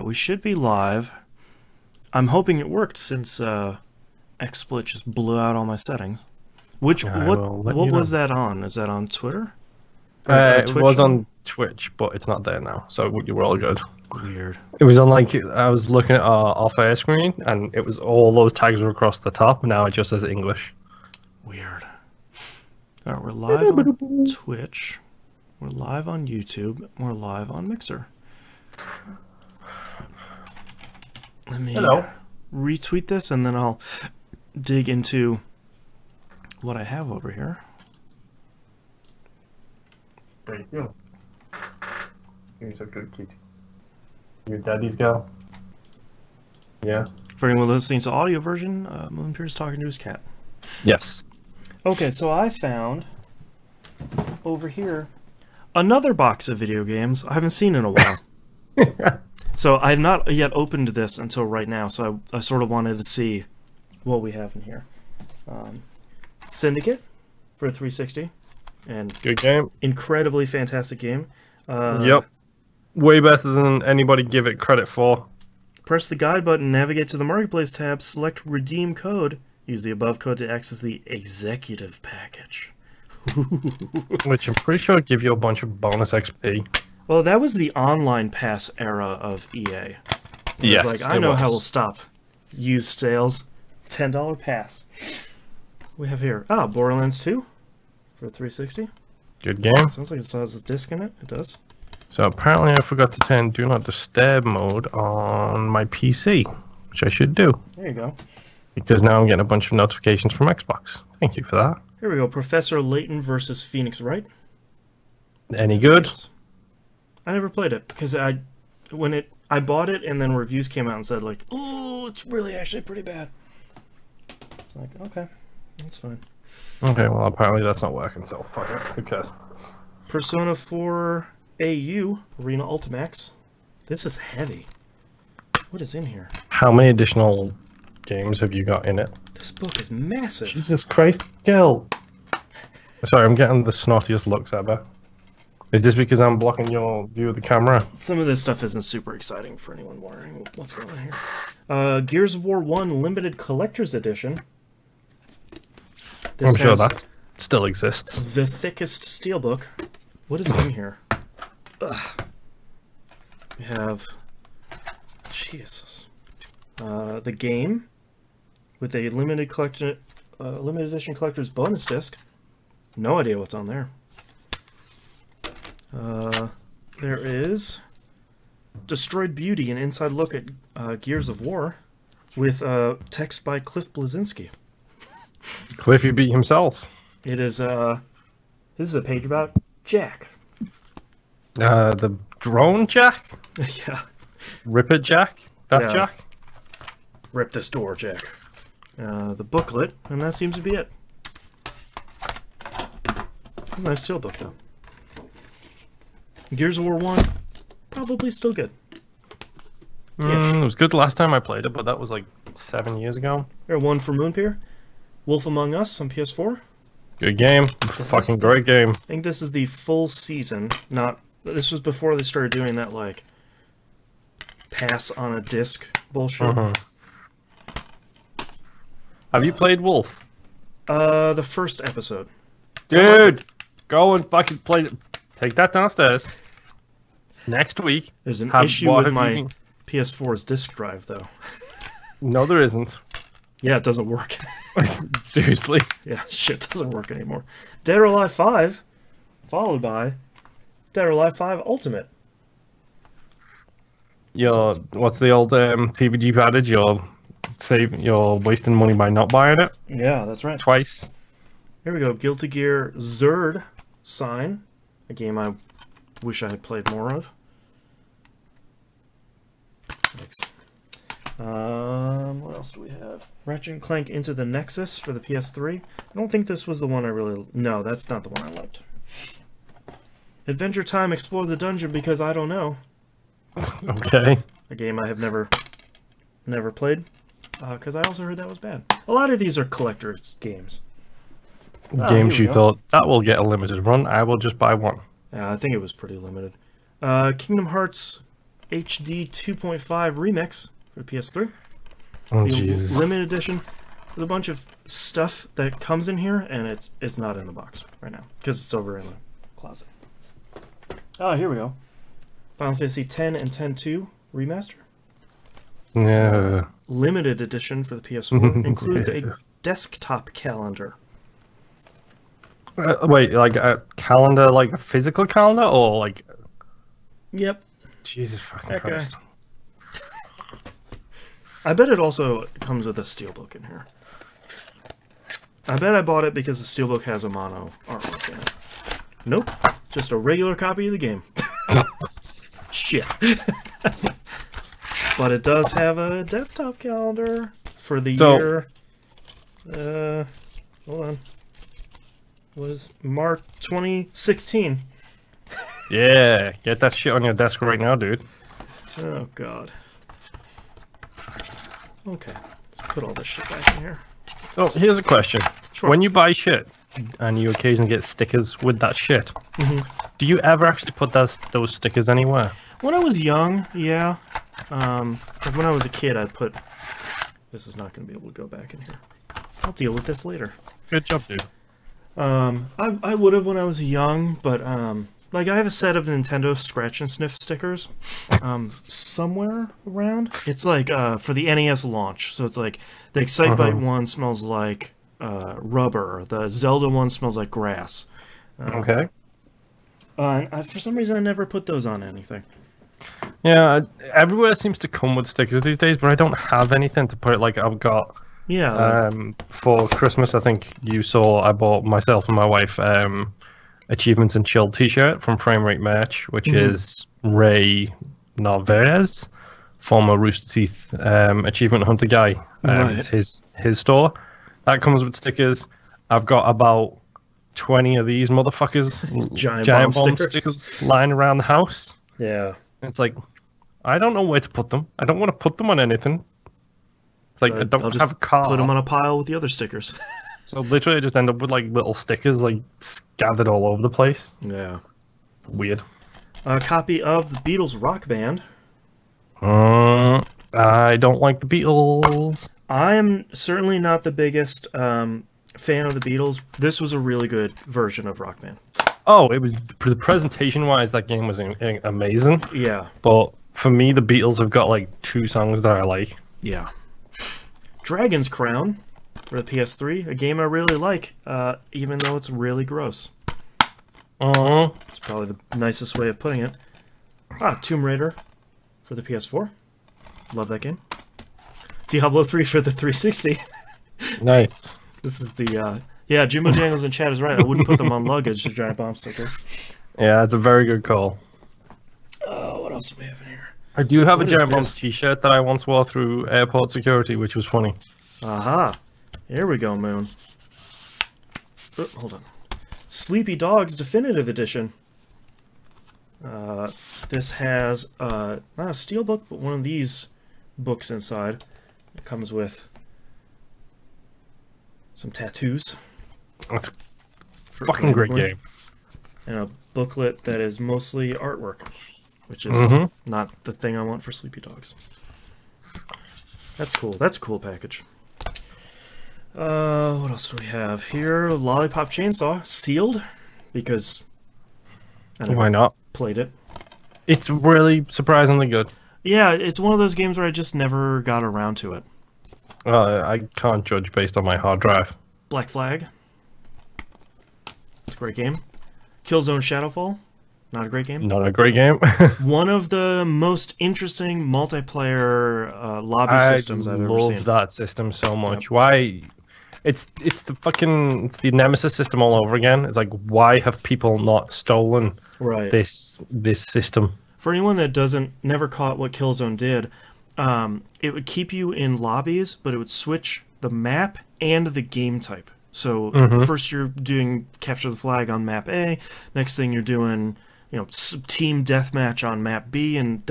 We should be live. I'm hoping it worked since XSplit just blew out all my settings. What was that on? Is that on Twitter? It was on Twitch, but it's not there now, so you were all good. Weird. It was on I was looking at our off-air screen, and it was all those tags were across the top. Now it just says English. Weird. All right, we're live on Twitch. We're live on YouTube. We're live on Mixer. Let me retweet this, and then I'll dig into what I have over here. Thank you. You're so good, kitty. Your daddy's girl. Yeah. For anyone listening to audio version, Moonpear's talking to his cat. Yes. Okay, so I found over here another box of video games I haven't seen in a while. So I have not yet opened this until right now, so I sort of wanted to see what we have in here. Syndicate for 360, and good game. Incredibly fantastic game. Yep. Way better than anybody give it credit for. Press the guide button, navigate to the Marketplace tab, select Redeem Code. Use the above code to access the Executive Package. Which I'm pretty sure give you a bunch of bonus XP. Well, that was the online pass era of EA. Yes, like, I know how we'll stop used sales. $10 pass. We have here, Borderlands 2 for 360. Good game. Sounds like it still has a disc in it. It does. So apparently I forgot to turn Do Not Disturb mode on my PC, which I should do. There you go. Because now I'm getting a bunch of notifications from Xbox. Thank you for that. Here we go. Professor Layton versus Phoenix Wright. Any good? I never played it because I bought it and then reviews came out and said like, oh, it's really actually pretty bad. It's like, okay, that's fine. Okay, well apparently that's not working, so fuck it. Who cares? Persona 4 AU Arena Ultimax. This is heavy. What is in here? How many additional games have you got in it? This book is massive. Jesus Christ, girl. Sorry, I'm getting the snottiest looks ever. Is this because I'm blocking your view of the camera? Some of this stuff isn't super exciting for anyone wondering what's going on here. Gears of War 1 Limited Collector's Edition. I'm sure that still exists. The thickest steelbook. What is in here? Ugh. We have... Jesus. The game with a limited edition collector's bonus disc. No idea what's on there. There is Destroyed Beauty, an inside look at Gears of War, with text by Cliff Bleszinski. Cliffy beat himself. It is this is a page about Jack. The drone Jack? Yeah. Rip it, Jack? That Yeah. Jack? Rip this door, Jack. The booklet, and that seems to be it. Nice steel book, though. Gears of War 1, probably still good. It was good last time I played it, but that was like 7 years ago. Here, one for Moonpear. Wolf Among Us on PS4. Good game. Fucking great game. I think this is the full season. This was before they started doing that, like, pass on a disc bullshit. Have you played Wolf? The first episode. Dude, go and fucking play it. Take that downstairs. Next week. There's an issue with my PS4's disc drive, though. No, there isn't. Yeah, it doesn't work. Seriously? Yeah, shit doesn't work anymore. Dead or Alive 5, followed by Dead or Alive 5 Ultimate. What's the old TVGP adage? You're wasting money by not buying it. Yeah, that's right. Twice. Here we go. Guilty Gear Zerd Sign, a game I wish I had played more of. Thanks. What else do we have? Ratchet & Clank Into the Nexus for the PS3. I don't think this was the one I really... No, that's not the one I liked. Adventure Time Explore the Dungeon because I don't know. Okay. A game I have never played. Because I also heard that was bad. A lot of these are collector's games. Games you thought, that will get a limited run, I will just buy one. I think it was pretty limited. Kingdom Hearts HD 2.5 remix for PS3. Oh, the Jesus. limited edition. There's a bunch of stuff that comes in here, and it's not in the box right now because it's over in the closet. Oh, here we go. Final Fantasy X and X-2 remaster. Yeah. Limited edition for the PS4 includes a desktop calendar. Wait, like a calendar, like a physical calendar, or like? Yep. Jesus fucking That guy. Christ. I bet it also comes with a steelbook in here. I bet I bought it because the steelbook has a mono artwork in it. Nope, just a regular copy of the game. Shit. But it does have a desktop calendar for the year. Hold on. Was March 2016. Yeah, get that shit on your desk right now, dude. Oh god. Okay, let's put all this shit back in here. So here's a question: Sure. when you buy shit and you occasionally get stickers with that shit, do you ever actually put those stickers anywhere? When I was young, yeah. Like when I was a kid, I'd put. This is not going to be able to go back in here. I'll deal with this later. Good job, dude. I would have when I was young, but like I have a set of Nintendo scratch and sniff stickers, somewhere around. It's like for the NES launch, so it's like the Excitebike one smells like rubber. The Zelda one smells like grass. Okay. For some reason, I never put those on anything. Yeah, everywhere seems to come with stickers these days, but I don't have anything to put. Like I've got. Yeah. For Christmas, I think you saw I bought myself and my wife Achievements and Chill T-shirt from Frame Rate Merch, which is Ray Narvaez, former Rooster Teeth Achievement Hunter guy. Right. It's his store. That comes with stickers. I've got about 20 of these motherfuckers, Giant bomb bomb stickers lying around the house. Yeah. And it's like, I don't know where to put them. I don't want to put them on anything. It's like, I don't have a car. Put them on a pile with the other stickers. So literally I just end up with like little stickers like scattered all over the place. Yeah. Weird. A copy of the Beatles Rock Band. I don't like the Beatles. I am certainly not the biggest fan of the Beatles. This was a really good version of Rock Band. Oh, it was the presentation wise, that game was amazing. Yeah. But for me, the Beatles have got like 2 songs that I like. Yeah. Dragon's Crown for the PS3, a game I really like, even though it's really gross. It's probably the nicest way of putting it. Tomb Raider for the PS4. Love that game. Diablo 3 for the 360. Nice. This is the, yeah, Jimbo Jangles in chat is right. I wouldn't put them on luggage, the giant bomb stickers. Yeah, that's a very good call. What else do we have in here? I do have a What is Giant Bomb this? t-shirt that I once wore through airport security, which was funny. Aha. Here we go, Moon. Oh, hold on. Sleepy Dogs Definitive Edition. This has not a steelbook, but one of these books inside. It comes with some tattoos. That's a fucking great game. And a booklet that is mostly artwork, which is not the thing I want for Sleepy Dogs. That's cool. That's a cool package. What else do we have here? Lollipop Chainsaw, sealed, because I never Why not? played it. It's really surprisingly good. Yeah, it's one of those games where I just never got around to it. I can't judge based on my hard drive. Black Flag. It's a great game. Killzone Shadowfall. Not a great game. Not a great game. One of the most interesting multiplayer lobby systems I've ever love seen. that system so much. Why? It's the Nemesis system all over again. It's like, why have people not stolen this system? For anyone that never caught what Killzone did, it would keep you in lobbies, but it would switch the map and the game type. So first you're doing capture the flag on map A, next thing you're doing, team deathmatch on map B, and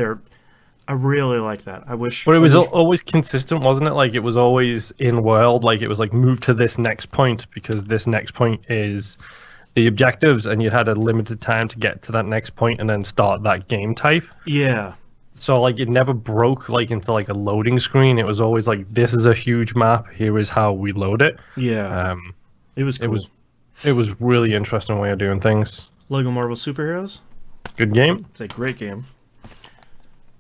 I really like that. But it was always consistent, wasn't it? Like, it was always in world. Like, it was like, move to this next point because this next point is the objectives, and you had a limited time to get to that next point and then start that game type. Yeah. So like it never broke like into like a loading screen. It was always like, this is a huge map. Here is how we load it. Yeah, it was cool. It was really interesting way of doing things. Lego Marvel Superheroes. Good game. It's a great game.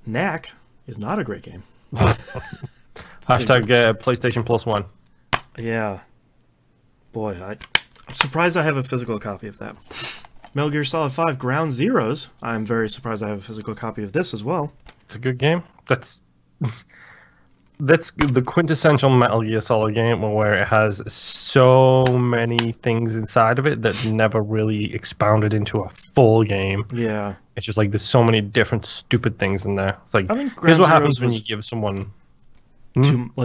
Knack is not a great game. Hashtag PlayStation Plus One. Yeah. Boy, I'm surprised I have a physical copy of that. Metal Gear Solid 5 Ground Zeroes. I'm very surprised I have a physical copy of this as well. It's a good game. That's the quintessential Metal Gear Solid game where it has so many things inside of it that never really expounded into a full game. Yeah. It's just like there's so many different stupid things in there. It's like, I think here's what Ground happens Zeroes when was you give someone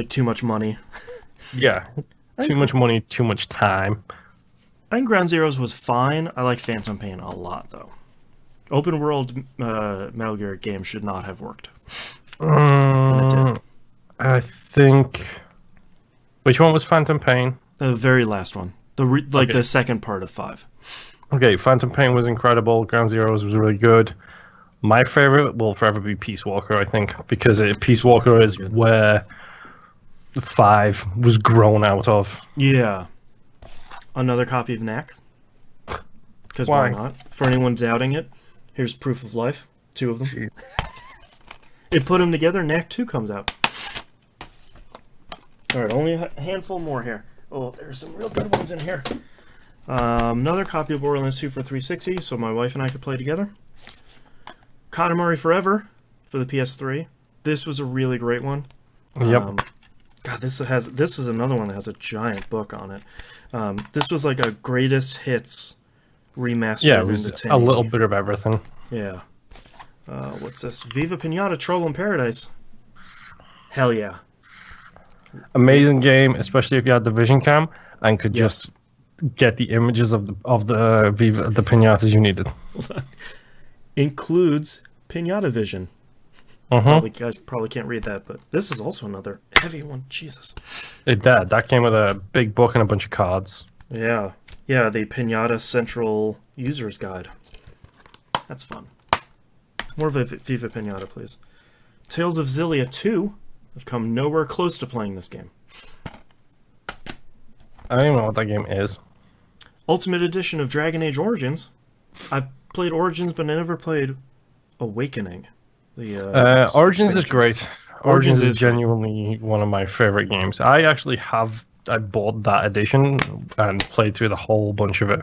too much money. Yeah. Too much money, too much time. I think Ground Zeroes was fine. I like Phantom Pain a lot, though. Open world Metal Gear games should not have worked. And it did. I think. Which one was Phantom Pain? The very last one. The second part of 5. Okay, Phantom Pain was incredible. Ground Zeroes was really good. My favorite will forever be Peace Walker, I think, because Peace Walker is where 5 was grown out of. Yeah. Another copy of Knack. Because why not? For anyone doubting it, here's Proof of Life. 2 of them. Jeez. It put them together, Knack 2 comes out. Alright, only a handful more here. Oh, there's some real good ones in here. Another copy of Borderlands 2 for 360, so my wife and I could play together. Katamari Forever for the PS3. This was a really great one. Yep. God, this is another one that has a giant book on it. This was like a greatest hits remastered. Yeah, it was a little bit of everything. Yeah. What's this? Viva Pinata Trouble in Paradise. Hell yeah. Amazing game, especially if you had the vision cam and could just get the images of the pinatas you needed. Includes Pinata Vision. You guys probably can't read that, but this is also another heavy one. Jesus. It did. That came with a big book and a bunch of cards. Yeah. Yeah, the Pinata Central User's Guide. That's fun. More Viva Pinata, please. Tales of Xillia 2. I've come nowhere close to playing this game. I don't even know what that game is. Ultimate Edition of Dragon Age Origins. I've played Origins, but I never played Awakening. Origins is great. Origins is genuinely one of my favorite games. I bought that edition and played through the whole bunch of it.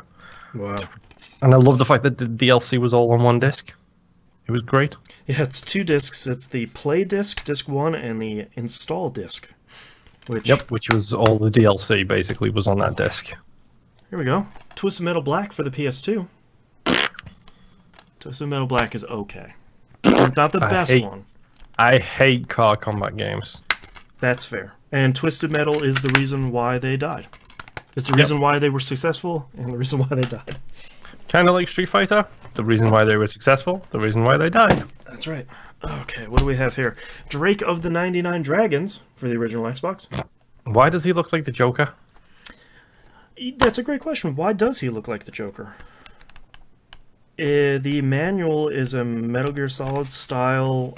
Wow. And I love the fact that the DLC was all on one disc. It was great. Yeah, it's 2 discs. It's the Play disc, disc 1, and the Install disc. Which was all the DLC basically was on that disc. Here we go. Twisted Metal Black for the PS2. Twisted Metal Black is okay. It's not the best one. I hate car combat games. That's fair. And Twisted Metal is the reason why they died. It's the reason why they were successful, and the reason why they died. Kind of like Street Fighter. The reason why they were successful, the reason why they died. That's right. Okay, what do we have here? Drake of the 99 Dragons for the original Xbox. Why does he look like the Joker? That's a great question. Why does he look like the Joker? The manual is a Metal Gear Solid style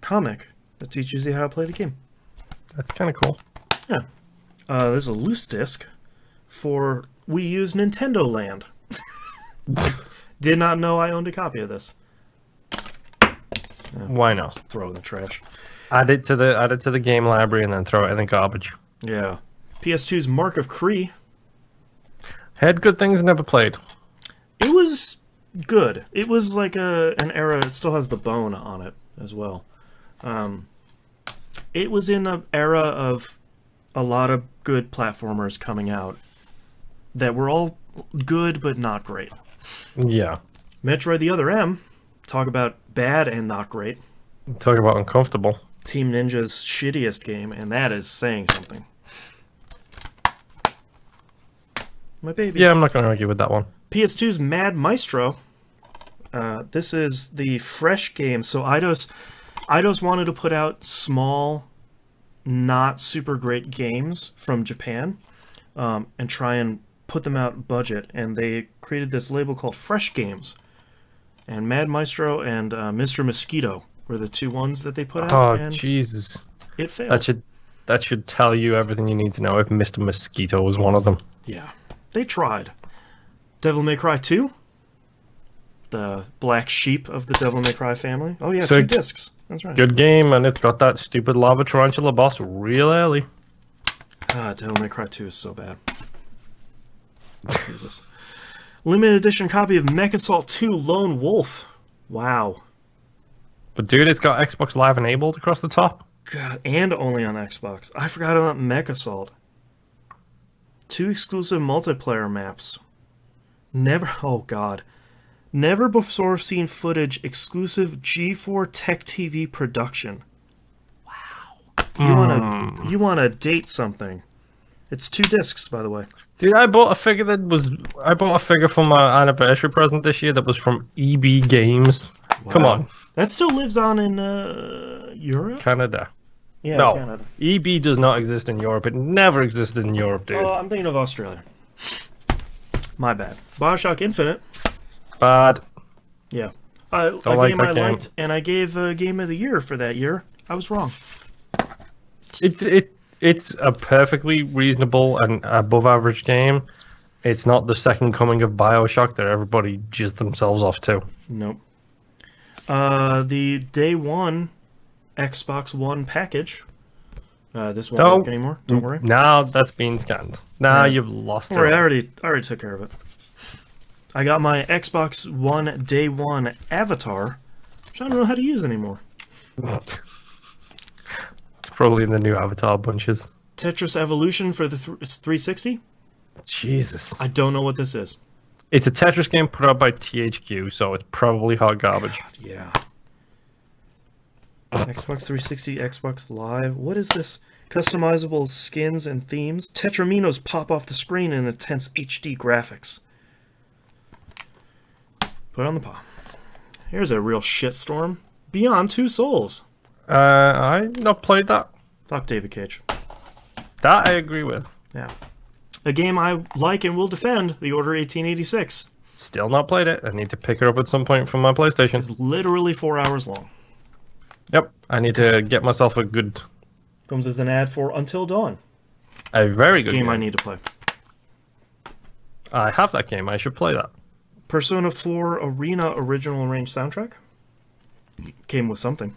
comic that teaches you how to play the game. That's kind of cool. Yeah. This is a loose disc for Wii U's Nintendo Land. Did not know I owned a copy of this. Why not? Throw it in the trash. Add it to the game library and then throw it in the garbage. Yeah. PS2's Mark of Kree. Had good things, never played. It was good. It was like an era. It still has the bone on it as well. It was in an era of a lot of good platformers coming out that were all good but not great. Yeah. Metroid the Other M. Talk about bad and not great. Talk about uncomfortable. Team Ninja's shittiest game, and that is saying something. My baby. Yeah, I'm not going to argue with that one. PS2's Mad Maestro. This is the fresh game. So Eidos wanted to put out small, not super great games from Japan and try and put them out budget. And they created this label called Fresh Games. And Mad Maestro and Mr. Mosquito were the two ones that they put out. Oh, and Jesus. it failed. That should tell you everything you need to know if Mr. Mosquito was one of them. Yeah, they tried. Devil May Cry 2? The black sheep of the Devil May Cry family. Oh yeah, So, 2 discs. That's right. Good game, and it's got that stupid lava tarantula boss real early. Devil May Cry 2 is so bad. Jesus. Limited edition copy of Mech Assault 2 Lone Wolf. Wow. But dude, it's got Xbox Live enabled across the top. God, and only on Xbox. I forgot about Mech Assault. 2 exclusive multiplayer maps. Oh god. Never before seen footage exclusive G4 Tech TV production. Wow. You wanna date something. It's 2 discs, by the way. Dude, I bought a figure for my anniversary present this year that was from EB Games. Wow. Come on. That still lives on in Europe? Canada. Yeah, No. Canada. EB does not exist in Europe. It never existed in Europe, dude. Oh, I'm thinking of Australia. My bad. BioShock Infinite. Bad. Yeah. A like game that I game. liked, and I gave Game of the Year for that year. I was wrong. It's a perfectly reasonable and above average game. It's not the second coming of BioShock that everybody jizzed themselves off to. Nope. The day one Xbox One package. This won't work anymore. Don't worry. Now that's been scanned. Now you've lost it. Don't worry, I already took care of it. I got my Xbox One day one avatar, which I don't know how to use anymore. It's probably in the new avatar bunches. Tetris Evolution for the 360? Jesus. I don't know what this is. It's a Tetris game put out by THQ, so it's probably hot garbage. God, yeah. Xbox 360, Xbox Live. What is this? Customizable skins and themes. Tetraminos pop off the screen in intense HD graphics. Put it on the paw. Here's a real shitstorm. Beyond Two Souls. I not played that. Fuck David Cage. That I agree with. Yeah. A game I like and will defend, The Order 1886. Still not played it. I need to pick it up at some point from my PlayStation. It's literally 4 hours long. Yep. I need to get myself a good... Comes with an ad for Until Dawn. A very This good game game. I need to play. I have that game. I should play that. Persona 4 Arena Original Range soundtrack. Came with something.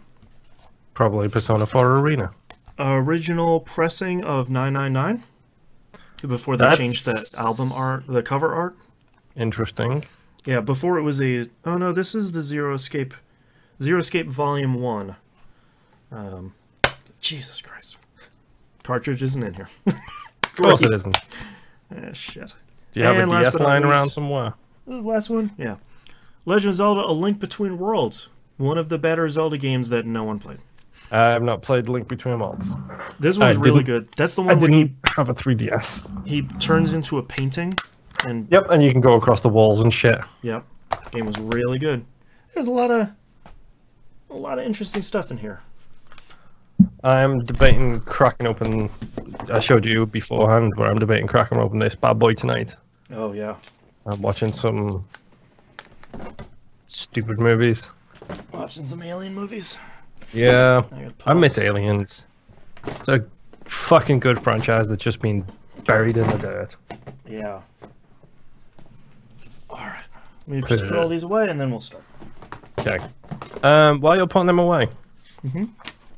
Probably Persona 4 Arena. Original pressing of 999. Before they changed the album art, the cover art. Interesting. Yeah, before it was a... Oh no, this is the Zero Escape Volume 1. Jesus Christ. Cartridge isn't in here. Of course it isn't. Shit. Do you have And a last DS but not lying least- around somewhere? The last one? Yeah. Legend of Zelda A Link Between Worlds. One of the better Zelda games that no one played. I have not played Link Between Worlds. This one's really didn't- good. That's the I one where didn't have a 3DS. he turns into a painting. And Yep, and you can go across the walls and shit. yep, game was really good. There's a lot of interesting stuff in here. I'm debating cracking open... I showed you beforehand where I'm debating cracking open this bad boy tonight. Oh yeah. I'm watching some stupid movies. Watching some alien movies. Yeah, I gotta I miss pause. Aliens. It's a fucking good franchise that's just been buried in the dirt. Yeah. Alright. Let me just put all these away and then we'll start. Okay. While you're putting them away,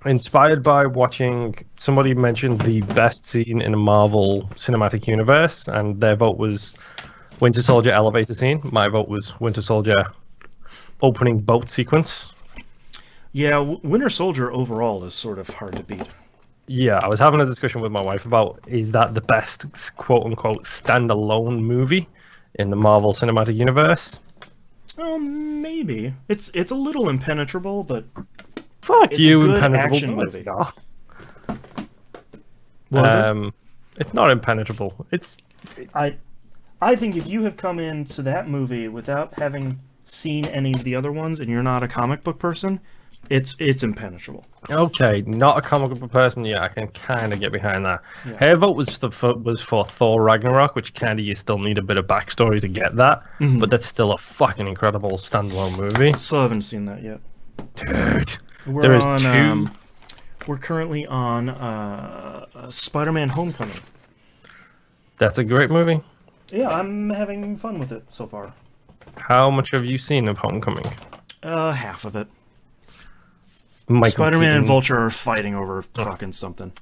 inspired by watching, somebody mentioned the best scene in a Marvel Cinematic Universe, and their vote was Winter Soldier elevator scene. My vote was Winter Soldier opening boat sequence. Yeah, Winter Soldier overall is sort of hard to beat. Yeah, I was having a discussion with my wife about, is that the best quote-unquote standalone movie in the Marvel Cinematic Universe? Maybe. It's a little impenetrable, but Fuck it's you, a good impenetrable. action No, it's movie. not. Was it? It's not impenetrable. It's I think if you have come into that movie without having seen any of the other ones and you're not a comic book person, it's impenetrable. okay. Not a comic book person. Yeah, I can kind of get behind that. Yeah. Her vote was for Thor Ragnarok, which kind of you still need a bit of backstory to get that, but that's still a fucking incredible standalone movie. Still haven't seen that yet. Dude, There is two. We're currently on Spider-Man: Homecoming. That's a great movie. Yeah, I'm having fun with it so far. How much have you seen of Homecoming? Half of it. Spider-Man Keaton and Vulture are fighting over fucking something.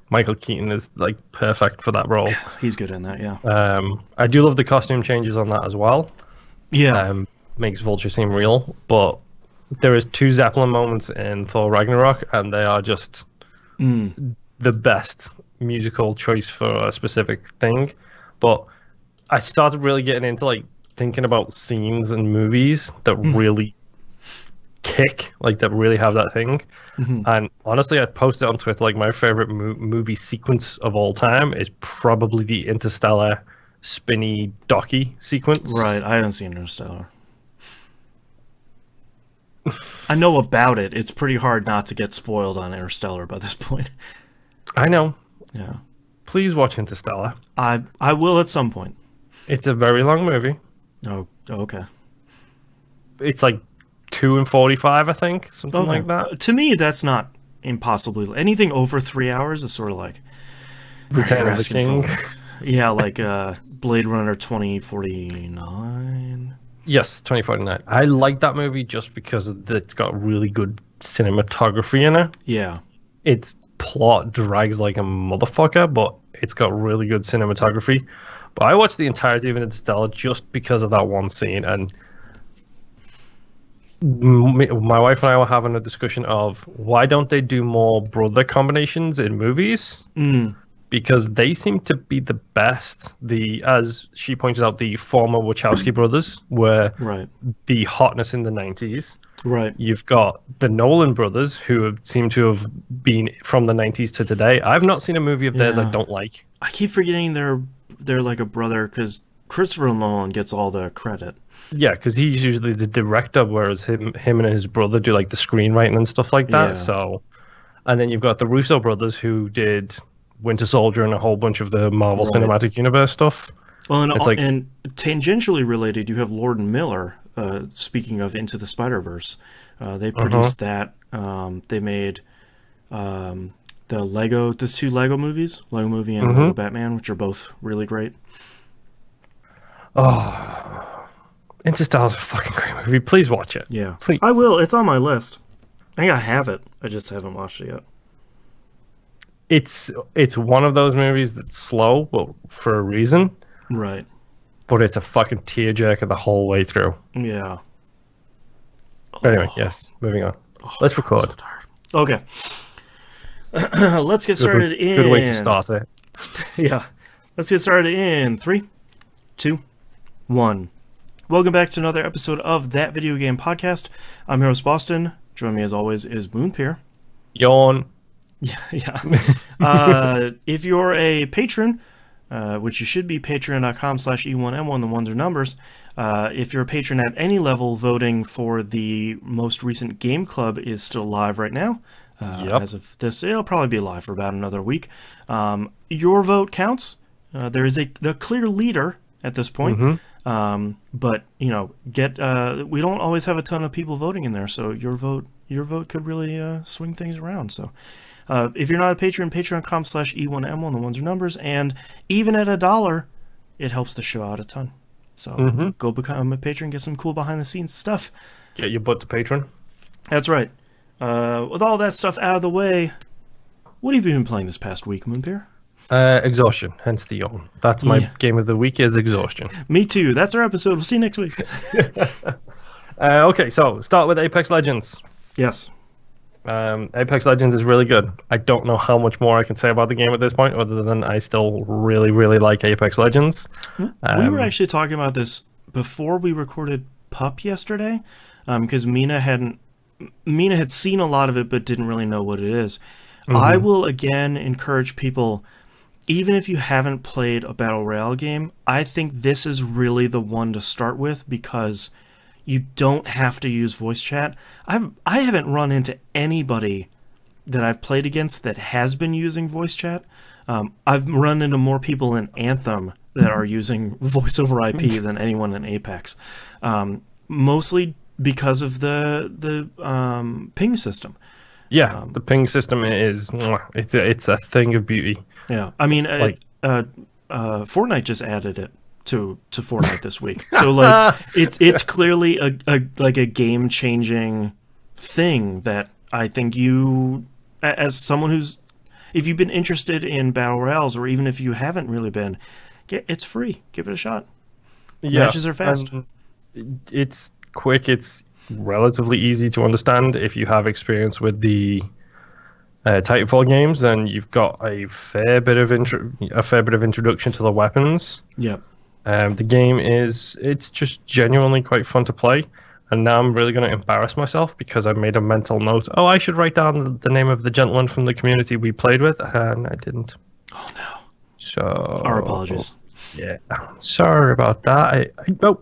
Michael Keaton is like perfect for that role. He's good in that, yeah. I do love the costume changes on that as well. Yeah. Makes Vulture seem real, but there is two Zeppelin moments in Thor Ragnarok, and they are just the best musical choice for a specific thing. But I started really getting into like thinking about scenes and movies that really kick, like that really have that thing. And honestly, I'd posted on Twitter like my favorite movie sequence of all time is probably the Interstellar spinny docky sequence. Right, I haven't seen Interstellar. I know about it. It's pretty hard not to get spoiled on Interstellar by this point. I know. Yeah. Please watch Interstellar. I will at some point. It's a very long movie. Oh, okay. It's like 2:45, I think, something like that. To me, that's not impossibly. Anything over 3 hours is sort of like Return of the King. Yeah, like Blade Runner 2049. Yes, 2049. I like that movie just because it's got really good cinematography in it. Yeah. Its plot drags like a motherfucker, but it's got really good cinematography. But I watched the entirety of Interstellar just because of that one scene, and my wife and I were having a discussion of why don't they do more brother combinations in movies? Because they seem to be the best. As she pointed out, the former Wachowski brothers were the hotness in the 90s. Right. You've got the Nolan brothers, who seem to have been from the 90s to today. I've not seen a movie of theirs I don't like. I keep forgetting they're like a brother, because Christopher Nolan gets all the credit. Yeah, because he's usually the director, whereas him and his brother do like the screenwriting and stuff like that. Yeah. So, and then you've got the Russo brothers, who did Winter Soldier and a whole bunch of the Marvel Cinematic Universe stuff. Well, and tangentially related, you have Lord and Miller. Speaking of Into the Spider-Verse, they produced that. They made the two Lego movies, Lego Movie and Lego Batman, which are both really great. Oh, Interstellar's a fucking great movie. Please watch it. Yeah, please. I will. It's on my list. I think I have it. I just haven't watched it yet. It's one of those movies that's slow, but for a reason. Right. But it's a fucking tearjerker the whole way through. Yeah. But anyway, yes, moving on. Let's record. So okay. Let's get started in... Good way to start it. Yeah. Let's get started in 3, 2, 1. Welcome back to another episode of That Video Game Podcast. I'm your host, Boston. Joining me as always is Moonpear. Yawn. Yeah. If you're a patron, which you should be, patreon.com/E1M1, the ones are numbers. If you're a patron at any level, voting for the most recent Game Club is still live right now. As of this, it'll probably be live for about another week. Your vote counts. There is the clear leader at this point. But, you know, we don't always have a ton of people voting in there, so your vote could really swing things around. So if you're not a patron, patreon.com/E1M1, the ones are numbers, and even at $1, it helps the show out a ton. So go become a patron, get some cool behind-the-scenes stuff. Get your butt to patron. That's right. With all that stuff out of the way, what have you been playing this past week, Moonpear? Exhaustion, hence the yawn. That's my game of the week, is Exhaustion. Me too. That's our episode. We'll see you next week. Okay, so start with Apex Legends. Yes. Apex Legends is really good. I don't know how much more I can say about the game at this point, other than I still really, really like Apex Legends. We were actually talking about this before we recorded Pup yesterday, because Mina had seen a lot of it but didn't really know what it is. I will again encourage people, even if you haven't played a Battle Royale game, I think this is really the one to start with, because you don't have to use voice chat. I haven't run into anybody that I've played against that has been using voice chat. I've run into more people in Anthem that are using voice over IP than anyone in Apex. Mostly because of the ping system. Yeah, the ping system is it's a thing of beauty. Yeah, I mean, Like, Fortnite just added it to Fortnite this week, so like it's clearly a game changing thing that I think you, as someone who's, if you've been interested in battle royales, or even if you haven't really been, it's free. Give it a shot. yeah, Matches are fast. It's quick. It's relatively easy to understand if you have experience with the Titanfall games. Then you've got a fair bit of introduction to the weapons. Yep. The game it's just genuinely quite fun to play. And now I'm really going to embarrass myself because I made a mental note. Oh, I should write down the name of the gentleman from the community we played with, and I didn't. Oh no. So Our apologies. Yeah, sorry about that. No.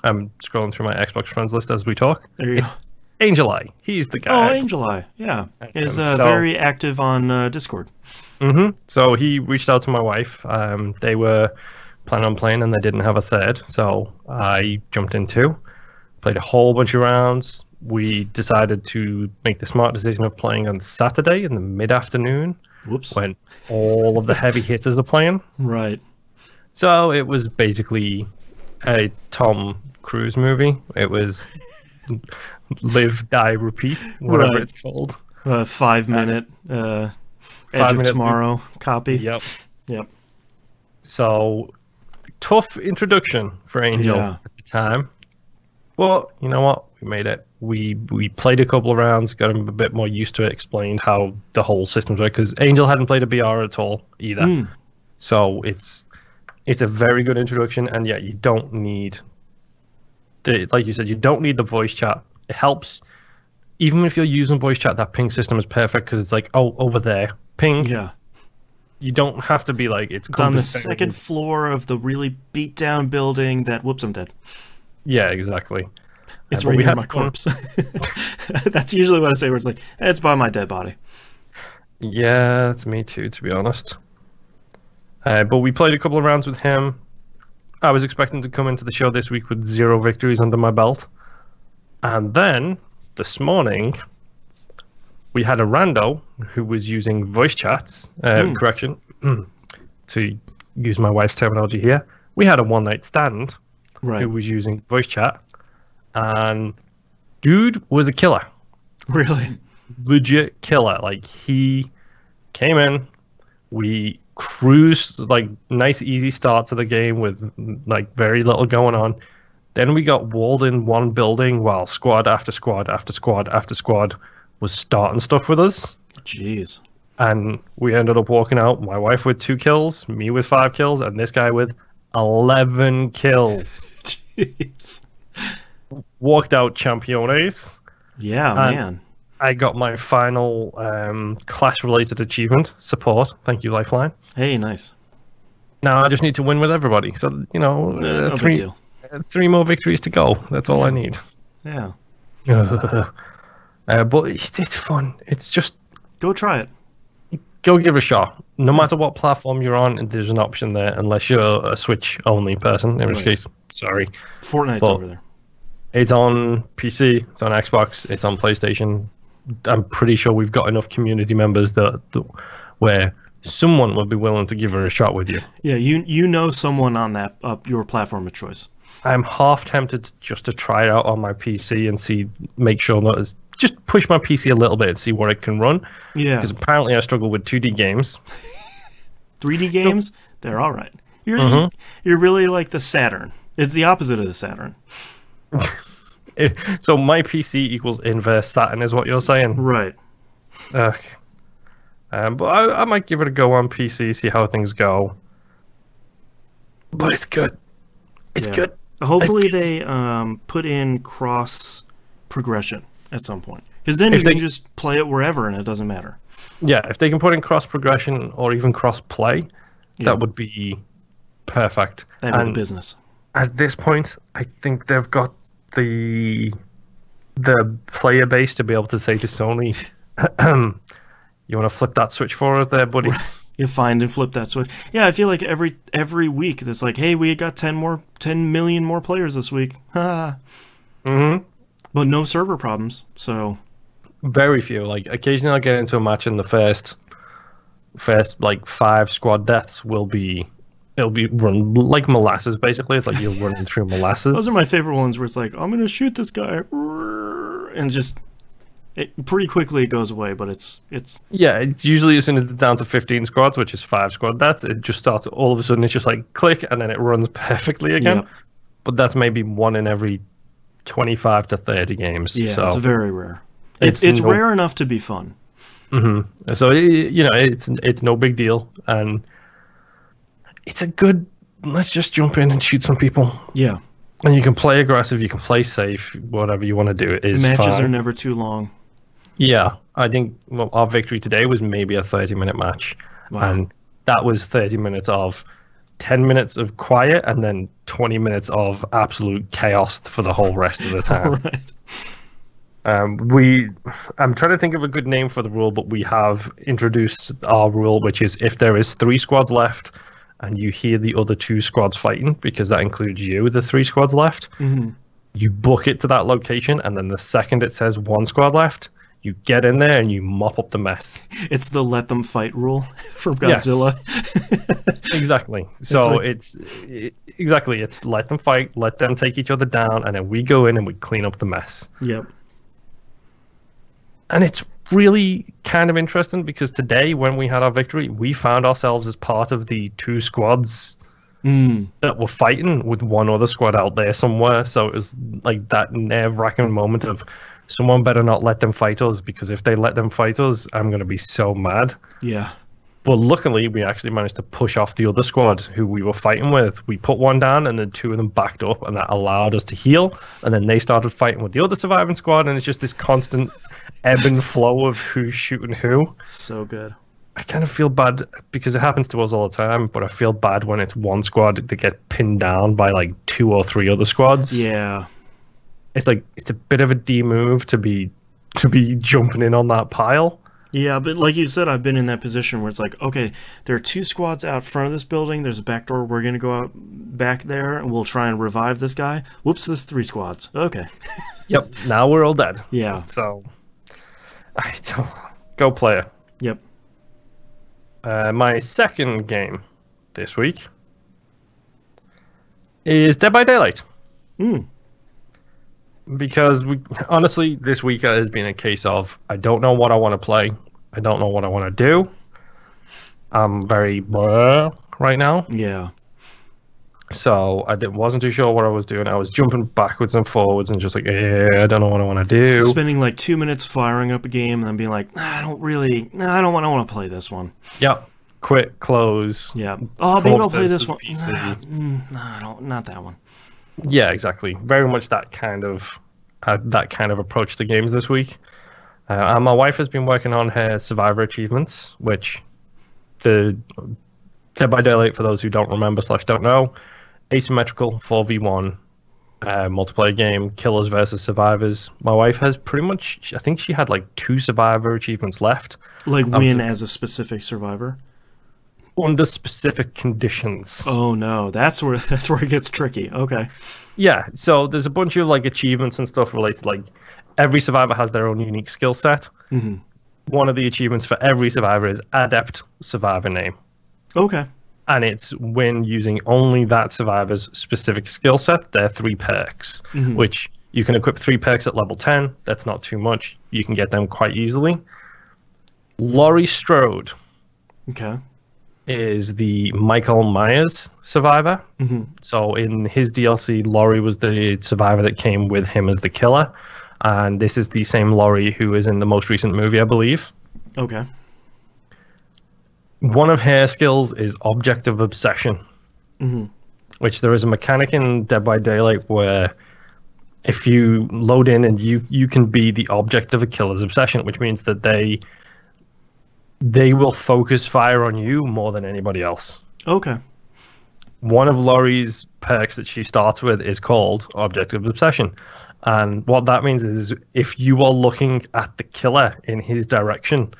I'm scrolling through my Xbox friends list as we talk. There you go. Angel Eye. He's the guy. Oh, Angel Eye. Yeah, is very active on Discord. So he reached out to my wife. They were planning on playing, and they didn't have a third, so I jumped in too. Played a whole bunch of rounds. We decided to make the smart decision of playing on Saturday in the mid-afternoon. Whoops. When all of the heavy hitters are playing. Right. So it was basically a Tom Cruise movie. It was live, die, repeat, whatever it's called. 5 minute Edge of Tomorrow copy. Yep. So tough introduction for Angel at the time. But you know what? We made it. We played a couple of rounds, got him a bit more used to it, explained how the whole system's work, because Angel hadn't played a BR at all either. So it's a very good introduction, and yeah, you don't need, like you said, you don't need the voice chat. It helps. Even if you're using voice chat, that ping system is perfect because it's like, oh, over there, ping. Yeah. You don't have to be like, it's on the second floor of the really beat down building that, whoops, I'm dead. Yeah, exactly. It's right near my corpse. That's usually what I say, where it's like, it's by my dead body. Yeah, that's me too, to be honest. But we played a couple of rounds with him. I was expecting to come into the show this week with 0 victories under my belt. And then, this morning, we had a rando who was using voice chats, correction, to use my wife's terminology here. We had a one-night stand who was using voice chat. And dude was a killer. Really? Legit killer. Like, he came in, we cruised, like, nice easy start to the game with like very little going on. Then we got walled in one building while squad after squad after squad after squad was starting stuff with us. Jeez. And we ended up walking out, my wife with 2 kills, me with 5 kills, and this guy with 11 kills. Jeez. Walked out championes. Yeah, man. I got my final class-related achievement, support. Thank you, Lifeline. Hey, nice. Now I just need to win with everybody. So, you know, no big deal. 3 more victories to go. That's all I need. Yeah. But it's fun. It's just... Go try it. Go give it a shot. No matter what platform you're on, there's an option there, unless you're a Switch-only person, in which case, sorry. Fortnite's over there. It's on PC, it's on Xbox, it's on PlayStation. I'm pretty sure we've got enough community members that where someone will be willing to give it a shot with you. Yeah, you know someone on that your platform of choice. I'm half tempted just to try it out on my PC and make sure that it's just push my PC a little bit and see what it can run. Yeah. Because apparently I struggle with 2D games. 3D games, they're all right. You're really like the Saturn. It's the opposite of the Saturn. So my PC equals inverse Saturn is what you're saying? Right. But I might give it a go on PC, see how things go. But it's good. It's good. Hopefully they put in cross progression at some point. Because then you can just play it wherever and it doesn't matter. Yeah, if they can put in cross progression or even cross play, that would be perfect. That'd be the business. At this point, I think they've got the player base to be able to say to Sony, you want to flip that switch for us there, buddy? You find and flip that switch. Yeah, I feel like every week there's like, hey, we got 10 million more players this week. And but no server problems. So very few. Like occasionally, I'll get into a match and the first like 5 squad deaths it'll be run like molasses. Basically, it's like you're running through molasses. Those are my favorite ones where it's like, I'm gonna shoot this guy, and just pretty quickly it goes away. But it's yeah, it's usually as soon as it's down to 15 squads, which is 5 squad deaths, it just starts all of a sudden. It's just like click, and then it runs perfectly again. Yep. But that's maybe 1 in every 25 to 30 games. Yeah, so it's very rare. It's rare enough to be fun. Mm-hmm. So it's no big deal, and it's a good. Let's just jump in and shoot some people. Yeah, and you can play aggressive, you can play safe, whatever you want to do. It is matches fine. are never too long. Yeah, I think our victory today was maybe a 30-minute match, and that was 30 minutes of 10 minutes of quiet and then 20 minutes of absolute chaos for the whole rest of the time. Right. I'm trying to think of a good name for the rule, but we have introduced our rule, which is if there is 3 squads left and you hear the other 2 squads fighting, because that includes you, the 3 squads left, you book it to that location, and then the second it says 1 squad left, you get in there and you mop up the mess. It's the let them fight rule from Godzilla. Yes. Exactly. So it's let them fight, let them take each other down, and then we go in and we clean up the mess. Yep. And it's really kind of interesting because today, when we had our victory, we found ourselves as part of the 2 squads that were fighting with 1 other squad out there somewhere. So it was like that nerve-wracking moment of someone better not let them fight us, because if they let them fight us, I'm going to be so mad. Yeah. But luckily, we actually managed to push off the other squad who we were fighting with. We put 1 down, and then 2 of them backed up, and that allowed us to heal. And then they started fighting with the other surviving squad, and it's just this constant ebb and flow of who's shooting who. So good. I kind of feel bad because it happens to us all the time, but I feel bad when it's 1 squad that gets pinned down by like 2 or 3 other squads. Yeah. It's like it's a bit of a D move to be jumping in on that pile. Yeah, but like you said, I've been in that position where it's like, okay, there are 2 squads out front of this building. There's a back door. We're going to go out back there, and we'll try and revive this guy. Whoops, there's 3 squads. Okay. Yep, now we're all dead. Yeah. So, go player. Yep. My second game this week is Dead by Daylight. Because honestly, this week has been a case of I don't know what I want to play. I don't know what I want to do. I'm very right now. Yeah. So I wasn't too sure what I was doing. I was jumping backwards and forwards and just like, I don't know what I want to do. Spending like 2 minutes firing up a game and then being like, I don't want to play this one. Yep. Quit, close. Yeah. Oh, maybe I'll play this one. Not that one. Yeah, exactly. Very much that kind of approach to games this week. And my wife has been working on her Survivor achievements, which the Dead by Daylight, for those who don't remember / don't know, asymmetrical 4v1 multiplayer game, killers versus survivors. My wife has pretty much, I think she had like 2 Survivor achievements left. Like win as a specific survivor? Under specific conditions. Oh no, that's where it gets tricky. Okay. Yeah, so there's a bunch of like achievements and stuff related. Like every survivor has their own unique skill set. One of the achievements for every survivor is Adept Survivor Name. Okay. And it's when using only that survivor's specific skill set. They're 3 perks, which you can equip 3 perks at level 10. That's not too much. You can get them quite easily. Laurie Strode. Okay. Is the Michael Myers survivor. So in his DLC, Laurie was the survivor that came with him as the killer. And this is the same Laurie who is in the most recent movie, I believe. Okay. One of her skills is Object of Obsession, which there is a mechanic in Dead by Daylight where if you load in and you can be the object of a killer's obsession, which means that they will focus fire on you more than anybody else. Okay. One of Laurie's perks that she starts with is called Object of Obsession. And what that means is if you are looking at the killer in his direction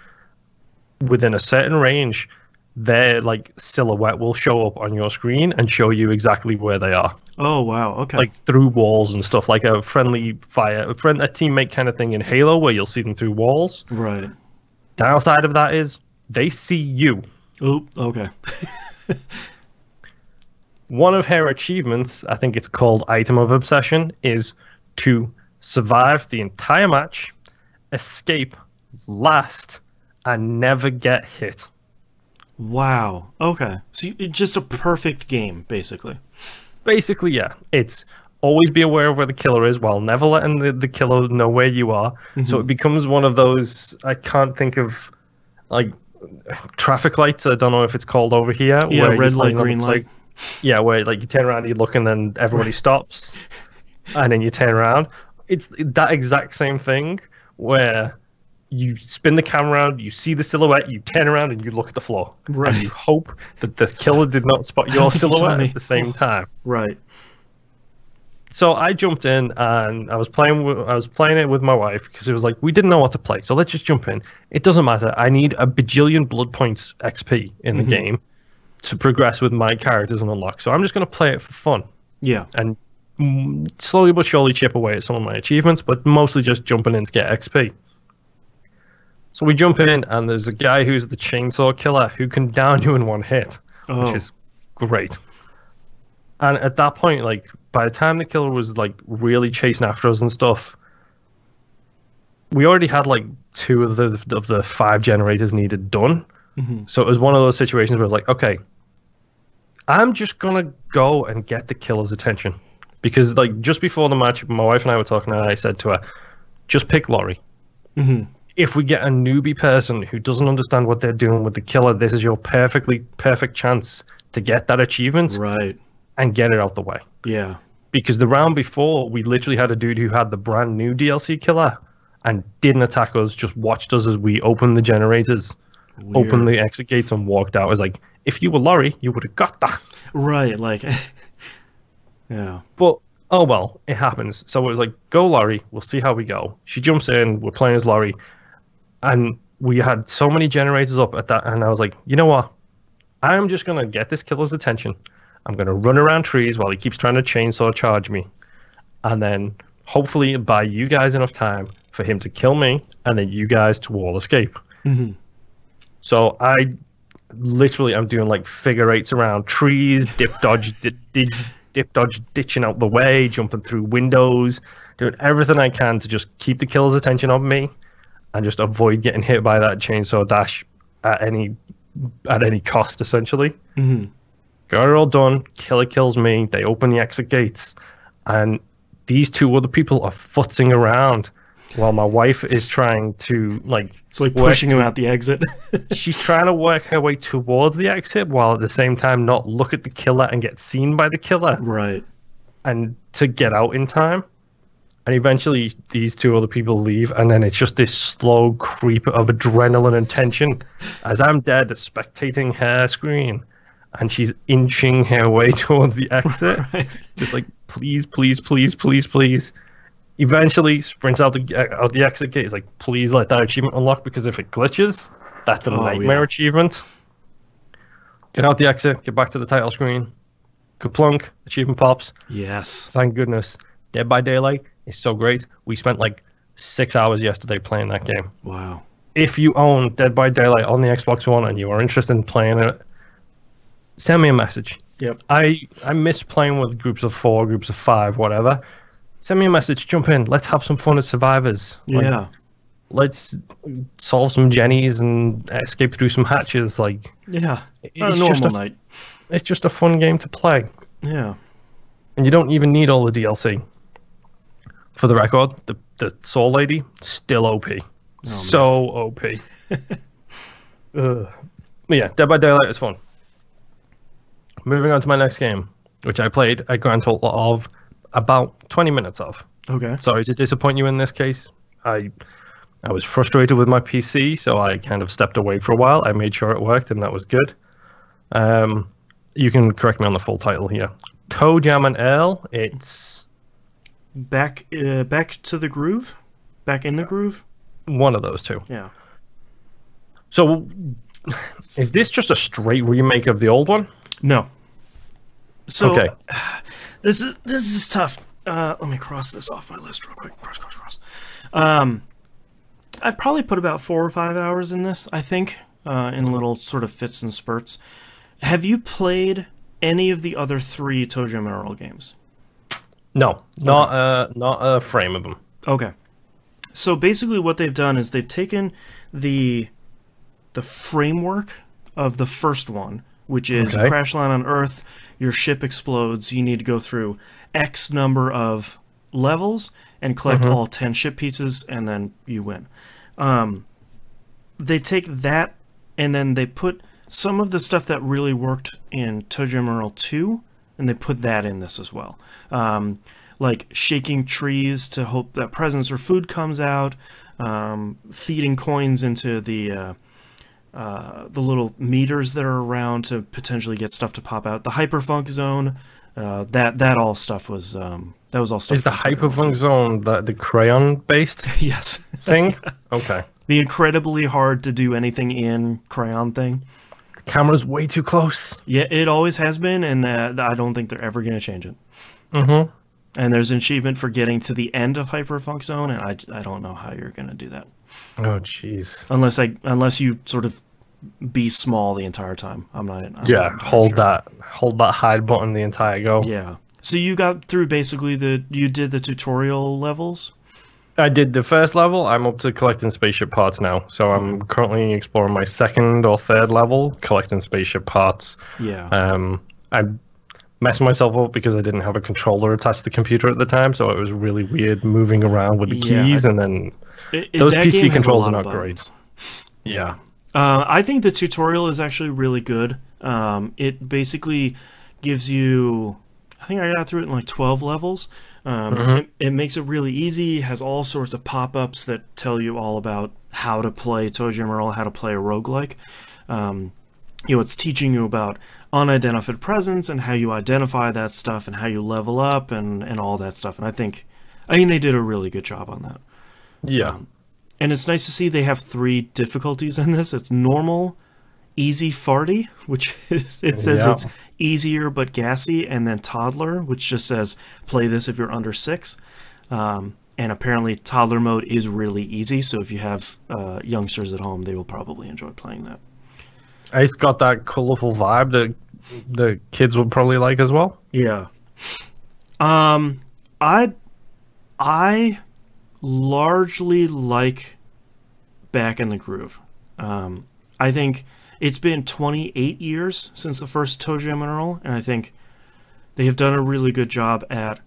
within a certain range, their like silhouette will show up on your screen and show you exactly where they are. Oh wow. Okay. like through walls and stuff, like a friendly fire, a teammate kind of thing in Halo, where you'll see them through walls. Right. Downside of that is they see you. Oh. Okay. One of her achievements, I think it's called Item of Obsession, is to survive the entire match, escape last, and never get hit. Wow. Okay. So it's just a perfect game, basically. Basically, yeah. It's always be aware of where the killer is while never letting the killer know where you are. So it becomes one of those, I can't think of, like, traffic lights. I don't know if it's called over here. Yeah, where red light, green light. Yeah, where like you turn around, you look, and then everybody stops, and then you turn around. It's that exact same thing where you spin the camera around, you see the silhouette, you turn around, and you look at the floor. Right. And you hope that the killer did not spot your silhouette at the same time. Right. So I jumped in and I was playing it with my wife because it was like we didn't know what to play. So let's just jump in. It doesn't matter. I need a bajillion blood points XP in the game to progress with my characters and unlock. So I'm just going to play it for fun. Yeah. And slowly but surely chip away at some of my achievements, but mostly just jumping in to get XP. So we jump in, and there's a guy who's the chainsaw killer who can down you in one hit, which is great. And at that point, like, by the time the killer was, like, really chasing after us and stuff, we already had, like, 2 of the 5 generators needed done. So it was one of those situations where it's like, okay, I'm just going to go and get the killer's attention. Because, like, just before the match, my wife and I were talking, and I said to her, just pick Laurie. If we get a newbie person who doesn't understand what they're doing with the killer, this is your perfect chance to get that achievement and get it out the way. Yeah. Because the round before, we literally had a dude who had the brand new DLC killer and didn't attack us, just watched us as we opened the generators, opened the exit gates, and walked out. It was like, if you were Laurie, you would have got that. Right, like, yeah. But, oh well, it happens. So it was like, go Laurie, we'll see how we go. She jumps in, we're playing as Laurie, and we had so many generators up at that, and I was like, you know what? I'm just going to get this killer's attention. I'm going to run around trees while he keeps trying to chainsaw charge me. And then hopefully buy you guys enough time for him to kill me, and then you guys to all escape. So I literally am doing like figure eights around trees, dip dodge, ditching out the way, jumping through windows, doing everything I can to just keep the killer's attention on me and just avoid getting hit by that chainsaw dash at any cost, essentially. Got it all done. Killer kills me. They open the exit gates, and these 2 other people are futzing around while my wife is trying to, like... It's like pushing him out the exit. She's trying to work her way towards the exit while at the same time not look at the killer and get seen by the killer. Right. And to get out in time. And eventually these 2 other people leave, and then it's just this slow creep of adrenaline and tension as I'm dead spectating her screen. And she's inching her way towards the exit. Just like, please, please, please, please, please. Eventually sprints out the exit gate. It's like, please let that achievement unlock, because if it glitches, that's a nightmare achievement. Get out the exit, get back to the title screen. Kaplunk, achievement pops. Yes. Thank goodness. Dead by Daylight is so great. We spent like 6 hours yesterday playing that game. Wow. If you own Dead by Daylight on the Xbox One and you are interested in playing it, send me a message. Yep. I miss playing with groups of 4, groups of 5, whatever. Send me a message, jump in, let's have some fun as survivors. Yeah. Like, let's solve some jennies and escape through some hatches. Like, yeah. It's a normal night. It's just a fun game to play. Yeah. And you don't even need all the DLC. For the record, the Soul Lady, still OP. So OP. But yeah, Dead by Daylight is fun. Moving on to my next game, which I played a grand total of about 20 minutes of. Okay. Sorry to disappoint you in this case. I was frustrated with my PC, so I kind of stepped away for a while. I made sure it worked, and that was good. You can correct me on the full title here. ToeJam and Earl. It's back to the groove, back in the groove. One of those 2. Yeah. So, is this just a straight remake of the old one? No. So, okay. is tough. Let me cross this off my list real quick. Cross. I've probably put about 4 or 5 hours in this, I think, in little sort of fits and spurts. Have you played any of the other 3 ToeJam and Earl games? No, not a frame of them. Okay. So basically what they've done is they've taken the framework of the first one, which is you crash land on Earth, your ship explodes, you need to go through X number of levels and collect all 10 ship pieces, and then you win. They take that, and then they put some of the stuff that really worked in ToeJam Earl 2, and they put that in this as well. Like shaking trees to hope that presents or food comes out, feeding coins into the little meters that are around to potentially get stuff to pop out. The hyperfunk zone, that all stuff was that was all stuff. Is the hyperfunk zone the crayon based yes thing? Okay. The incredibly hard to do anything in crayon thing. The camera's way too close. Yeah, it always has been, and I don't think they're ever going to change it. And there's an achievement for getting to the end of hyperfunk zone, and I don't know how you're going to do that. Oh, jeez. Unless you sort of be small the entire time. I'm not hold that hide button the entire go. Yeah. So you got through basically you did the tutorial levels? I did the first level. I'm up to collecting spaceship parts now. So I'm currently exploring my 2nd or 3rd level, collecting spaceship parts. Yeah. I messed myself up because I didn't have a controller attached to the computer at the time, so it was really weird moving around with the keys, and then those PC controls are not great. Yeah. I think the tutorial is actually really good. It basically gives you, I think I got through it in like 12 levels. It makes it really easy, has all sorts of pop-ups that tell you all about how to play ToeJam Earl, how to play a roguelike. It's teaching you about unidentified presence and how you identify that stuff and how you level up and all that stuff. And I think they did a really good job on that. Yeah. And it's nice to see they have 3 difficulties in this. It's normal, easy, farty, which is, it says it's easier but gassy, and then toddler, which just says play this if you're under 6. And apparently toddler mode is really easy, so if you have youngsters at home, they will probably enjoy playing that. It's got that colorful vibe that the kids would probably like as well. Yeah. I largely like Back in the Groove. I think it's been 28 years since the first ToeJam and Earl, and I think they have done a really good job at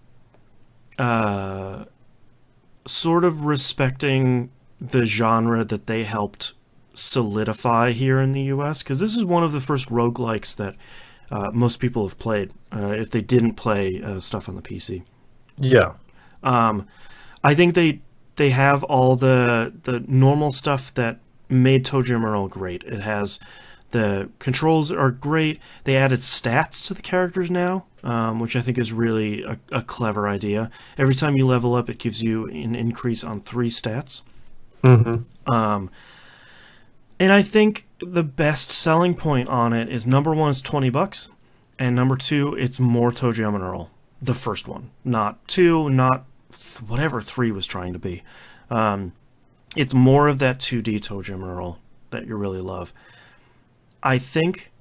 sort of respecting the genre that they helped solidify here in the US, because this is one of the first roguelikes that most people have played if they didn't play stuff on the PC. Yeah. I think they have all the normal stuff that made ToeJam Earl great. It has the controls are great. They added stats to the characters now, which I think is really a clever idea. Every time you level up, it gives you an increase on 3 stats. And I think the best selling point on it is number 1 is $20, and number 2, it's more ToeJam and Earl. The first one, not 2, not whatever 3 was trying to be. It's more of that 2D ToeJam Earl that you really love. I think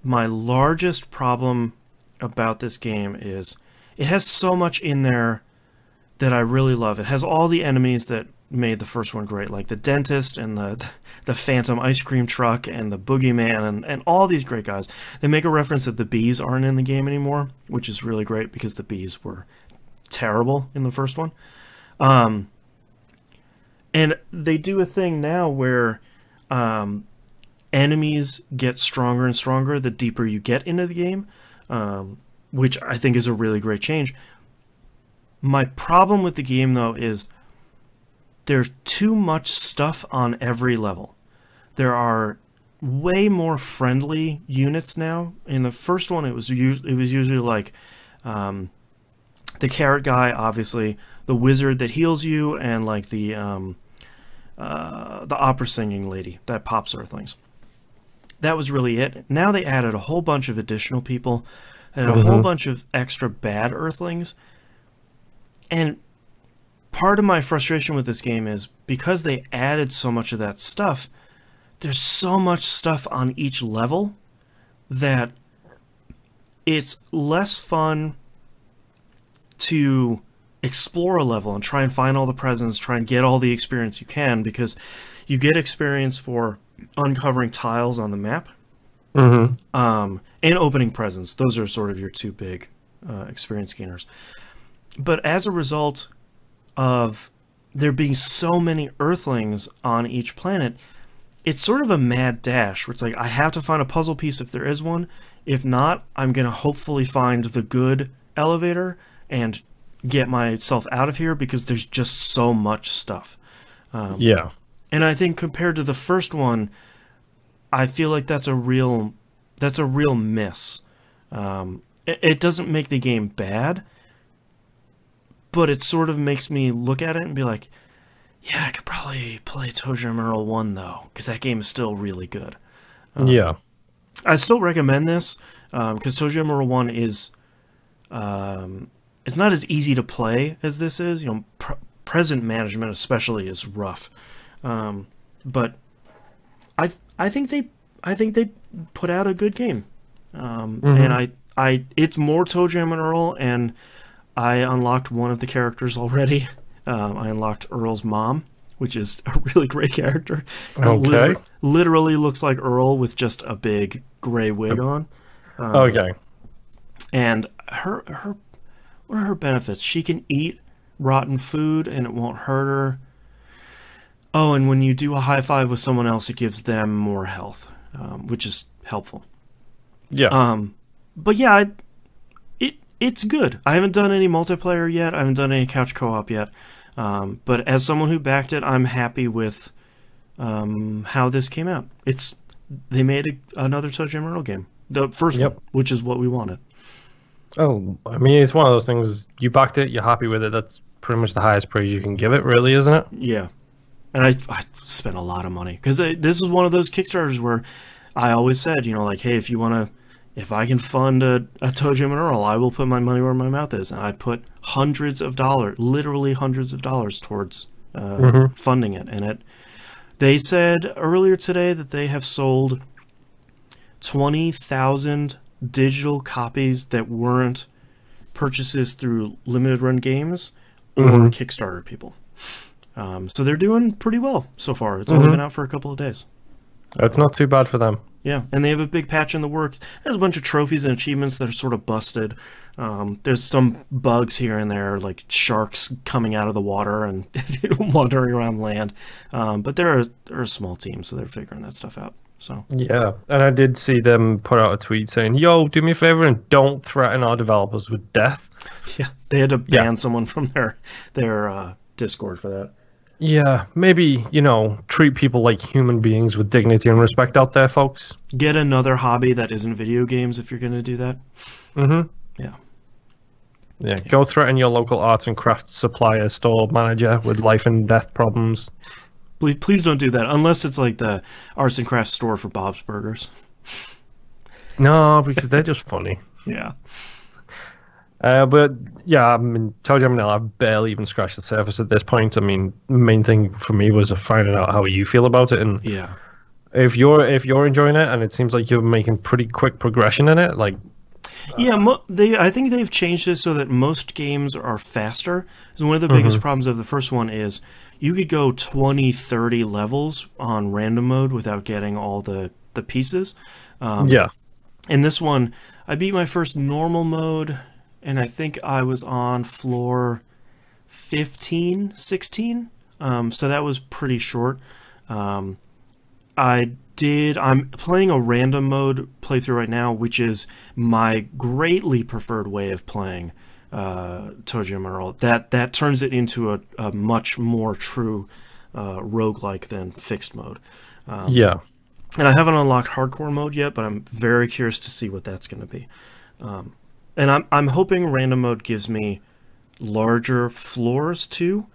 my largest problem about this game is it has so much in there that I really love. It has all the enemies that made the first one great, like the dentist and the phantom ice cream truck and the boogeyman and all these great guys. They make a reference that the bees aren't in the game anymore, which is really great because the bees were terrible in the first one. And they do a thing now where enemies get stronger and stronger the deeper you get into the game, which I think is a really great change. My problem with the game, though, is there's too much stuff on every level. There are way more friendly units now. In the first one, it was usually like the carrot guy, obviously, the wizard that heals you, and like the opera singing lady that pops earthlings. That was really it. Now they added a whole bunch of additional people and a whole bunch of extra bad Earthlings. And part of my frustration with this game is because they added so much of that stuff, there's so much stuff on each level that it's less fun to explore a level and try and find all the presents, try and get all the experience you can, because you get experience for uncovering tiles on the map and opening presents. Those are sort of your two big experience gainers. But as a result of there being so many Earthlings on each planet, it's sort of a mad dash where it's like, I have to find a puzzle piece if there is one. If not, I'm going to hopefully find the good elevator and get myself out of here because there's just so much stuff. Yeah. And I think compared to the first one, I feel like that's a real miss. It doesn't make the game bad, but it sort of makes me look at it and be like, yeah, I could probably play ToeJam Earl 1, though, because that game is still really good. Yeah. I still recommend this, because ToeJam Earl 1 is... it's not as easy to play as this is. You know, present management especially is rough. But I think they put out a good game. And it's more ToeJam and Earl, and I unlocked one of the characters already. I unlocked Earl's mom, which is a really great character. Okay. Literally looks like Earl with just a big gray wig on. Okay. And what are her benefits? She can eat rotten food and it won't hurt her. Oh, and when you do a high five with someone else, it gives them more health, which is helpful. Yeah. But yeah, it's good. I haven't done any multiplayer yet. I haven't done any couch co-op yet. But as someone who backed it, I'm happy with how this came out. They made another ToeJam Earl game, the first one, which is what we wanted. Oh, I mean, it's one of those things. You backed it, you're happy with it. That's pretty much the highest praise you can give it, really, isn't it? Yeah. And I spent a lot of money because this is one of those Kickstarters where I always said, you know, like, hey, if I can fund a ToeJam and Earl, I will put my money where my mouth is. And I put hundreds of dollars, literally hundreds of dollars towards funding it. And they said earlier today that they have sold 20,000 digital copies that weren't purchases through limited run games or Kickstarter people. So they're doing pretty well so far. It's only been out for a couple of days. That's not too bad for them. Yeah, and they have a big patch in the works. There's a bunch of trophies and achievements that are sort of busted. There's some bugs here and there, like sharks coming out of the water and wandering around land. But they're a small team, so they're figuring that stuff out. So yeah, and I did see them put out a tweet saying, "Yo, do me a favor and don't threaten our developers with death." Yeah, they had to ban someone from their Discord for that. Yeah, maybe, you know, treat people like human beings with dignity and respect out there, folks. Get another hobby that isn't video games if you're going to do that. Yeah, go threaten your local arts and crafts supplier store manager with life and death problems. Please don't do that, unless it's like the arts and crafts store for Bob's Burgers. No, because they're just funny. Yeah. But yeah, I mean, ToeJam and Earl, I've barely even scratched the surface at this point. I mean, the main thing for me was finding out how you feel about it, and yeah, if you're enjoying it, and it seems like you're making pretty quick progression in it, like yeah, I think they've changed it so that most games are faster. So one of the biggest problems of the first one is you could go 20, 30 levels on random mode without getting all the pieces. Yeah. In this one, I beat my first normal mode, and I think I was on floor 15, 16. So that was pretty short. I'm playing a random mode playthrough right now, which is my greatly preferred way of playing ToeJam Earl. That turns it into a much more true roguelike than fixed mode. Yeah. And I haven't unlocked hardcore mode yet, but I'm very curious to see what that's going to be. And I'm hoping random mode gives me larger floors too,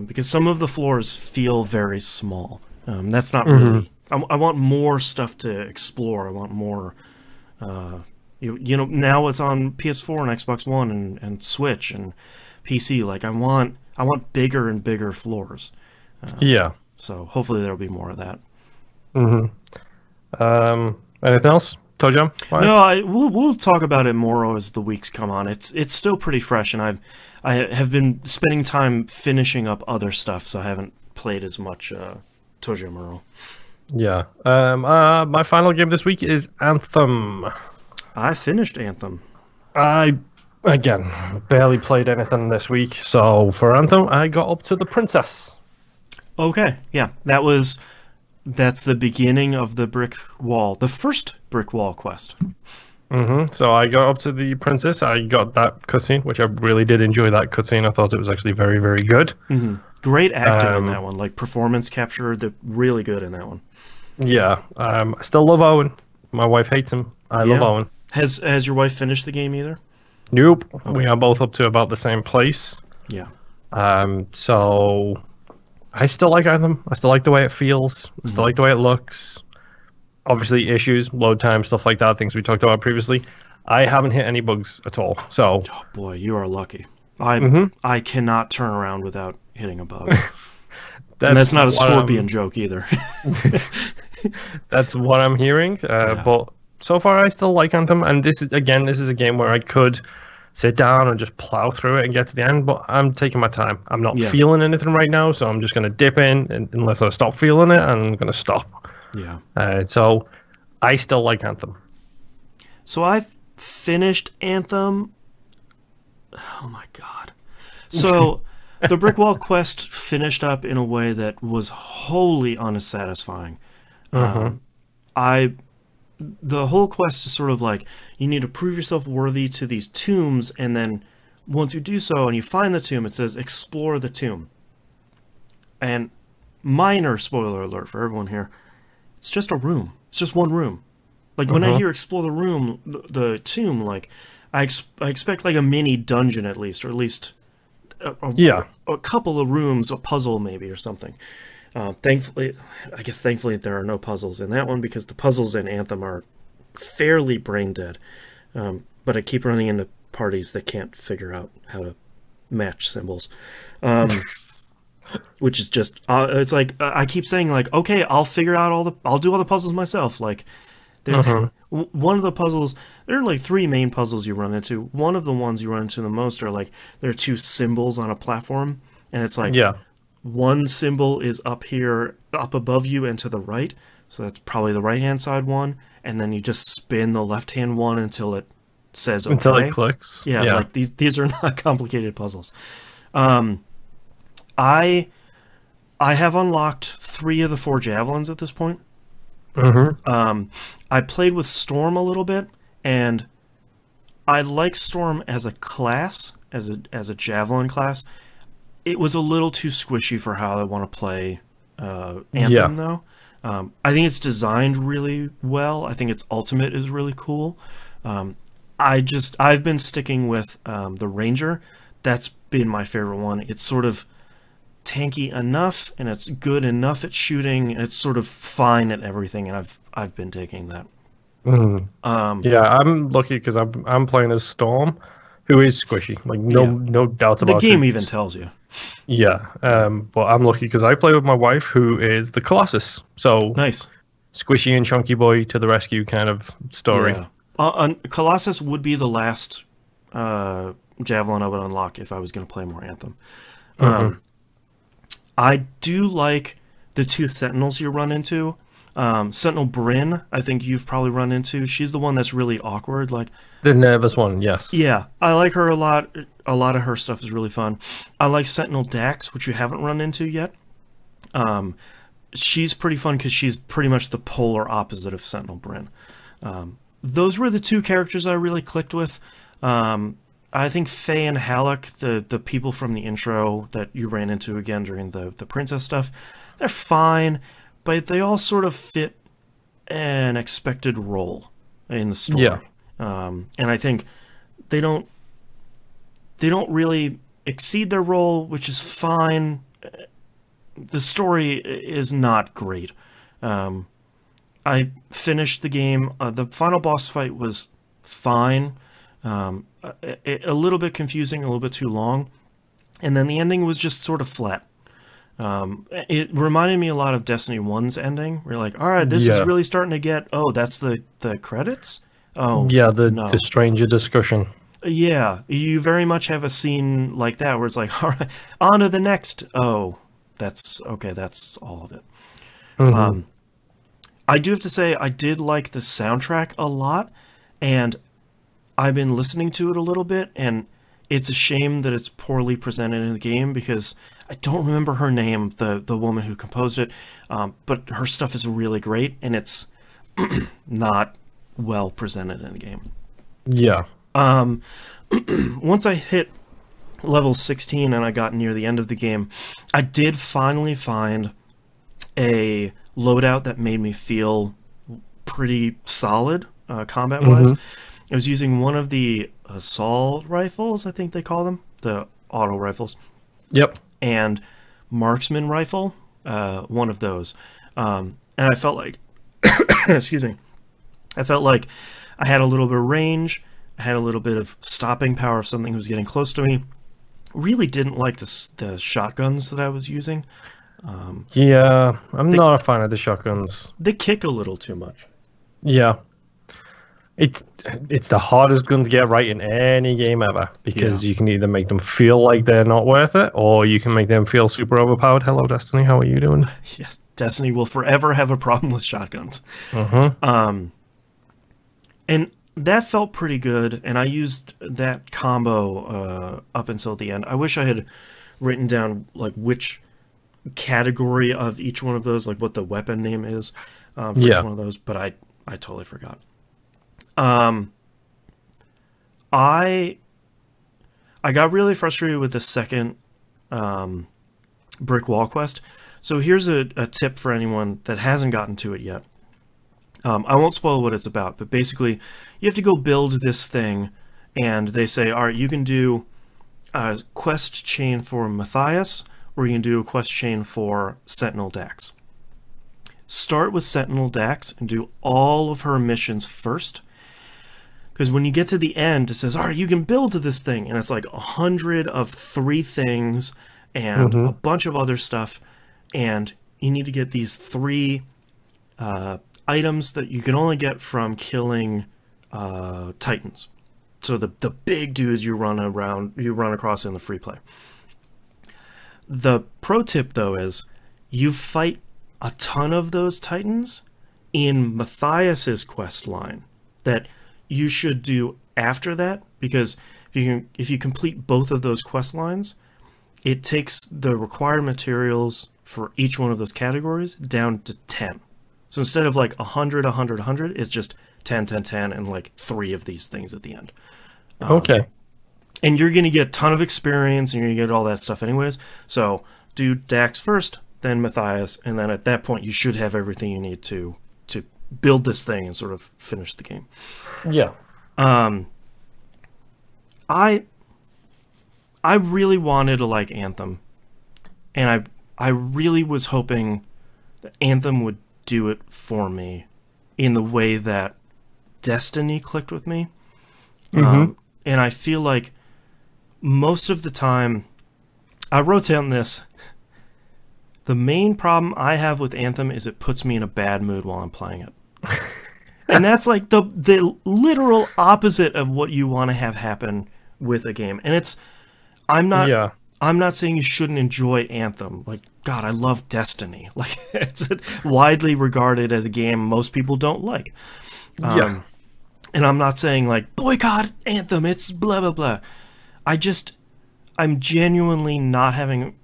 because some of the floors feel very small. That's not really... I want more stuff to explore. I want more You know, now it's on PS4 and Xbox One and Switch and PC. Like, I want bigger and bigger floors. Yeah. So hopefully there'll be more of that. Anything else? ToeJam? No, we'll talk about it more as the weeks come on. It's still pretty fresh, and I have been spending time finishing up other stuff, so I haven't played as much ToeJam Earl. Yeah. My final game this week is Anthem. I finished Anthem. I, again, barely played anything this week, so for Anthem, I got up to the princess. Okay, yeah, that's the beginning of the brick wall, the first brick wall quest. So I got up to the princess. I got that cutscene, which I really did enjoy that cutscene. I thought it was actually very, very good. Great acting in that one, like performance capture. They're really good in that one. Yeah, I still love Owen. My wife hates him. I love Owen. Has your wife finished the game either? Nope. Okay. We are both up to about the same place. Yeah. So I still like Anthem. I still like the way it feels. I still like the way it looks. Obviously, issues, load time, stuff like that, things we talked about previously. I haven't hit any bugs at all. So, oh boy, you are lucky. I cannot turn around without hitting a bug. And that's not a Scorpion joke either. That's what I'm hearing. But so far, I still like Anthem. And this is a game where I could sit down and just plow through it and get to the end. But I'm taking my time. I'm not feeling anything right now, so I'm just going to dip in unless I stop feeling it, and I'm going to stop. Yeah. So I still like Anthem. So I've finished Anthem. Oh my god. So the Brick Wall quest finished up in a way that was wholly unsatisfying. The whole quest is sort of like, you need to prove yourself worthy to these tombs, and then once you do so and you find the tomb, it says explore the tomb. And minor spoiler alert for everyone here, it's just a room. It's just one room. Like, when I hear explore the room, the tomb, like, I expect like a mini dungeon at least, or at least a couple of rooms, a puzzle maybe or something. Thankfully there are no puzzles in that one, because the puzzles in Anthem are fairly brain dead. But I keep running into parties that can't figure out how to match symbols. Which is just, it's like, I keep saying, like, okay, I'll do all the puzzles myself. Like, one of the puzzles, there are like 3 main puzzles you run into. One of the ones you run into the most are like, there are 2 symbols on a platform, and it's like, one symbol is up here, up above you and to the right, so that's probably the right-hand side one, and then you just spin the left-hand one until it says okay. Until it clicks. Yeah, like, these are not complicated puzzles. I have unlocked 3 of the 4 javelins at this point. I played with Storm a little bit, and I like Storm as a class, as a javelin class. It was a little too squishy for how I want to play Anthem, though. I think it's designed really well. I think its ultimate is really cool. I've been sticking with the Ranger. That's been my favorite one. It's sort of tanky enough, and it's good enough at shooting, and it's sort of fine at everything, and I've been taking that. I'm lucky because I'm playing as Storm, who is squishy. Like, no doubts about it. The game even tells you. Yeah, but I'm lucky because I play with my wife, who is the Colossus. So nice, squishy and chunky boy to the rescue kind of story. Colossus would be the last javelin I would unlock if I was going to play more Anthem. I do like the 2 Sentinels you run into. Sentinel Bryn, I think you've probably run into. She's the one that's really awkward, like the nervous one. Yes. Yeah, I like her a lot. A lot of her stuff is really fun. I like Sentinel Dax, which you haven't run into yet. She's pretty fun because she's pretty much the polar opposite of Sentinel Bryn. Those were the 2 characters I really clicked with. I think Faye and Halleck, the people from the intro that you ran into again during the princess stuff, they're fine, but they all sort of fit an expected role in the story. Yeah. And I think they don't really exceed their role, which is fine. The story is not great. I finished the game. The final boss fight was fine. A little bit confusing, a little bit too long. And then the ending was just sort of flat. It reminded me a lot of Destiny 1's ending. Where you're like, all right, this is really starting to get, oh, that's the credits? Oh, yeah, no. the stranger discussion. Yeah, you very much have a scene like that where it's like, all right, on to the next. Oh, that's okay, that's all of it. Mm-hmm. I do have to say, I did like the soundtrack a lot, and I've been listening to it a little bit, and it's a shame that it's poorly presented in the game, because I don't remember her name, the woman who composed it, but her stuff is really great, and it's not well presented in the game. Yeah. Once I hit level 16 and I got near the end of the game, I did finally find a loadout that made me feel pretty solid combat-wise. I was using one of the assault rifles, I think they call them, the auto rifles. Yep. And marksman rifle, one of those. And I felt like, excuse me, I felt like I had a little bit of range, I had a little bit of stopping power if something was getting close to me. Really didn't like the shotguns that I was using. Yeah, I'm not a fan of the shotguns. They kick a little too much. Yeah. It's the hardest gun to get right in any game ever, because you can either make them feel like they're not worth it, or you can make them feel super overpowered. Hello, Destiny, how are you doing? Yes, Destiny will forever have a problem with shotguns. And that felt pretty good, and I used that combo up until the end. I wish I had written down like which category of each one of those, like what the weapon name is for each one of those, but I totally forgot. I got really frustrated with the second brick wall quest. So here's a tip for anyone that hasn't gotten to it yet. I won't spoil what it's about, but basically you have to go build this thing, and they say, all right, you can do a quest chain for Matthias, or you can do a quest chain for Sentinel Dax. Start with Sentinel Dax and do all of her missions first, because when you get to the end, it says, all right, you can build this thing, and it's like 100 of 3 things and a bunch of other stuff, and you need to get these 3 items that you can only get from killing Titans. So the big dudes you run across in the free play. The pro tip, though, is you fight a ton of those Titans in Matthias's quest line that you should do after that, because if you complete both of those quest lines, it takes the required materials for each one of those categories down to 10. So instead of like 100, 100, 100, it's just 10, 10, 10, and like 3 of these things at the end. Okay. And you're going to get a ton of experience, and you're going to get all that stuff anyways. So do Dax first, then Matthias, and then at that point you should have everything you need to build this thing and sort of finish the game. Yeah. I really wanted to like Anthem, and I really was hoping that Anthem would do it for me in the way that Destiny clicked with me. And I feel like most of the time, I wrote down this, the main problem I have with Anthem is it puts me in a bad mood while I'm playing it. And that's like the literal opposite of what you want to have happen with a game. And I'm not saying you shouldn't enjoy Anthem. Like, God, I love Destiny. Like, it's widely regarded as a game most people don't like. And I'm not saying, like, boycott Anthem, it's blah, blah, blah. I'm genuinely not having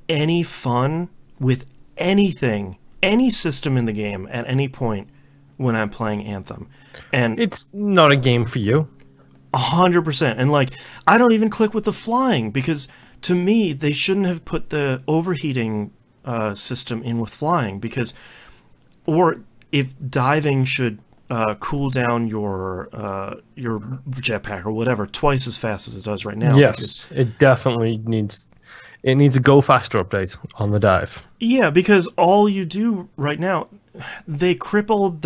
any fun with anything, any system in the game at any point when I'm playing Anthem. And it's not a game for you. 100%. And, like, I don't even click with the flying, because to me, they shouldn't have put the overheating system in with flying, because, or if diving should cool down your jetpack or whatever twice as fast as it does right now. Yes, it definitely needs a go faster update on the dive. Yeah, because all you do right now, they cripple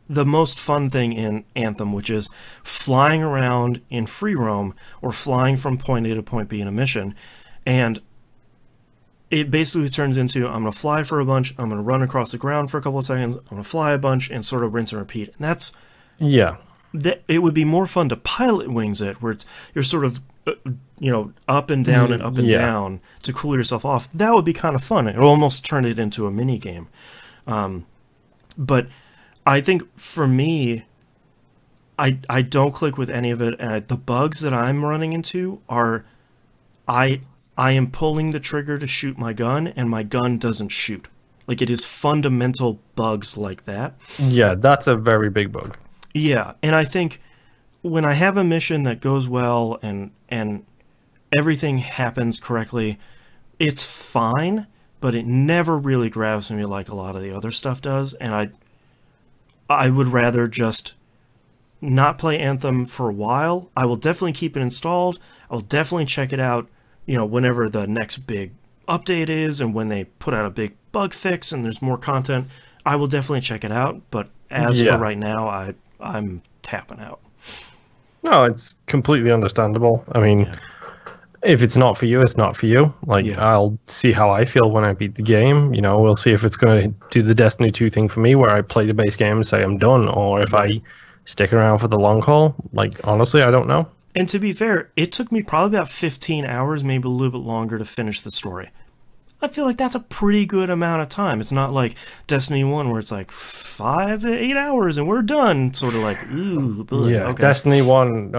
the most fun thing in Anthem, which is flying around in free roam or flying from point A to point B in a mission. And it basically turns into, I'm going to fly for a bunch, I'm going to run across the ground for a couple of seconds, I'm going to fly a bunch, and sort of rinse and repeat. And that's... Yeah. It would be more fun to pilot wings it, where you're sort of, up and down and up and down to cool yourself off. That would be kind of fun. It would almost turn it into a mini game. But I think for me, I don't click with any of it. And the bugs that I'm running into are, I am pulling the trigger to shoot my gun, and my gun doesn't shoot. Like, it is fundamental bugs like that. Yeah, that's a very big bug. Yeah, and I think when I have a mission that goes well and everything happens correctly, it's fine, but it never really grabs me like a lot of the other stuff does, and I would rather just not play Anthem for a while. I will definitely keep it installed. I will definitely check it out, whenever the next big update is and when they put out a big bug fix and there's more content. I will definitely check it out, but as for right now, I'm tapping out. No, it's completely understandable. I mean, if it's not for you, it's not for you. Like, I'll see how I feel when I beat the game. We'll see if it's going to do the Destiny 2 thing for me, where I play the base game and say I'm done, or if I stick around for the long haul. Like, honestly, I don't know. And to be fair, it took me probably about 15 hours, maybe a little bit longer, to finish the story. I feel like that's a pretty good amount of time. It's not like Destiny 1 where it's like 5 to 8 hours and we're done. Sort of like, ooh. Yeah, okay. Destiny 1,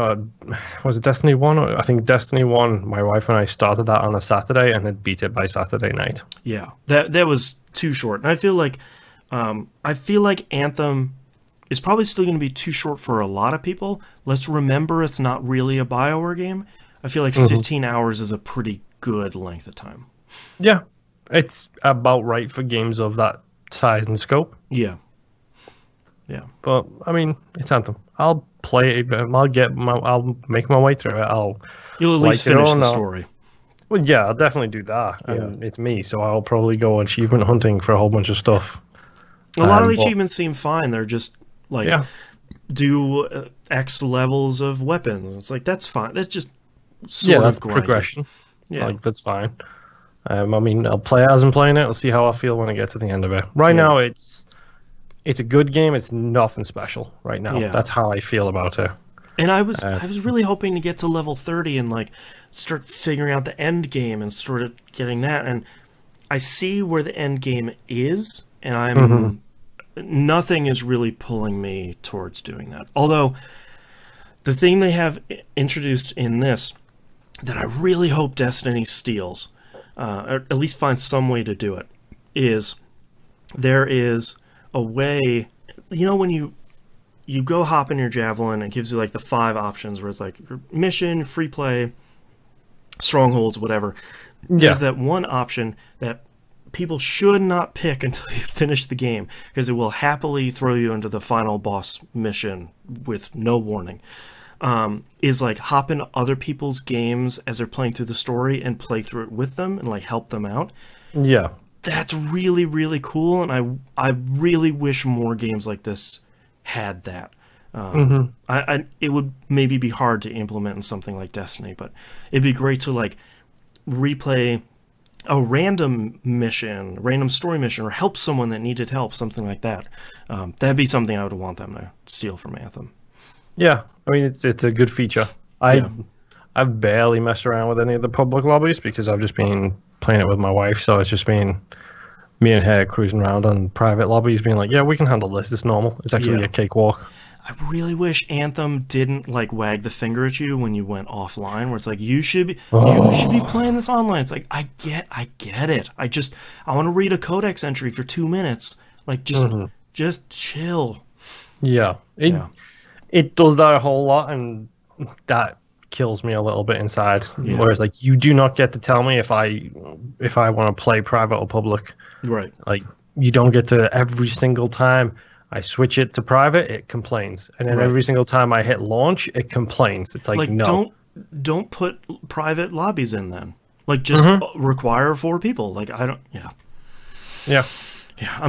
was it Destiny 1? I think Destiny 1, my wife and I started that on a Saturday and then beat it by Saturday night. Yeah, that was too short. And I feel like Anthem is probably still going to be too short for a lot of people. Let's remember it's not really a BioWare game. I feel like 15 hours is a pretty good length of time. Yeah, it's about right for games of that size and scope. Yeah. But I mean, it's Anthem. I'll play it. I'll make my way through it. You'll at least finish the story. Well, yeah, I'll definitely do that. And it's me, so I'll probably go achievement hunting for a whole bunch of stuff. A lot of the achievements seem fine. They're just like do X levels of weapons. It's like, that's fine. That's just sort of grinding. Progression. Yeah, like, that's fine. I mean, I'll play as I'm playing it. I'll see how I feel when I get to the end of it. Right now, it's a good game. It's nothing special right now. That's how I feel about it. And I was really hoping to get to level 30 and like start figuring out the end game and sort of getting that. And I see where the end game is, and I'm nothing is really pulling me towards doing that. Although the thing they have introduced in this that I really hope Destiny steals, or at least find some way to do it, is there is a way, when you go hop in your Javelin, it gives you like the 5 options where it's like mission, free play, strongholds, whatever. There's that one option that people should not pick until you finish the game, because it will happily throw you into the final boss mission with no warning. Is like hop into other people's games as they're playing through the story and play through it with them and like help them out. Yeah. That's really, really cool, and I really wish more games like this had that. It would maybe be hard to implement in something like Destiny, but it'd be great to like replay a random mission, random story mission, or help someone that needed help, something like that. That'd be something I would want them to steal from Anthem. Yeah, I mean, it's a good feature. I've barely messed around with any of the public lobbies because I've just been playing it with my wife, so it's just been me and her cruising around on private lobbies being like, yeah, we can handle this, it's normal. It's actually a cakewalk. I really wish Anthem didn't like wag the finger at you when you went offline, where it's like, you should be playing this online. It's like, I get it. I want to read a codex entry for 2 minutes. Like, just chill. Yeah. It does that a whole lot, and that kills me a little bit inside. Whereas, like, you do not get to tell me if I want to play private or public. Right. Like, you don't get to every single time I switch it to private, it complains, and then every single time I hit launch, it complains. It's like no, don't put private lobbies in then. Like, just require 4 people. Like, I'm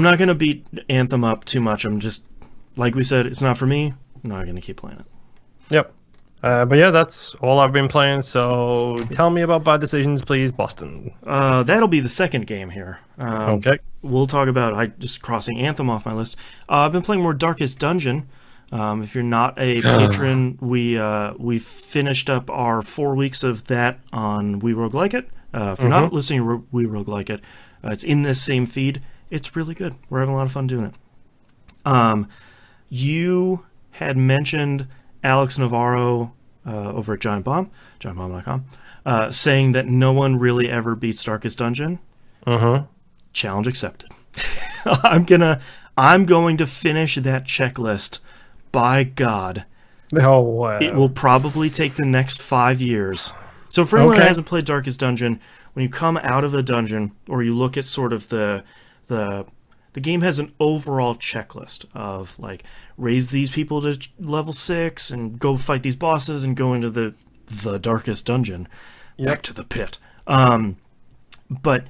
not gonna beat Anthem up too much. I'm just like we said, it's not for me. I'm not going to keep playing it. Yep. But yeah, that's all I've been playing. So tell me about Bad Decisions, please, Boston. That'll be the second game here. Okay. We'll talk about, just crossing Anthem off my list. I've been playing more Darkest Dungeon. If you're not a patron, we finished up our 4 weeks of that on We Rogue Like It. If you're not listening to We Rogue Like It, it's in this same feed. It's really good. We're having a lot of fun doing it. You had mentioned Alex Navarro over at Giant Bomb, giantbomb.com, saying that no one really ever beats Darkest Dungeon. Challenge accepted. I'm going to finish that checklist. By God. Oh, wow. It will probably take the next 5 years. So for anyone who hasn't played Darkest Dungeon, when you come out of a dungeon, or you look at sort of the game has an overall checklist of, like, raise these people to level 6 and go fight these bosses and go into the Darkest Dungeon. Back to the pit. But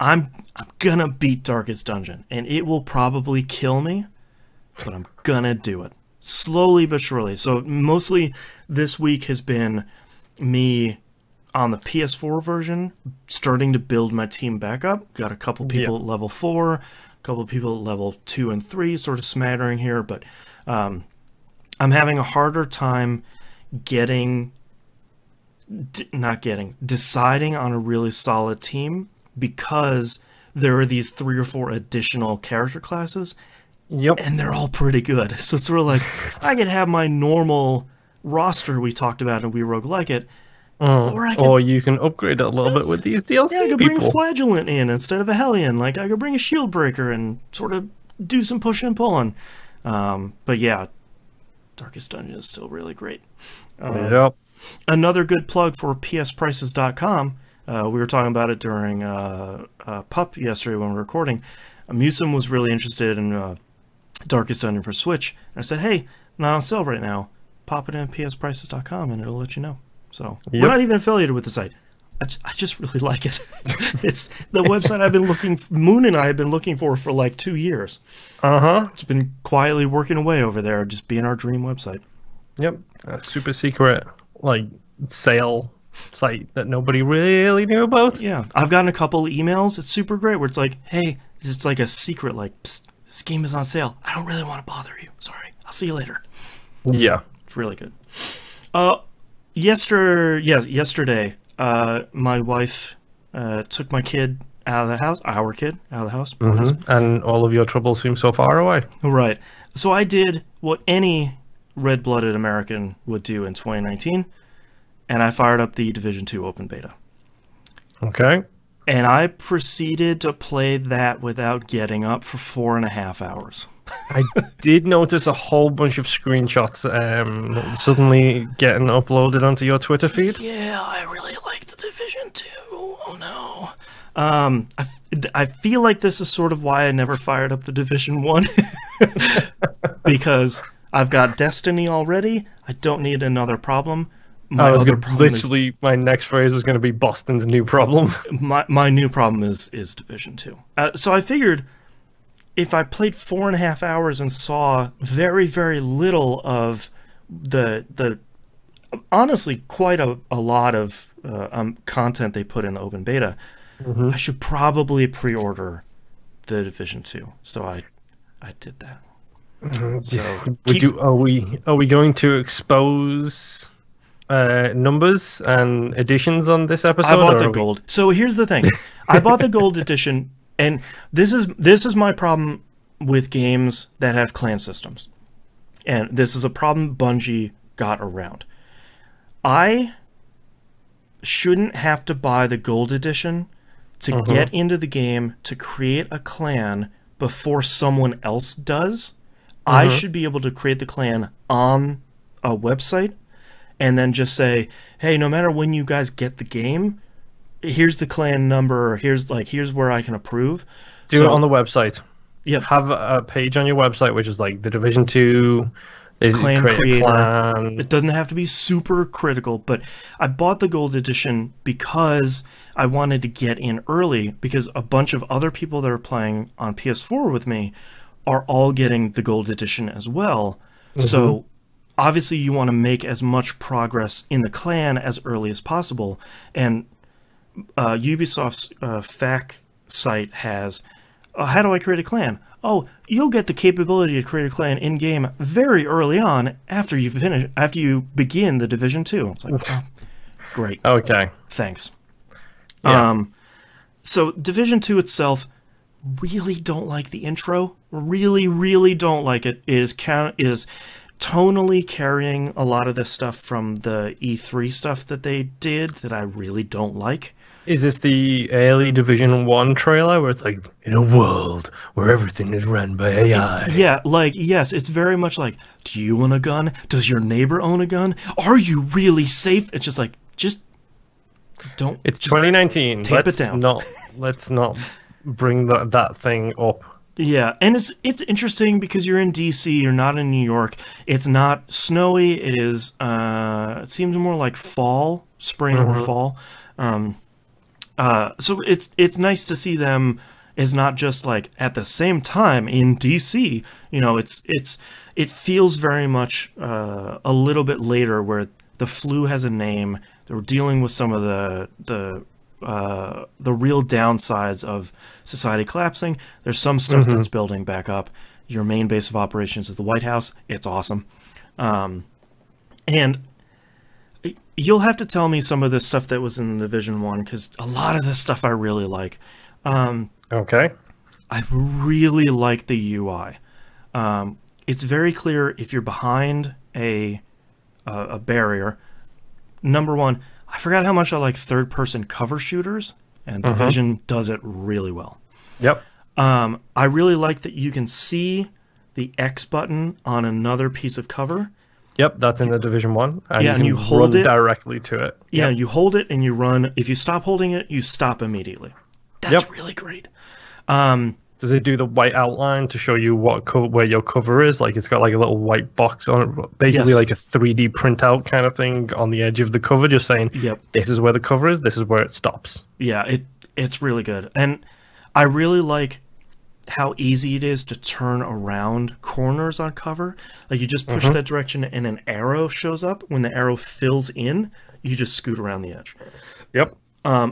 I'm gonna beat Darkest Dungeon, and it will probably kill me, but I'm gonna do it. Slowly but surely. So mostly this week has been me on the PS4 version, starting to build my team back up. Got a couple people at level 4, a couple of people at level 2 and 3, sort of smattering here, but I'm having a harder time deciding on a really solid team, because there are these 3 or 4 additional character classes. And they're all pretty good. So it's sort of like, I could have my normal roster we talked about in We Rogue Like It. Or you can upgrade it a little bit with these DLC I could bring Flagellant in instead of a Hellion. Like, I could bring a Shield Breaker and sort of do some pushing and pulling. But yeah, Darkest Dungeon is still really great. Another good plug for psprices.com. We were talking about it during PUP yesterday when we were recording. Musim was really interested in Darkest Dungeon for Switch. And I said, hey, not on sale right now. Pop it in psprices.com and it'll let you know. So we're not even affiliated with the site. I just really like it. It's the website Moon and I have been looking for like 2 years. It's been quietly working away over there, just being our dream website. A super secret, like, sale site that nobody really knew about. I've gotten a couple emails. It's super great where it's like, hey, it's like a secret, like, psst, this game is on sale. I don't really want to bother you. Sorry. I'll see you later. It's really good. Yesterday, my wife took my kid out of the house, our kid out of the house. And all of your troubles seem so far away. Right. So I did what any red-blooded American would do in 2019, and I fired up the Division 2 open beta. And I proceeded to play that without getting up for 4.5 hours. I did notice a whole bunch of screenshots suddenly getting uploaded onto your Twitter feed. Yeah, I really like the Division 2. Oh no. I feel like this is sort of why I never fired up the Division 1. Because I've got Destiny already. I don't need another problem. My next phrase was going to be Boston's new problem. My new problem is Division 2. So I figured if I played 4.5 hours and saw very, very little of the honestly quite a lot of content they put in the open beta, I should probably pre-order the Division 2. So I did that. So are we going to expose numbers and editions on this episode? I bought the gold. So here's the thing. I bought the gold edition, and this is my problem with games that have clan systems. And this is a problem Bungie got around. I shouldn't have to buy the gold edition to get into the game to create a clan before someone else does. I should be able to create the clan on a website and then just say, hey, no matter when you guys get the game, here's the clan number, here's where I can approve. Do it on the website. Yep. Have a page on your website which is like the Division 2 clan creator. Clan. It doesn't have to be super critical, but I bought the gold edition because I wanted to get in early, because a bunch of other people that are playing on PS4 with me are all getting the gold edition as well. So obviously you want to make as much progress in the clan as early as possible. And Ubisoft's FAQ site has, how do I create a clan? Oh, you'll get the capability to create a clan in-game very early on after you begin the Division 2. It's like, oh, great. Okay. Thanks. Yeah. So Division 2 itself, really don't like the intro. Really, really don't like it. It is tonally carrying a lot of this stuff from the E3 stuff that they did that I really don't like. Is this the early Division 1 trailer where it's like, in a world where everything is run by AI? Yeah, like, yes, it's very much like, do you own a gun? Does your neighbor own a gun? Are you really safe? It's just like, just don't. It's 2019. Tamp it down. Let's not bring that thing up. Yeah, and it's interesting because you're in DC, you're not in New York. It's not snowy. It is. It seems more like fall, spring or fall. So it's nice to see them as not just like at the same time in DC. You know, it feels very much a little bit later where the flu has a name. They're dealing with some of the real downsides of society collapsing. There's some stuff that's building back up. Your main base of operations is the White House. It's awesome. And you'll have to tell me some of this stuff that was in Division 1, because a lot of this stuff I really like. Okay. I really like the UI. It's very clear if you're behind a barrier. Number one, I forgot how much I like third-person cover shooters, and Division does it really well. Yep. I really like that you can see the X button on another piece of cover. Yep, that's in the Division 1. And you hold it directly to it. Yeah, Yep. you hold it and you run. If you stop holding it, you stop immediately. That's really great. Does it do the white outline to show you where your cover is? Like it's got like a little white box on it, basically like a 3D printout kind of thing on the edge of the cover, just saying, this is where the cover is, this is where it stops. Yeah, it's really good. And I really like how easy it is to turn around corners on cover. Like you just push that direction and an arrow shows up. When the arrow fills in, you just scoot around the edge. Yep.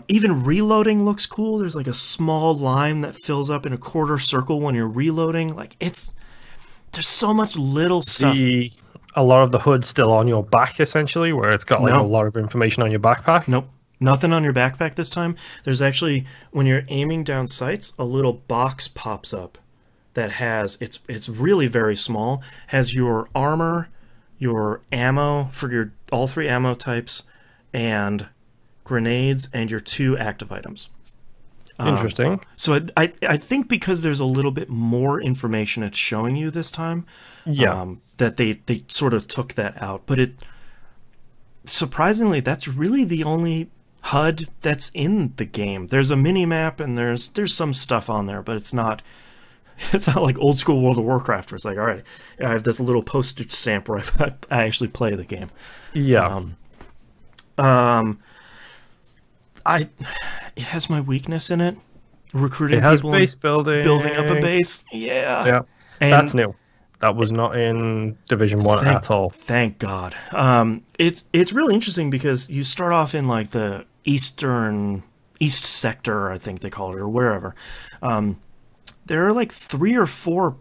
Even reloading looks cool. There's like a small line that fills up in a quarter circle when you're reloading. Like there's so much little stuff. A lot of the hood's still on your back, essentially, where it's got like a lot of information on your backpack. Nope. Nothing on your backpack this time. There's actually, when you're aiming down sights, a little box pops up that has, it's really very small, has your armor, your ammo for all 3 ammo types, and grenades, and your 2 active items. Interesting. So I think because there's a little bit more information it's showing you this time, that they sort of took that out. But surprisingly, that's really the only HUD that's in the game. There's a mini map and there's some stuff on there, but it's not like old school World of Warcraft where it's like, all right, I have this little postage stamp where I actually play the game. Yeah. It has my weakness in it. Recruiting it has people, base building up a base. Yeah. And that's new. That was not in Division 1 at all. Thank God. It's really interesting because you start off in like the East sector, I think they call it, or wherever. There are like 3 or 4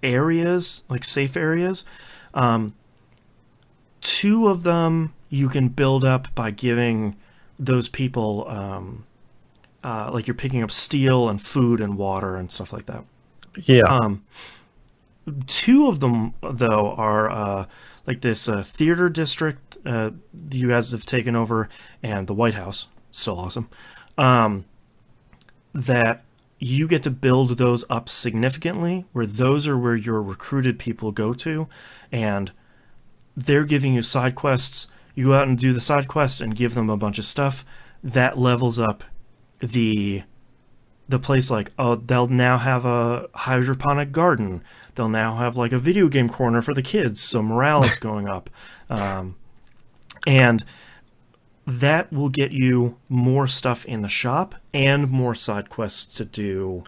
areas, like safe areas. 2 of them you can build up by giving those people, like you're picking up steel and food and water and stuff like that. Yeah. 2 of them, though, are like this theater district you guys have taken over, and the White House, still awesome, that you get to build those up significantly, where those are where your recruited people go to, and they're giving you side quests. You go out and do the side quest and give them a bunch of stuff. That levels up the place. Like, oh, they'll now have a hydroponic garden. They'll now have like a video game corner for the kids, so morale is going up. And that will get you more stuff in the shop and more side quests to do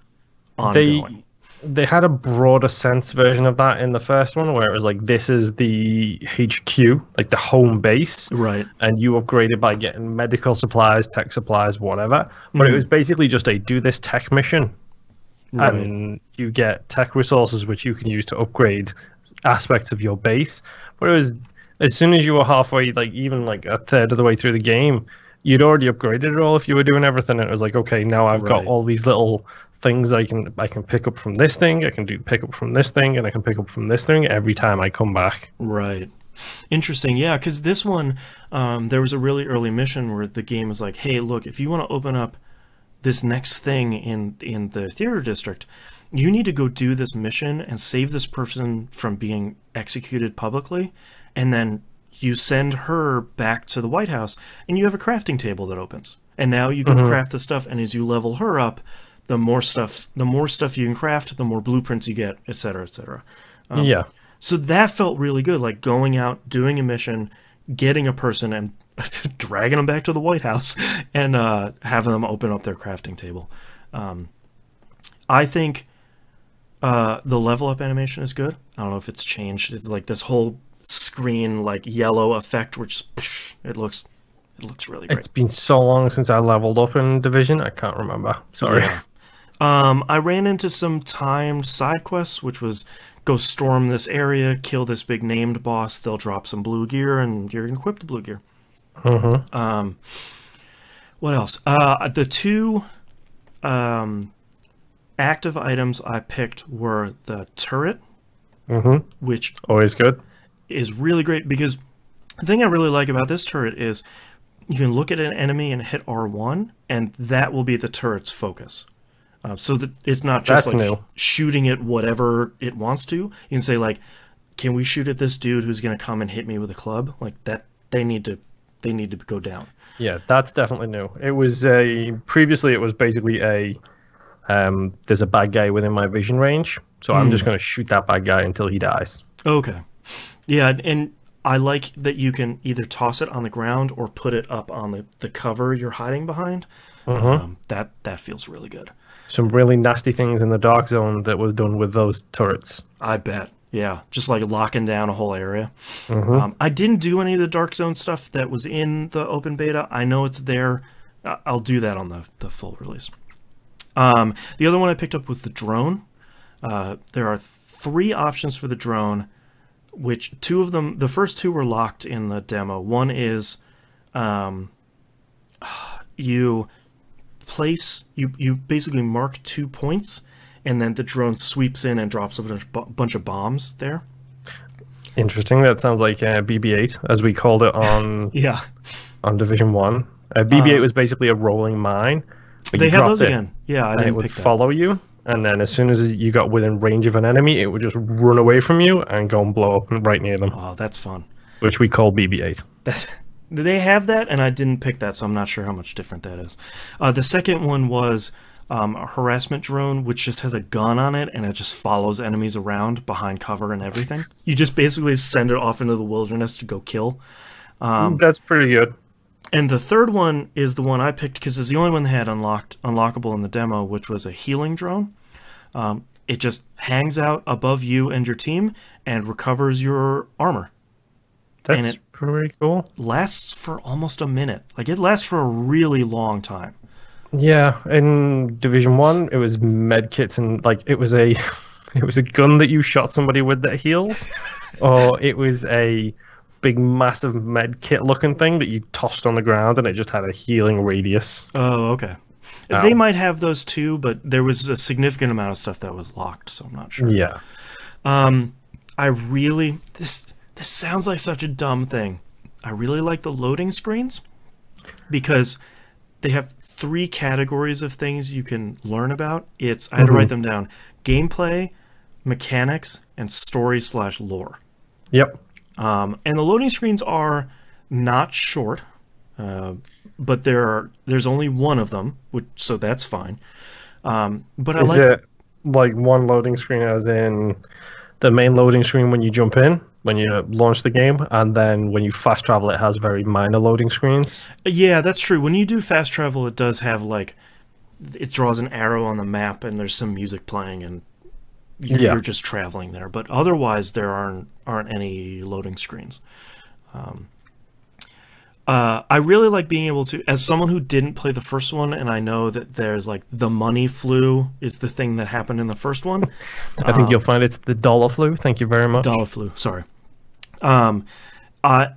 ongoing. they had a broader sense version of that in the first one, where it was like, this is the HQ, like the home base, Right. and you upgrade it by getting medical supplies, tech supplies, whatever. But it was basically just a do this tech mission, Right. and you get tech resources which you can use to upgrade aspects of your base. But it was, as soon as you were halfway, like even like a third of the way through the game, you'd already upgraded it all if you were doing everything. It was like, okay, now I've got Right. all these little things I can pick up from this thing, I can pick up from this thing, and I can pick up from this thing every time I come back. Right. Interesting. Yeah, because this one, there was a really early mission where the game was like, hey, look, if you want to open up this next thing in the theater district, you need to go do this mission and save this person from being executed publicly, and then you send her back to the White House, and you have a crafting table that opens. And now you can craft the stuff, and as you level her up, the more stuff you can craft, the more blueprints you get, etc., etc. Yeah. So that felt really good, like going out, doing a mission, getting a person, and dragging them back to the White House, and having them open up their crafting table. I think the level up animation is good. I don't know if it's changed. It's like this whole screen like yellow effect, which it looks really great. It's been so long since I leveled up in Division, I can't remember. Sorry. Yeah. I ran into some timed side quests, which was go storm this area, kill this big named boss, they'll drop some blue gear, and you're going to equip the blue gear. What else? The two active items I picked were the turret, which always good, is really great, because the thing I really like about this turret is you can look at an enemy and hit R1, and that will be the turret's focus. So that it's not just That's like new. shooting at whatever it wants to. You can say like, can we shoot at this dude who's going to come and hit me with a club? Like that, they need to go down. Yeah, that's definitely new. It was previously it was basically a there's a bad guy within my vision range, so I'm just going to shoot that bad guy until he dies. Okay. Yeah, and I like that you can either toss it on the ground or put it up on the cover you're hiding behind. That feels really good. Some really nasty things in the dark zone that was done with those turrets. I bet. Yeah, just like locking down a whole area. I didn't do any of the dark zone stuff that was in the open beta. I know it's there. I'll do that on the full release. The other one I picked up was the drone. There are 3 options for the drone, which 2 of them, the first 2 were locked in the demo. One is you basically mark 2 points, and then the drone sweeps in and drops a bunch of bombs there. Interesting. That sounds like BB-8, as we called it on on Division 1. BB-8 was basically a rolling mine. They have those again. Yeah, I and didn't it would pick that. follow you, and then as soon as you got within range of an enemy, it would just run away from you and go and blow up right near them. Oh, that's fun. Which we call BB-8. They have that, and I didn't pick that, so I'm not sure how much different that is. The second one was a harassment drone, which just has a gun on it, and it just follows enemies around behind cover and everything. You just basically send it off into the wilderness to go kill. That's pretty good. And the third one is the one I picked because it's the only one they had unlockable in the demo, which was a healing drone. It just hangs out above you and your team and recovers your armor. That's and it pretty cool. lasts for almost a minute. Like, it lasts for a really long time. Yeah, in Division 1, it was med kits, and like it was a gun that you shot somebody with that heals, or it was a big massive med kit looking thing that you tossed on the ground and it just had a healing radius. Oh, okay. Oh. They might have those too, but there was a significant amount of stuff that was locked, so I'm not sure. Yeah. I really this sounds like such a dumb thing. I really like the loading screens because they have 3 categories of things you can learn about. I had to write them down: gameplay, mechanics, and story/lore. Yep. And the loading screens are not short, but there's only one of them, so that's fine. But I Is like it like one loading screen, as in the main loading screen when you jump in, when you launch the game, and then when you fast travel, it has very minor loading screens? Yeah, that's true. When you do fast travel, it does have like it draws an arrow on the map, and there's some music playing, and you're just traveling there. But otherwise, there aren't any loading screens. I really like being able to, as someone who didn't play the first one, and I know that there's like the money flu is the thing that happened in the first one. I think you'll find it's the dollar flu. Thank you very much. Dollar flu, sorry.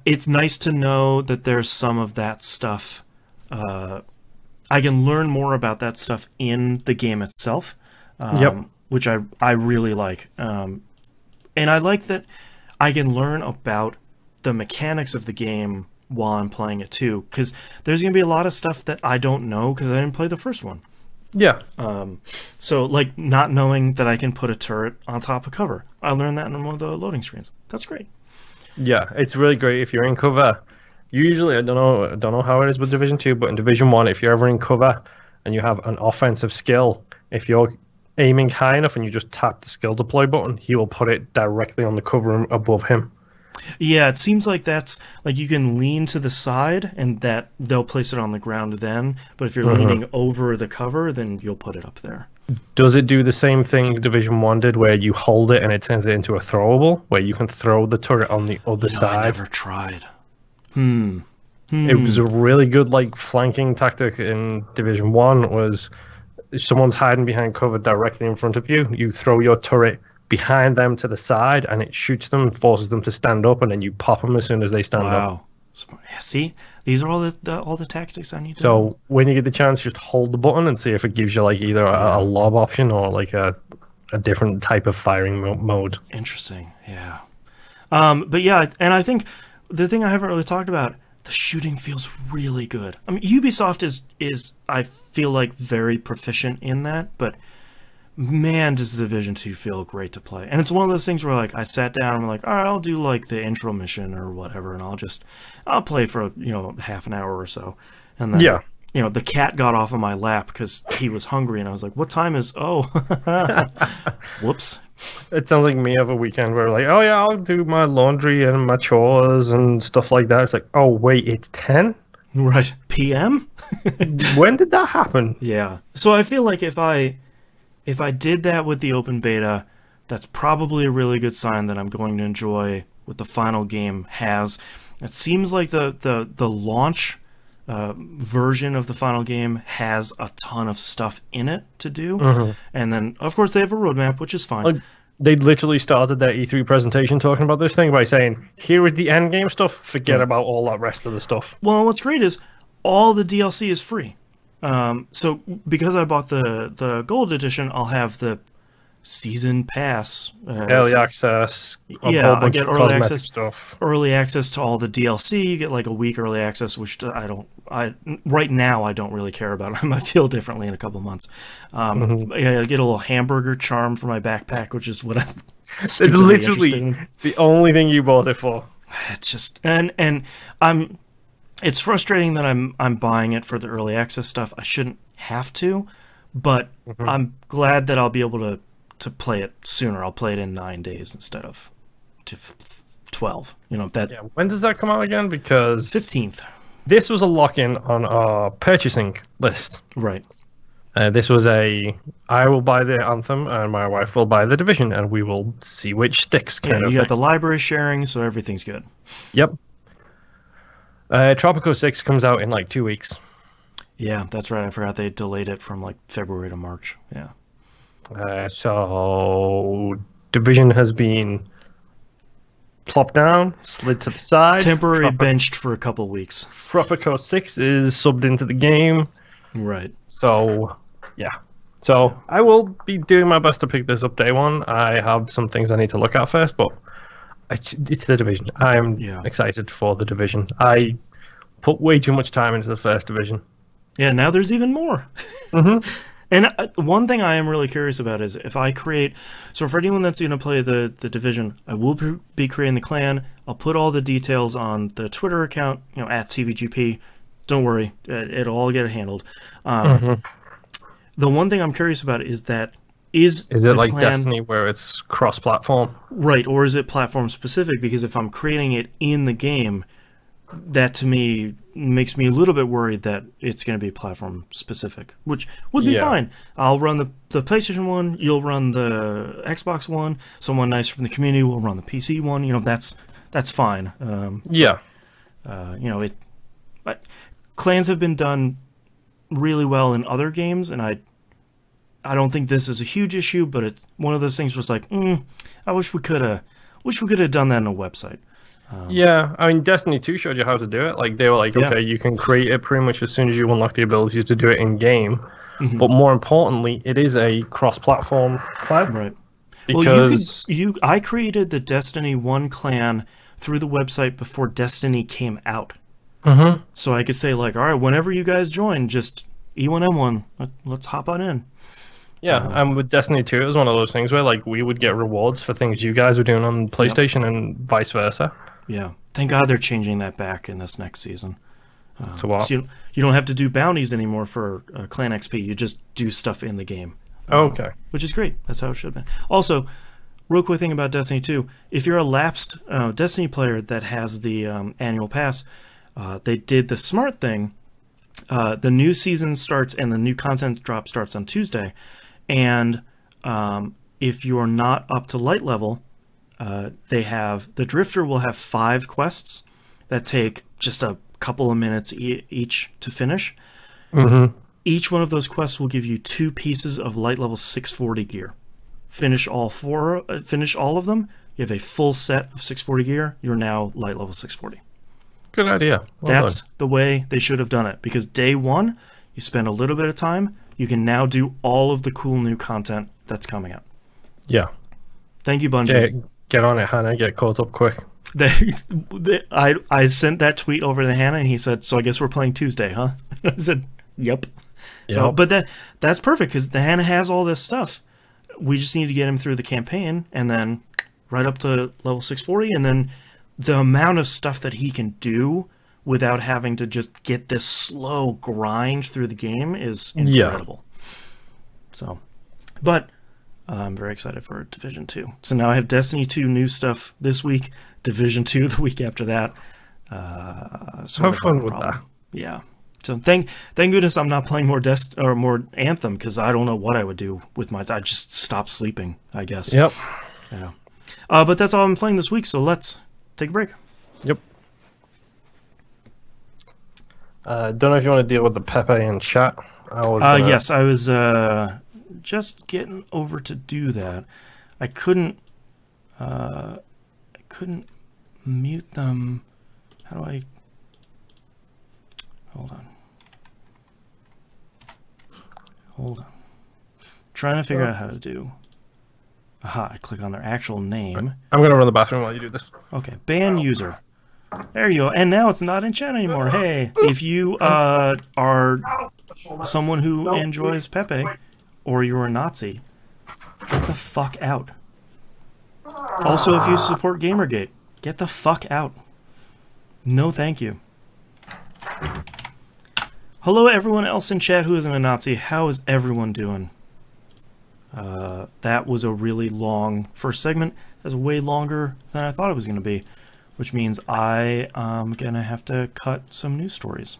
It's nice to know that there's some of that stuff. I can learn more about that stuff in the game itself, which I really like. And I like that I can learn about the mechanics of the game while I'm playing it too, because there's going to be a lot of stuff that I don't know because I didn't play the first one. Yeah. So, like, not knowing that I can put a turret on top of cover. I learned that in one of the loading screens. That's great. Yeah, it's really great if you're in cover. Usually, I don't know how it is with Division 2, but in Division 1, if you're ever in cover and you have an offensive skill, if you're aiming high enough and you just tap the skill deploy button, he will put it directly on the cover above him. Yeah, it seems like that's like you can lean to the side and that they'll place it on the ground then, but if you're leaning over the cover, then you'll put it up there. Does it do the same thing Division 1 did where you hold it and it turns it into a throwable, where you can throw the turret on the other side? I never tried. It was a really good like flanking tactic in Division 1 was if someone's hiding behind cover directly in front of you, you throw your turret behind them to the side and it shoots them, forces them to stand up, and then you pop them as soon as they stand up. Wow. See, these are all the tactics I need to know. So when you get the chance, just hold the button and see if it gives you like either a lob option or like a different type of firing mode. Interesting, yeah. But yeah, and I think the thing I haven't really talked about, the shooting feels really good. I mean, Ubisoft is I feel like very proficient in that, but man, does Division 2 feel great to play. And it's one of those things where like I sat down and I'm like, all right, I'll do like the intro mission or whatever, and I'll play for half an hour or so. And then the cat got off of my lap because he was hungry, and I was like, what time is whoops. It sounds like me of a weekend where like, oh yeah, I'll do my laundry and my chores and stuff like that. It's like, oh wait, it's 10? Right. PM? When did that happen? Yeah. So I feel like if I did that with the open beta, that's probably a really good sign that I'm going to enjoy what the final game has. It seems like the launch version of the final game has a ton of stuff in it to do. And then, of course, they have a roadmap, which is fine. Like, they literally started their E3 presentation talking about this thing by saying, here is the end game stuff, forget about all that rest of the stuff. Well, what's great is all the DLC is free. So because I bought the gold edition, I'll have the season pass, early access, I get early access stuff. Early access to all the DLC. You get like a week early access, which right now I don't really care about. I might feel differently in a couple months. I get a little hamburger charm for my backpack, which is what I'm it's literally the only thing you bought it for. It's just and it's frustrating that I'm buying it for the early access stuff. I shouldn't have to, but I'm glad that I'll be able to play it sooner. I'll play it in 9 days instead of 12. When does that come out again? Because 15th. This was a lock-in on our purchasing list. Right. This was I will buy the Anthem and my wife will buy the Division, and we will see which sticks. You got the library sharing, so everything's good. Yep. Tropico 6 comes out in like 2 weeks. Yeah, that's right. I forgot they delayed it from like February to March. Yeah. So Division has been plopped down, slid to the side. Temporary benched for a couple weeks. Tropico 6 is subbed into the game. Right. So, yeah. So, I will be doing my best to pick this up day one. I have some things I need to look at first, but it's the Division. I am excited for the Division. I put way too much time into the first Division. Yeah, now there's even more. And one thing I am really curious about is if I create... So for anyone that's going to play the Division, I will be creating the clan. I'll put all the details on the Twitter account, at TVGP. Don't worry, it'll all get handled. The one thing I'm curious about is that is it like clan, Destiny where it's cross-platform? Right, or is it platform specific? Because if I'm creating it in the game, that to me makes me a little bit worried that it's going to be platform specific, which would be fine. I'll run the PlayStation one, you'll run the Xbox one, someone nice from the community will run the PC one. You know, that's fine. You know, but clans have been done really well in other games, and I don't think this is a huge issue, but it's one of those things where it's like, I wish we could have done that on a website. Yeah, I mean, Destiny 2 showed you how to do it. Like, they were like, okay, you can create it pretty much as soon as you unlock the ability to do it in-game. But more importantly, it is a cross-platform clan. Right. Because... Well, I created the Destiny 1 clan through the website before Destiny came out. So I could say, like, all right, whenever you guys join, just E1M1, let's hop on in. Yeah, and with Destiny 2, it was one of those things where, like, we would get rewards for things you guys were doing on PlayStation and vice versa. Yeah. Thank God they're changing that back in this next season. So what? So you don't have to do bounties anymore for Clan XP. You just do stuff in the game. Okay. Which is great. That's how it should have been. Also, real quick thing about Destiny 2. If you're a lapsed Destiny player that has the annual pass, they did the smart thing. The new season starts and the new content drop starts on Tuesday. And if you're not up to light level, the Drifter will have 5 quests that take just a couple of minutes each to finish. Each one of those quests will give you 2 pieces of light level 640 gear. Finish all of them. You have a full set of 640 gear. You're now light level 640. Good idea. That's the way they should have done it, because day one, you spend a little bit of time. You can now do all of the cool new content that's coming out. Yeah. Thank you, Bungie. Get on it, Hannah. Get caught up quick. I sent that tweet over to Hannah, and he said, "So I guess we're playing Tuesday, huh?" I said, "Yep." So, but that's perfect, because the Hannah has all this stuff. We just need to get him through the campaign, and then right up to level 640, and then the amount of stuff that he can do without having to just get this slow grind through the game is incredible. So, but I'm very excited for Division 2. So now I have Destiny 2 new stuff this week, Division 2 the week after that. Have fun with that. Yeah. So thank goodness I'm not playing more Anthem, because I don't know what I would do with my I just stop sleeping, I guess. Yep. Yeah. But that's all I'm playing this week, so let's take a break. Yep. Don't know if you want to deal with the Pepe in chat. Yes, I was just getting over to do that. I couldn't mute them. How do I? Hold on. Trying to figure out how to do. Aha! I click on their actual name. I'm gonna run the bathroom while you do this. Okay, ban user. There you go. And now it's not in chat anymore. Hey, if you are someone who enjoys Pepe, or you're a Nazi, get the fuck out. Also, if you support Gamergate, get the fuck out. No thank you. Hello everyone else in chat who isn't a Nazi. How is everyone doing? That was a really long first segment. That's way longer than I thought it was going to be, which means I am going to have to cut some news stories.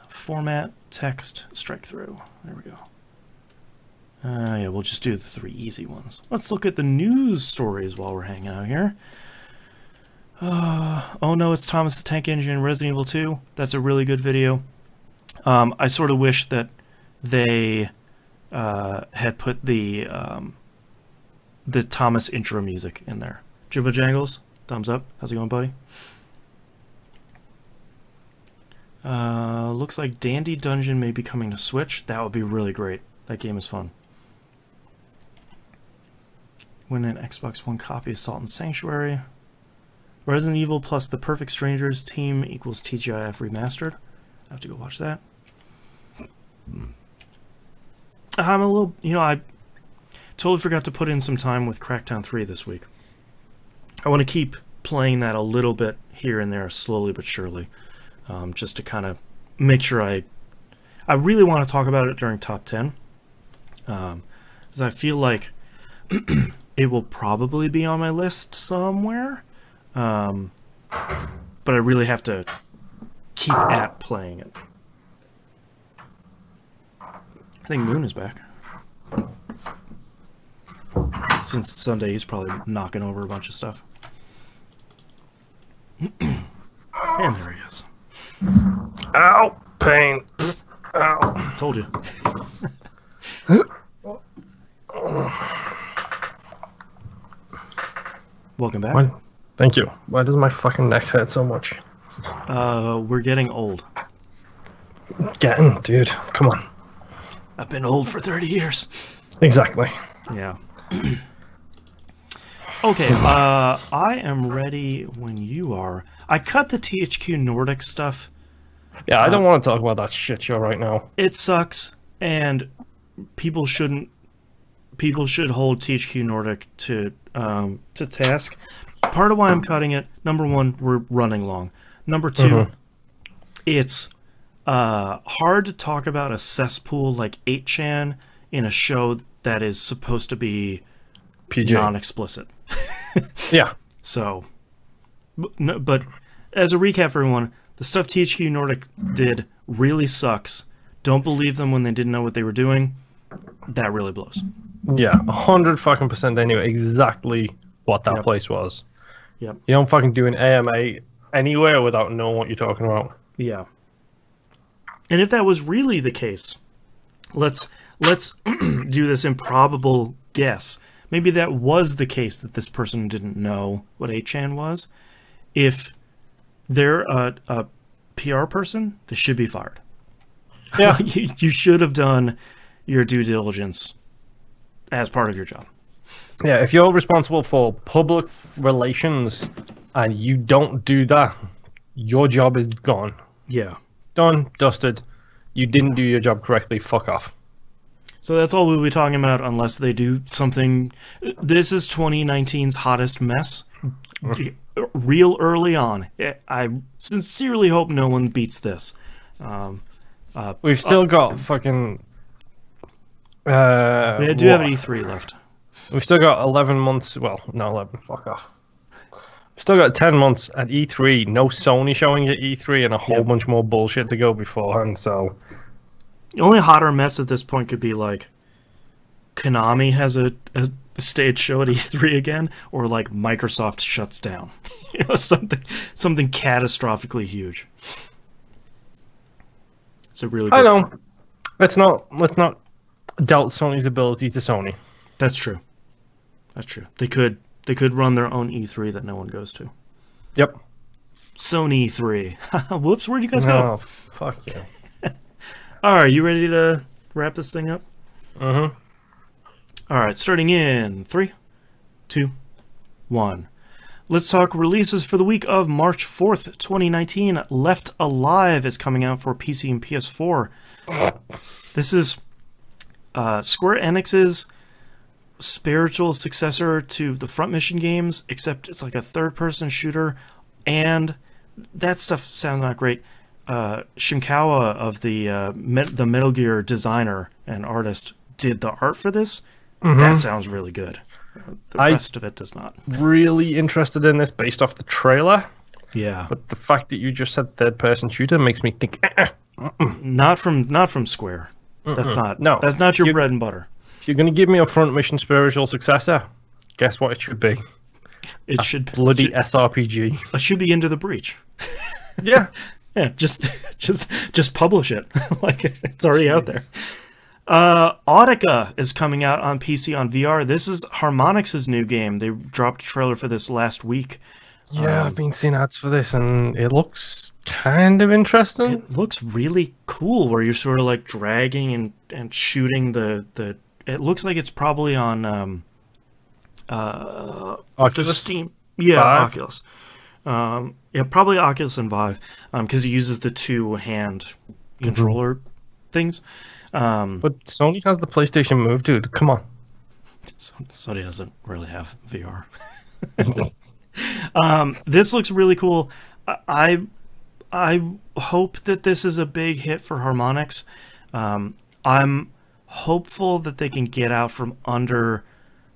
Format, text, strike through. There we go. Yeah, we'll just do the 3 easy ones. Let's look at the news stories while we're hanging out here. Oh no, it's Thomas the Tank Engine in Resident Evil 2. That's a really good video. I sort of wish that they had put the Thomas intro music in there. Jibba Jangles, thumbs up. How's it going, buddy? Looks like Dandy Dungeon may be coming to Switch. That would be really great. That game is fun. Win an Xbox One copy of Salt and Sanctuary. Resident Evil plus The Perfect Strangers team equals TGIF Remastered. I have to go watch that. I'm a little, I totally forgot to put in some time with Crackdown 3 this week. I want to keep playing that a little bit here and there, slowly but surely, just to kind of make sure I really want to talk about it during Top 10, because I feel like it will probably be on my list somewhere, but I really have to keep at playing it. I think Moon is back. Since it's Sunday, he's probably knocking over a bunch of stuff. And there he is. Ow! Pain. Ow. Told you. Welcome back. Why, thank you. Why does my fucking neck hurt so much? We're getting old. Dude. Come on. I've been old for 30 years. Exactly. Yeah. Okay, I am ready when you are. I cut the THQ Nordic stuff. Yeah, I don't want to talk about that shit show right now. It sucks, and people should hold THQ Nordic to task. Part of why I'm cutting it, number one, we're running long. Number two, it's hard to talk about a cesspool like 8chan in a show that is supposed to be PG. non-explicit. Yeah. So, but as a recap for everyone, the stuff THQ Nordic did really sucks. Don't believe them when they didn't know what they were doing. That really blows. Yeah, 100% they knew exactly what that place was. Yep. You don't fucking do an AMA anywhere without knowing what you're talking about. Yeah. And if that was really the case, let's do this improbable guess. Maybe that was the case that this person didn't know what 8chan was. If they're a PR person, they should be fired. Yeah. You should have done your due diligence as part of your job. Yeah, if you're responsible for public relations and you don't do that, your job is gone. Yeah. Done, dusted. You didn't do your job correctly, fuck off. So that's all we'll be talking about unless they do something. This is 2019's hottest mess. Real early on. I sincerely hope no one beats this. We've still got fucking... we do have an E3 left. We've still got 11 months... Well, not 11, fuck off. We've still got 10 months at E3. No Sony showing at E3 and a whole bunch more bullshit to go beforehand, so... The only hotter mess at this point could be like Konami has a stage show at E3 again, or like Microsoft shuts down. You know, something catastrophically huge. It's a really good I know. Let's not doubt Sony's ability to Sony. That's true. That's true. They could run their own E3 that no one goes to. Yep. Sony E3. Whoops, where'd you guys go? Oh, fuck yeah. Alright, you ready to wrap this thing up? Mm-hmm. Alright, starting in 3, 2, 1. Let's talk releases for the week of March 4th, 2019. Left Alive is coming out for PC and PS4. This is Square Enix's spiritual successor to the Front Mission games, except it's like a third-person shooter, and that stuff sounds not great. Shimkawa of the Metal Gear designer and artist did the art for this. That sounds really good. The rest of it does not. Really interested in this based off the trailer. Yeah, but the fact that you just said third-person shooter makes me think. Not from Square. That's not your bread and butter. If you're gonna give me a Front Mission spiritual successor, guess what it should be? It should bloody SRPG. It should be Into the Breach. Yeah. Yeah, just publish it. Like, it's already out there. Audica is coming out on PC on VR. This is Harmonix's new game. They dropped a trailer for this last week. Yeah, I've been seeing ads for this, and it looks kind of interesting. It looks really cool, where you're sort of like dragging and shooting the. It looks like it's probably on Oculus? Steam. Yeah, Vive? Oculus. Yeah, probably Oculus and Vive, because it uses the two-hand controller things. But Sony has the PlayStation Move, dude. Come on. Sony doesn't really have VR. This looks really cool. I hope that this is a big hit for Harmonix. I'm hopeful that they can get out from under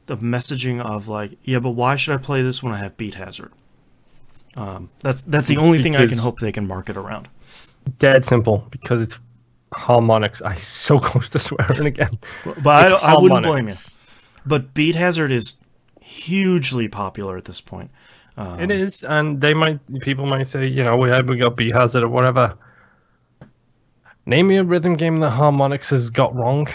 the messaging of like, yeah, but why should I play this when I have Beat Hazard? That's the only thing I can hope they can market around. Dead simple, because it's harmonics. I so close to swearing again. But I wouldn't blame you. But Beat Hazard is hugely popular at this point. It is, and people might say, we got Beat Hazard or whatever. Name me a rhythm game that Harmonix has got wrong.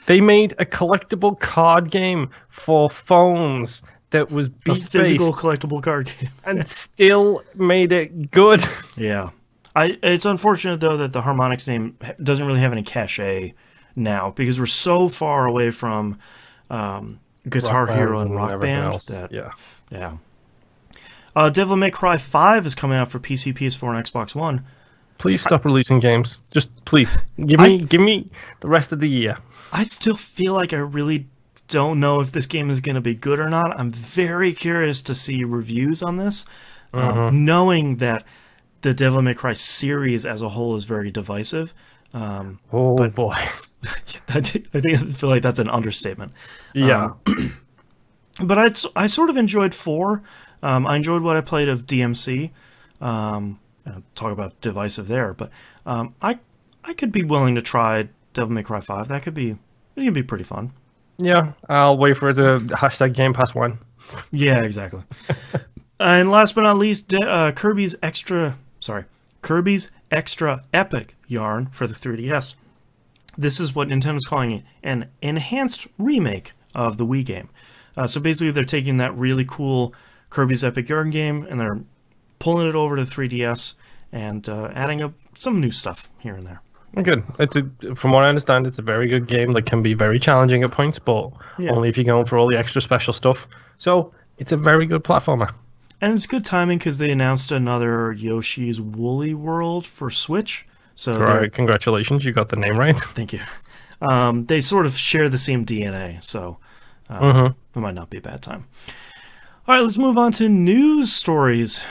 They made a collectible card game for phones that was beat-based. A physical collectible card game. And still made it good. Yeah. It's unfortunate, though, that the Harmonix name doesn't really have any cachet now, because we're so far away from Guitar Hero and Rock Band. Yeah. Devil May Cry 5 is coming out for PC, PS4, and Xbox One. Please stop releasing games. Just please give me the rest of the year. I still feel like I really don't know if this game is going to be good or not. I'm very curious to see reviews on this, knowing that the Devil May Cry series as a whole is very divisive. Boy, I feel like that's an understatement. Yeah, but I sort of enjoyed 4. I enjoyed what I played of DMC. Talk about divisive there, but I could be willing to try Devil May Cry 5. It could be pretty fun. Yeah, I'll wait for the hashtag Game Pass one. Yeah, exactly. And last but not least, Kirby's Extra Epic Yarn for the 3DS. This is what Nintendo's calling an enhanced remake of the Wii game. So basically, they're taking that really cool Kirby's Epic Yarn game and they're pulling it over to 3DS and adding up some new stuff here and there. Good. From what I understand, it's a very good game that can be very challenging at points, but only if you're going for all the extra special stuff. So it's a very good platformer. And it's good timing because they announced another Yoshi's Woolly World for Switch. So congratulations, you got the name right. Thank you. They sort of share the same DNA, so it might not be a bad time. All right, let's move on to news stories.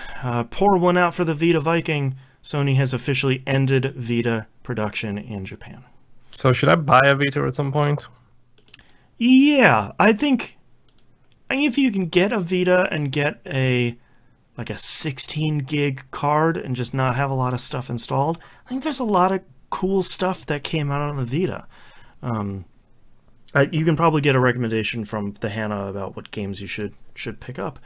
Pour one out for the Vita Viking. Sony has officially ended Vita production in Japan. So should I buy a Vita at some point? Yeah, I think if you can get a Vita and get a 16 gig card and just not have a lot of stuff installed, I think there's a lot of cool stuff that came out on the Vita. You can probably get a recommendation from the Hannah about what games you should pick up.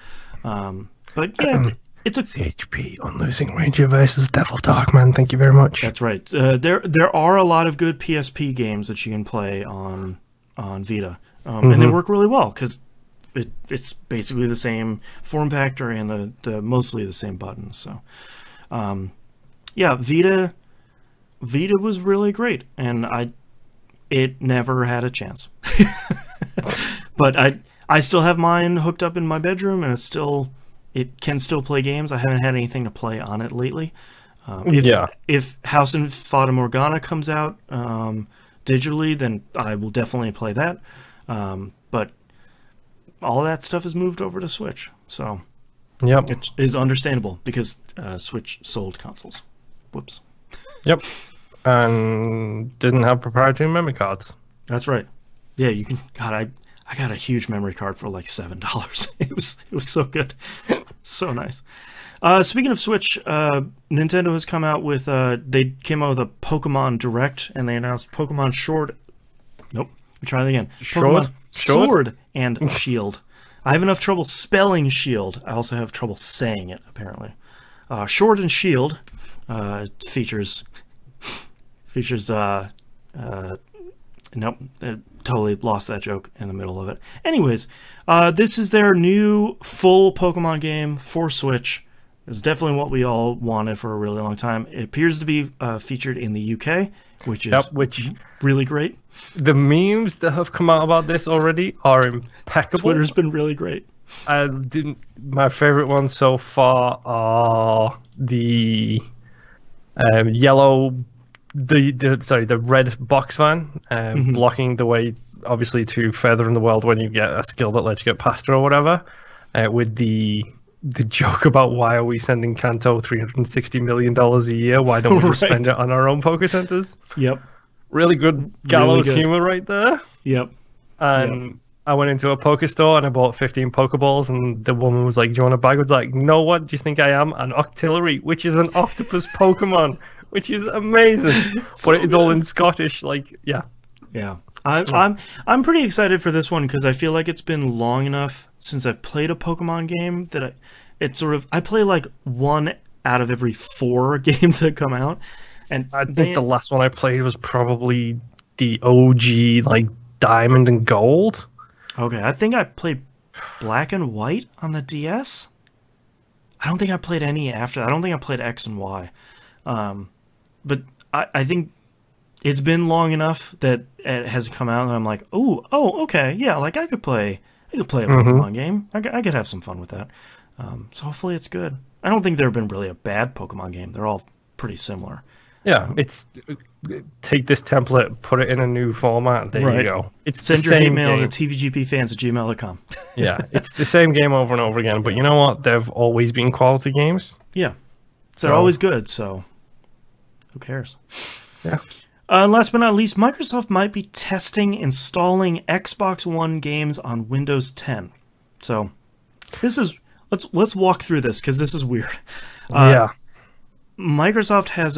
But yeah, it's a CHP on Losing Ranger versus Devil Dogman. Thank you very much. That's right. There are a lot of good PSP games that you can play on Vita, and they work really well because it's basically the same form factor and the mostly the same buttons. So, yeah, Vita was really great, and it never had a chance. But I still have mine hooked up in my bedroom, and it can still play games. I haven't had anything to play on it lately. If House and Fata Morgana comes out digitally, then I will definitely play that. But all that stuff has moved over to Switch, so it is understandable because Switch sold consoles. Whoops. Yep. And didn't have proprietary memory cards. That's right. Yeah, you can. God, I got a huge memory card for like $7. It was so good, so nice. Speaking of Switch, Nintendo has come out with they came out with a Pokemon Direct, and they announced Pokemon Shword. Nope. We'll try that again. Pokemon Sword and Shield. I have enough trouble spelling Shield. I also have trouble saying it apparently. Sword and Shield features. Nope, totally lost that joke in the middle of it. Anyways, this is their new full Pokemon game for Switch. It's definitely what we all wanted for a really long time. It appears to be featured in the UK, which is really great. The memes that have come out about this already are impeccable. Twitter's been really great. My favorite ones so far are the yellow. The red box van blocking the way, obviously, to further in the world when you get a skill that lets you get past it or whatever. With the joke about why are we sending Kanto $360 million a year? Why don't we just spend it on our own Poké Centers? Yep. Really good gallows humor right there. Yep. And I went into a poker store and I bought 15 Pokeballs, and the woman was like, "Do you want a bag?" I was like, "No, what do you think I am? An Octillery, which is an octopus Pokemon, which is amazing." So but it's all in Scottish, like, yeah. Yeah. I'm pretty excited for this one because I feel like it's been long enough since I've played a Pokemon game that I play like 1 out of every 4 games that come out. And I think the last one I played was probably the OG, like Diamond and Gold. Okay, I think I played Black and White on the DS. I don't think I played any after that. I don't think I played X and Y. But I think it's been long enough that it has come out and I'm like, oh, okay, yeah, like I could play a Pokemon game. I could have some fun with that. So hopefully it's good. I don't think there have been really a bad Pokemon game. They're all pretty similar. Yeah, it's take this template, put it in a new format. There you go. Send your hate mail to tvgpfans@gmail.com. Yeah, it's the same game over and over again. But you know what? They've always been quality games. Yeah, they're always good. So who cares? Yeah. Last but not least, Microsoft might be testing installing Xbox One games on Windows 10. So this is let's walk through this because this is weird. Yeah. Microsoft has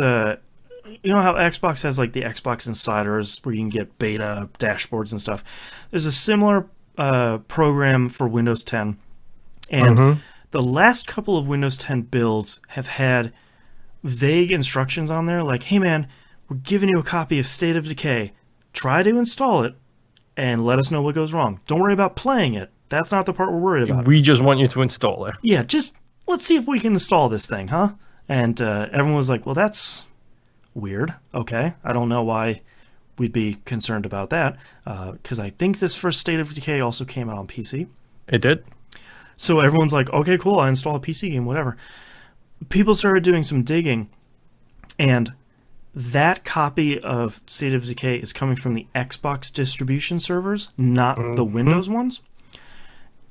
you know how Xbox has like the Xbox Insiders where you can get beta dashboards and stuff. There's a similar program for Windows 10, and the last couple of Windows 10 builds have had vague instructions on there, like, "Hey man, we're giving you a copy of State of Decay. Try to install it and let us know what goes wrong. Don't worry about playing it. That's not the part we're worried about. We just want you to install it." Yeah, just let's see if we can install this thing, huh? And everyone was like, "Well, that's weird. Okay, I don't know why we'd be concerned about that." Because I think this first State of Decay also came out on PC. It did. So everyone's like, "Okay, cool. I install a PC game, whatever." People started doing some digging, and that copy of State of Decay is coming from the Xbox distribution servers, not the Windows ones.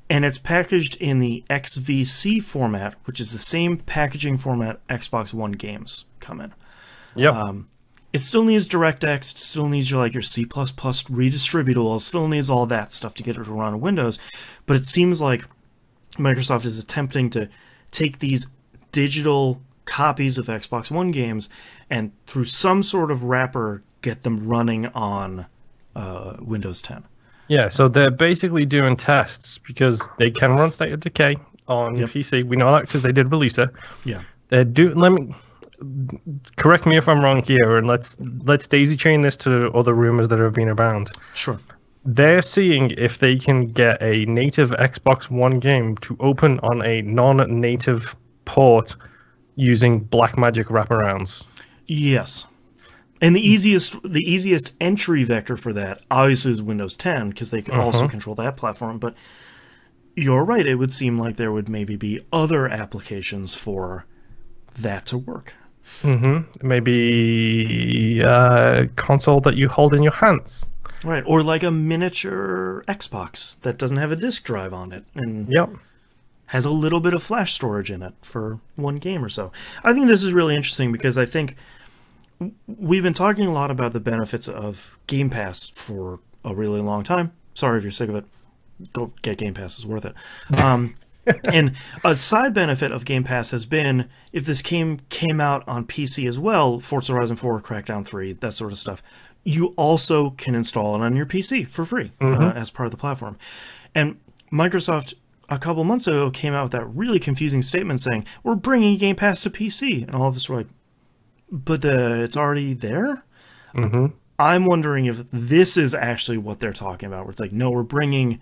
And it's packaged in the XVC format, which is the same packaging format Xbox One games come in. Yep. It still needs DirectX, it still needs your C++ redistributable, it still needs all that stuff to get it to run on Windows. But it seems like Microsoft is attempting to take these digital copies of Xbox One games and through some sort of wrapper get them running on Windows 10. Yeah, so they're basically doing tests because they can run State of Decay on PC. We know that because they did release it. Yeah. Let me correct me if I'm wrong here, and let's daisy chain this to other rumors that have been around. Sure. They're seeing if they can get a native Xbox One game to open on a non-native port using Blackmagic wraparounds. Yes. And the easiest entry vector for that obviously is Windows 10 because they can also control that platform. But you're right; it would seem like there would maybe be other applications for that to work. Maybe a console that you hold in your hands. Right, or like a miniature Xbox that doesn't have a disk drive on it and has a little bit of flash storage in it for one game or so. I think this is really interesting because I think we've been talking a lot about the benefits of Game Pass for a really long time. Sorry if you're sick of it. Go get Game Pass. It's worth it. And a side benefit of Game Pass has been if this game came out on PC as well, Forza Horizon 4, Crackdown 3, that sort of stuff, you also can install it on your PC for free as part of the platform. And Microsoft a couple months ago came out with that really confusing statement saying, "We're bringing Game Pass to PC." And all of us were like, but it's already there? I'm wondering if this is actually what they're talking about, where it's like, no, we're bringing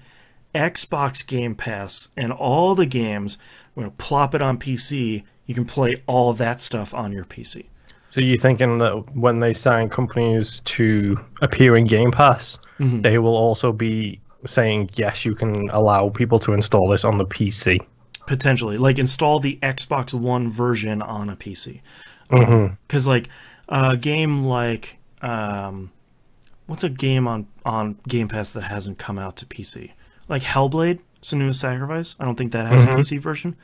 Xbox Game Pass and all the games, we're going to plop it on PC. You can play all that stuff on your PC. So you're thinking that when they sign companies to appear in Game Pass, they will also be saying, yes, you can allow people to install this on the PC? Potentially. Like, install the Xbox One version on a PC. Because like a game like what's a game on Game Pass that hasn't come out to PC? Like Hellblade, Senua's Sacrifice. I don't think that has a PC version.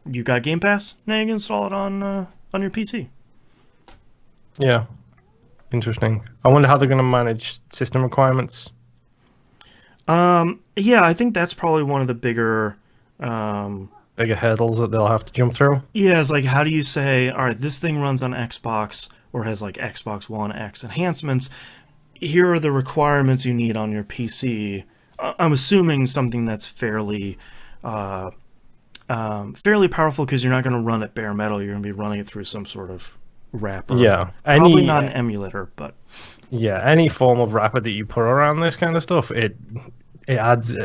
You got Game Pass? Now you can install it on your PC. Yeah, interesting. I wonder how they're going to manage system requirements. Yeah, I think that's probably one of the bigger hurdles that they'll have to jump through. Yeah, it's like, how do you say, all right, this thing runs on Xbox or has like Xbox One X enhancements. Here are the requirements you need on your PC. I'm assuming something that's fairly powerful, because you're not going to run it bare metal. You're going to be running it through some sort of wrapper. Yeah, probably not an emulator, but yeah, any form of wrapper that you put around this kind of stuff, it adds,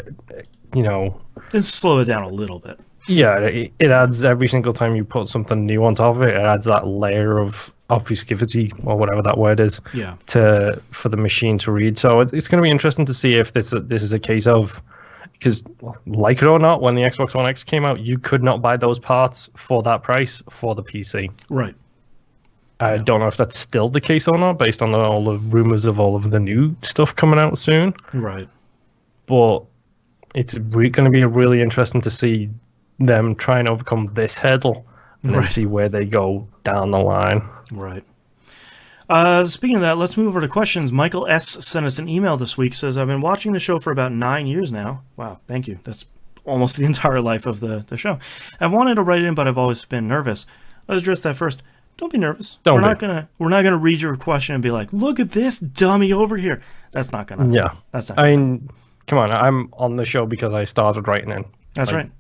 you know, just slow it down a little bit. Yeah, it adds every single time you put something new on top of it. It adds that layer of obfuscivity, or whatever that word is, yeah, for the machine to read. So it's going to be interesting to see if this is a case of, because like it or not, when the Xbox One X came out, you could not buy those parts for that price for the PC. Right. I don't know if that's still the case or not, based on all the rumors of all of the new stuff coming out soon. Right. But it's going to be really interesting to see them try and overcome this hurdle and then see where they go down the line. Right. Speaking of that, let's move over to questions. Michael S. sent us an email this week. Says, I've been watching the show for about 9 years now. Wow, thank you. That's almost the entire life of the show. I've wanted to write it in, but I've always been nervous. Let's address that first. Don't be nervous. We're not gonna read your question and be like, look at this dummy over here. That's not gonna. Yeah. That's not. I mean, come on. I'm on the show because I started writing in. That's right.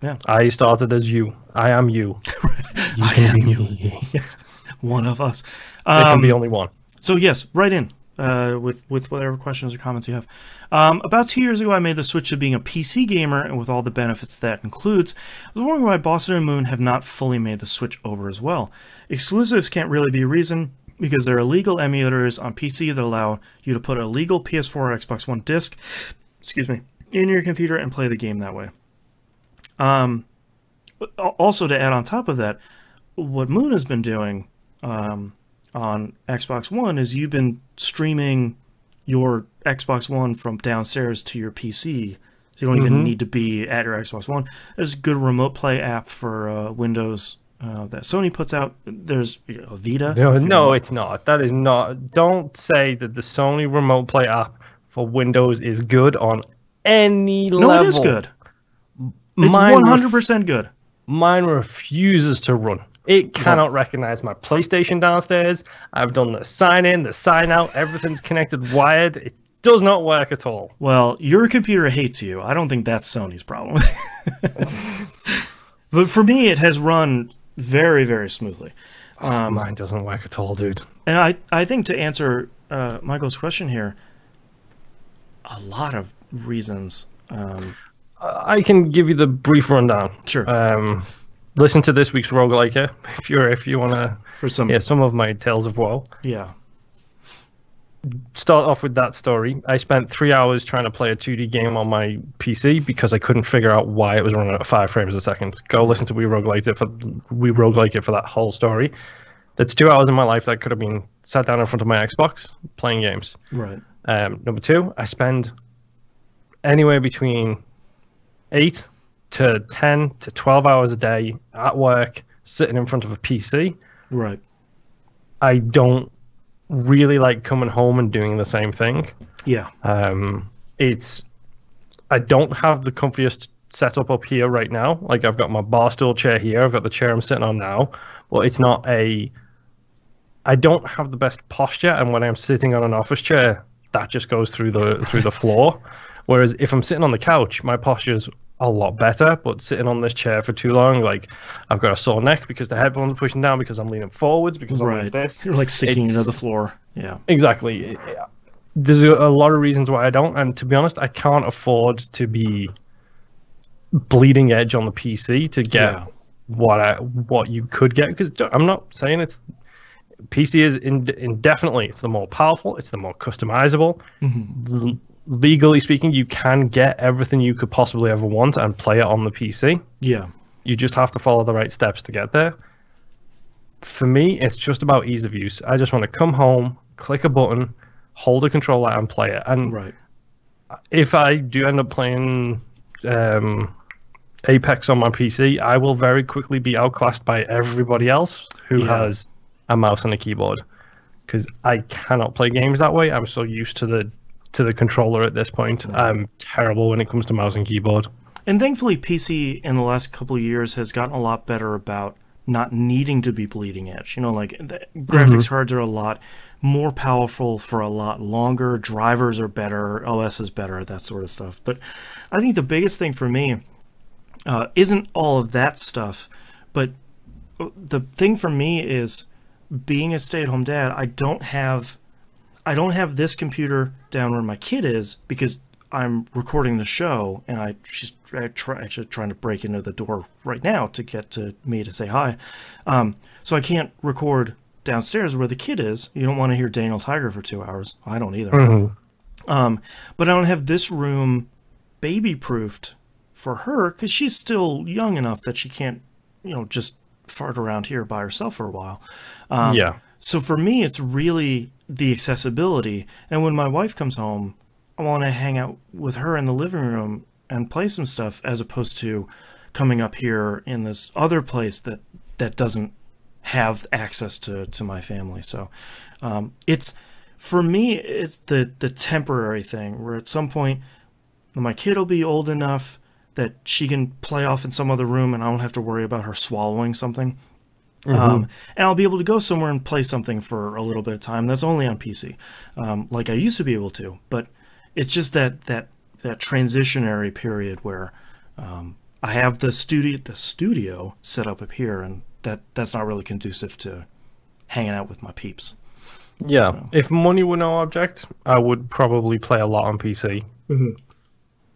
Yeah. I started as you. I am you. You can be you. Yes. One of us. There can be only one. So yes, write in with whatever questions or comments you have. About 2 years ago, I made the switch to being a PC gamer, and with all the benefits that includes, I was wondering why Boston and Moon have not fully made the switch over as well. Exclusives can't really be a reason, because there are legal emulators on PC that allow you to put a legal PS4 or Xbox One disc, in your computer and play the game that way. Also, to add on top of that, what Moon has been doing on Xbox One is you've been streaming your Xbox One from downstairs to your PC. So you don't even need to be at your Xbox One. There's a good remote play app for Windows that Sony puts out. There's Vita. No, it's not. That is not. Don't say that the Sony remote play app for Windows is good on any level. No, it is good. It's 100% good. Mine refuses to run. It cannot recognize my PlayStation downstairs. I've done the sign in, the sign out. Everything's connected wired. It does not work at all. Well, your computer hates you. I don't think that's Sony's problem. But for me, it has run very, very smoothly. Mine doesn't work at all, dude. And I think, to answer Michael's question here, a lot of reasons. I can give you the brief rundown. Sure. Listen to this week's roguelike if you want to. For some of my tales of woe. Yeah. Start off with that story. I spent 3 hours trying to play a 2D game on my PC because I couldn't figure out why it was running at 5 frames a second. Go listen to We Roguelike It for that whole story. That's 2 hours in my life that could have been sat down in front of my Xbox playing games. Right. Number two, I spend anywhere between 8 to 10 to 12 hours a day at work sitting in front of a PC. Right. I don't really like coming home and doing the same thing. Yeah. I don't have the comfiest setup up here right now. Like, I've got my bar stool chair here, I've got the chair I'm sitting on now, but it's not I don't have the best posture, and when I'm sitting on an office chair, that just goes through the floor. Whereas if I'm sitting on the couch, my posture's a lot better, but sitting on this chair for too long, like, I've got a sore neck because the headphones are pushing down, because I'm leaning forwards, because I'm like this. You're like sinking into the floor. Yeah. Exactly. There's a lot of reasons why I don't, and to be honest, I can't afford to be bleeding edge on the PC to get what you could get, because I'm not saying PC is indefinitely, it's the more powerful, it's the more customizable. Legally speaking, you can get everything you could possibly ever want and play it on the PC. Yeah. You just have to follow the right steps to get there. For me, it's just about ease of use. I just want to come home, click a button, hold a controller, and play it. And if I do end up playing Apex on my PC, I will very quickly be outclassed by everybody else who has a mouse and a keyboard, because I cannot play games that way. I'm so used to the to the controller at this point. I'm terrible when it comes to mouse and keyboard. And thankfully, PC in the last couple of years has gotten a lot better about not needing to be bleeding edge. You know, like graphics cards are a lot more powerful for a lot longer. Drivers are better. OS is better. That sort of stuff. But I think the biggest thing for me isn't all of that stuff, but the thing for me is being a stay-at-home dad. I don't have this computer down where my kid is because I'm recording the show, and she's actually trying to break into the door right now to get to me to say hi. So I can't record downstairs where the kid is. You don't want to hear Daniel Tiger for 2 hours. I don't either. But I don't have this room baby-proofed for her because she's still young enough that she can't, you know, just fart around here by herself for a while. So for me, it's really the accessibility. And when my wife comes home, I want to hang out with her in the living room and play some stuff, as opposed to coming up here in this other place that doesn't have access to my family. So it's, for me, it's the temporary thing where at some point my kid will be old enough that she can play off in some other room and I don't have to worry about her swallowing something. And I'll be able to go somewhere and play something for a little bit of time that's only on PC, like I used to be able to. But it's just that transitionary period where I have the studio set up here, and that's not really conducive to hanging out with my peeps. Yeah, so. If money were no object, I would probably play a lot on PC.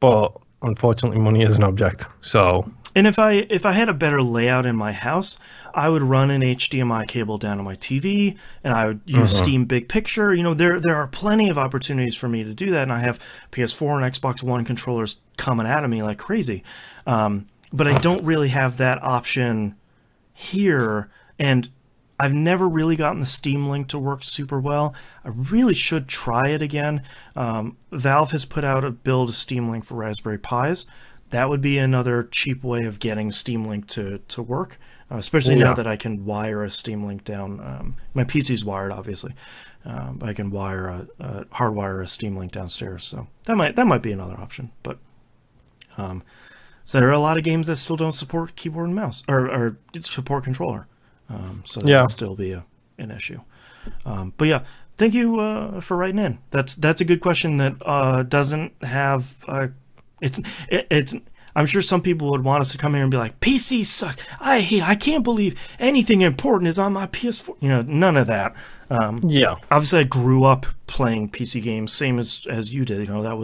But unfortunately, money is an object. So. And if I had a better layout in my house, I would run an HDMI cable down to my TV, and I would use Steam Big Picture. You know, there are plenty of opportunities for me to do that, and I have PS4 and Xbox One controllers coming at me like crazy. But I don't really have that option here, and I've never really gotten the Steam Link to work super well. I really should try it again. Valve has put out a build of Steam Link for Raspberry Pis. That would be another cheap way of getting Steam Link to work, especially now that I can wire a Steam Link down. My PC's wired, obviously. I can hardwire a Steam Link downstairs, so that might be another option. But so there are a lot of games that still don't support keyboard and mouse or support controller, so that will still be an issue. But yeah, thank you for writing in. That's a good question that doesn't have. It's. I'm sure some people would want us to come here and be like, PC sucks. I can't believe anything important is on my PS4. You know, none of that. Obviously, I grew up playing PC games, same as you did. You know, that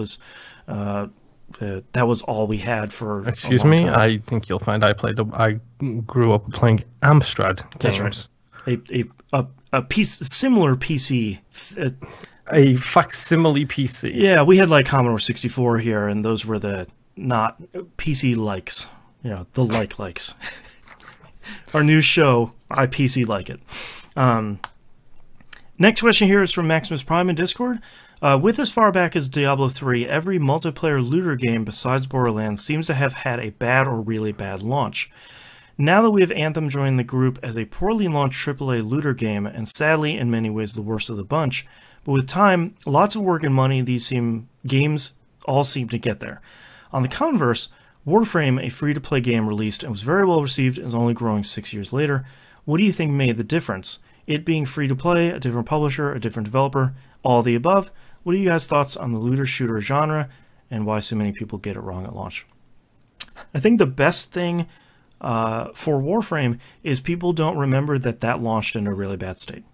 was all we had for. Excuse me. Time. I think you'll find I grew up playing Amstrad games. That's right. A similar PC. A facsimile PC. Yeah, we had like Commodore 64 here, and those were the not PC likes. You know, the likes. Our new show, I PC like it. Next question here is from Maximus Prime in Discord. With as far back as Diablo 3, every multiplayer looter game besides Borderlands seems to have had a bad or really bad launch. Now that we have Anthem join the group as a poorly launched AAA looter game, and sadly in many ways the worst of the bunch, but with time, lots of work and money, these games all seem to get there. On the converse, Warframe, a free-to-play game, released and was very well received and is only growing 6 years later. What do you think made the difference? It being free-to-play, a different publisher, a different developer, all the above? What are you guys' thoughts on the looter-shooter genre and why so many people get it wrong at launch? I think the best thing for Warframe is people don't remember that launched in a really bad state.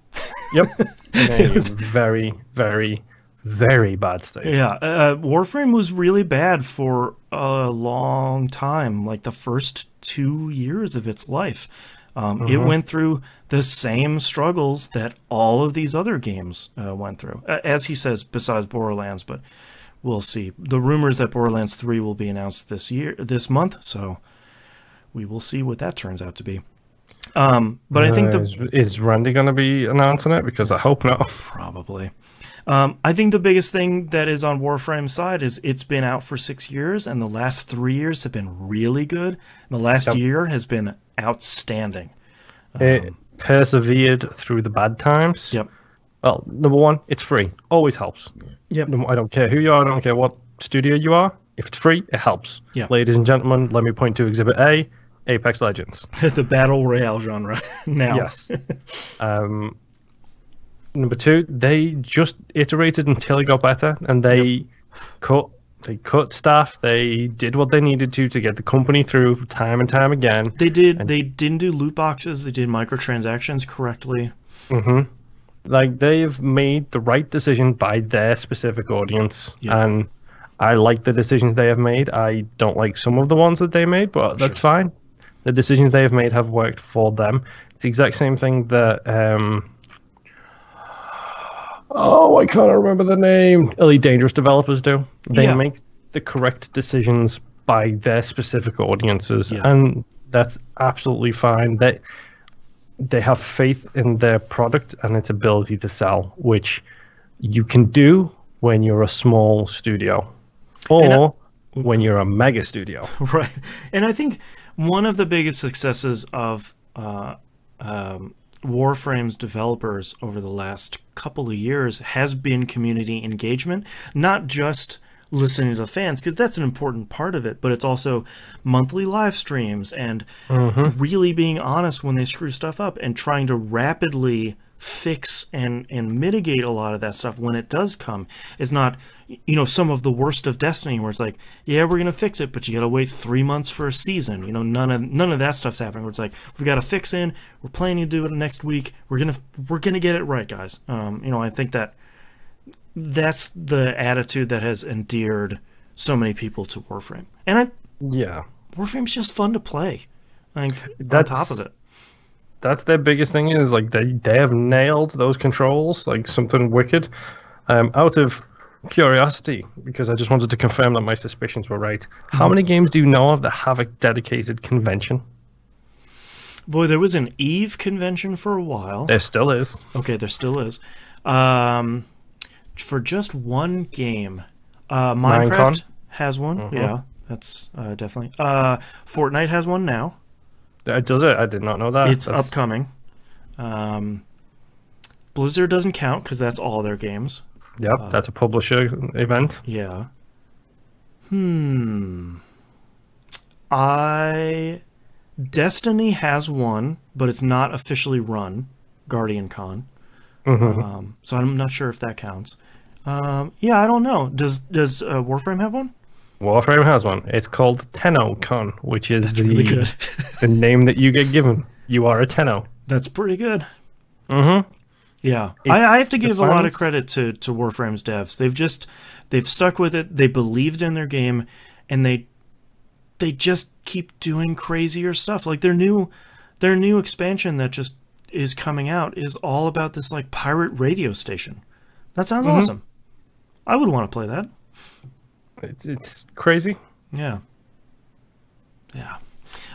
Yep. It was very, very, very bad state. Yeah. Warframe was really bad for a long time, like the first 2 years of its life. It went through the same struggles that all of these other games went through, as he says, besides Borderlands, but we'll see. The rumors that Borderlands 3 will be announced this month, so we will see what that turns out to be. But I think is Randy going to be announcing it? Because I hope not. Probably. I think the biggest thing that is on Warframe's side is it's been out for 6 years, and the last 3 years have been really good. And the last year has been outstanding. It persevered through the bad times. Yep. Well, number one, it's free. Always helps. Yep. I don't care who you are. I don't care what studio you are. If it's free, it helps. Yeah. Ladies and gentlemen, let me point to Exhibit A, Apex Legends. The Battle Royale genre now. Yes. Number two, they just iterated until it got better, and they cut staff. They did what they needed to get the company through time and time again. They did. They didn't do loot boxes. They did microtransactions correctly. Mm-hmm. Like, they've made the right decision by their specific audience, and I like the decisions they have made. I don't like some of the ones that they made, but that's fine. The decisions they have made have worked for them. It's the exact same thing that I can't remember the name. Elite Dangerous developers do. They make the correct decisions by their specific audiences, and that's absolutely fine. They have faith in their product and its ability to sell, which you can do when you're a small studio or when you're a mega studio. Right. And I think one of the biggest successes of Warframe's developers over the last couple of years has been community engagement, not just listening to the fans, because that's an important part of it, but it's also monthly live streams and really being honest when they screw stuff up and trying to rapidly fix and mitigate a lot of that stuff when it does come. It's not, you know, some of the worst of Destiny where it's like, yeah, we're gonna fix it, but you gotta wait 3 months for a season. You know, none of that stuff's happening where it's like, we got a fix in, we're planning to do it next week, we're gonna get it right, guys. You know, I think that's the attitude that has endeared so many people to Warframe. And Warframe's just fun to play. Like, on top of it. That's their biggest thing, is like they have nailed those controls like something wicked. Out of curiosity, because I just wanted to confirm that my suspicions were right, how many games do you know of that have a dedicated convention? Boy, there was an EVE convention for a while. There still is. Okay, there still is. For just one game. Minecraft has one. Yeah, that's definitely. Fortnite has one now. Does it? I did not know that. It's upcoming. Blizzard doesn't count because that's all their games. Yep, that's a publisher event. Yeah. Destiny has one, but it's not officially run. Guardian Con. So I'm not sure if that counts. Yeah, I don't know. Does Warframe have one? Warframe has one. It's called TennoCon, which is really good. the name that you get given. You are a Tenno. That's pretty good. Yeah, I have to give a lot of credit to Warframe's devs. They've stuck with it. They believed in their game, and they just keep doing crazier stuff. Like their new expansion that just is coming out is all about this like pirate radio station. That sounds awesome. I would want to play that. It's crazy. Yeah.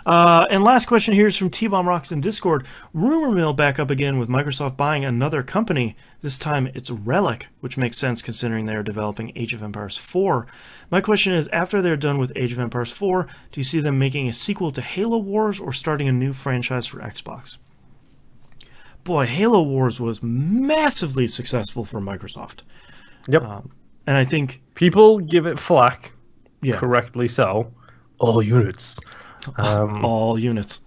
And last question here is from T-Bomb Rocks in Discord. Rumor mill back up again with Microsoft buying another company. This time it's Relic, which makes sense considering they are developing Age of Empires 4. My question is, after they're done with Age of Empires 4, do you see them making a sequel to Halo Wars or starting a new franchise for Xbox? Boy, Halo Wars was massively successful for Microsoft. Yep. And I think people give it flack, correctly so. All units. All units.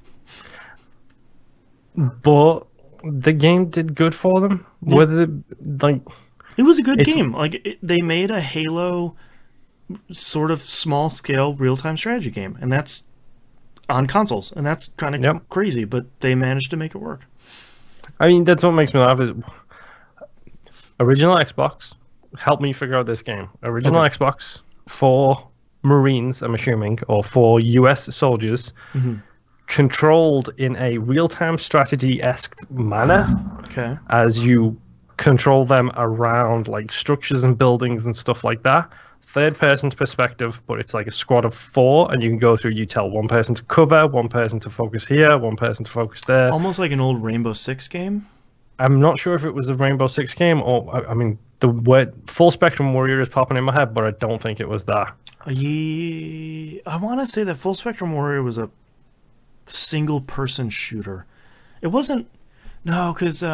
But the game did good for them. Yeah. Whether it was a good game. Like they made a Halo sort of small scale real time strategy game, and that's on consoles, and that's kind of crazy. But they managed to make it work. I mean, that's what makes me laugh. Is original Xbox helped me figure out this game. Original Xbox for Marines, I'm assuming, or for US soldiers, controlled in a real-time strategy-esque manner. Okay. As you control them around like structures and buildings and stuff like that. Third person's perspective, but it's like a squad of 4, and you can go through. You tell one person to cover, one person to focus here, one person to focus there. Almost like an old Rainbow Six game. I'm not sure if it was a Rainbow Six game or I mean the word Full Spectrum Warrior is popping in my head, but I don't think it was that. I want to say that Full Spectrum Warrior was a single person shooter. It wasn't. No, because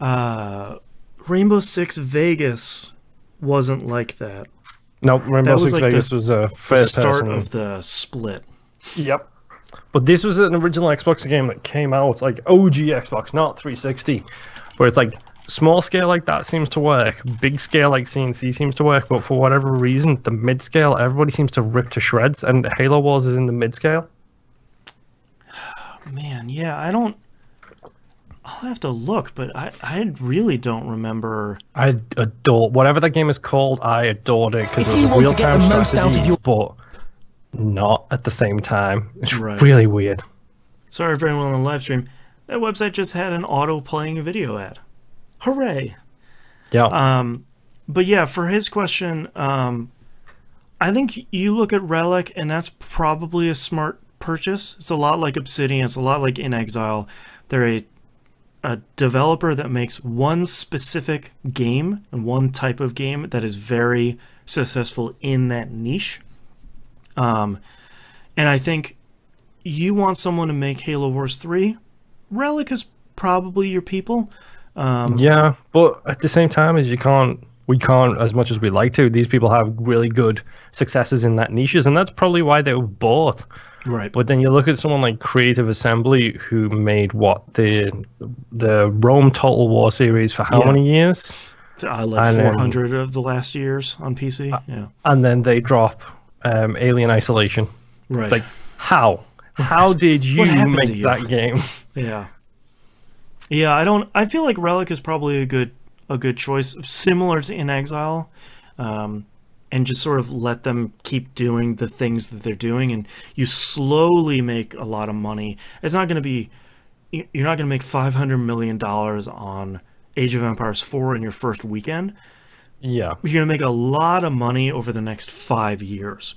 Rainbow Six Vegas wasn't like that. No, Rainbow Six Vegas was a first start person of the split. Yep. But this was an original Xbox game that came out, like OG Xbox, not 360, where it's like small scale like that seems to work, big scale like CNC seems to work, but for whatever reason, the mid scale, everybody seems to rip to shreds, and Halo Wars is in the mid scale. Man, yeah, I'll have to look, but I really don't remember. I adore whatever that game is called. I adored it because it was a real-time strategy, but not at the same time. It's really weird. Sorry for anyone on the live stream. That website just had an auto-playing video ad. Hooray! Yeah. But yeah, for his question, I think you look at Relic, and that's probably a smart purchase. It's a lot like Obsidian. It's a lot like In Exile. They're a developer that makes one specific game and one type of game that is very successful in that niche. And I think you want someone to make Halo Wars 3, Relic is probably your people. Yeah, but at the same time, we can't, as much as we like to, these people have really good successes in that niches, and that's probably why they were bought. Right. But then you look at someone like Creative Assembly, who made the Rome Total War series for how many years? Like 400 of the last years on PC. Yeah. And then they drop Alien Isolation. Right. It's like, how? How did you make that game? Yeah. Yeah, I feel like Relic is probably a good choice, similar to In Exile. And just sort of let them keep doing the things that they're doing, and you slowly make a lot of money. It's not going to be, you're not going to make $500 million on Age of Empires 4 in your first weekend. Yeah. You're going to make a lot of money over the next 5 years.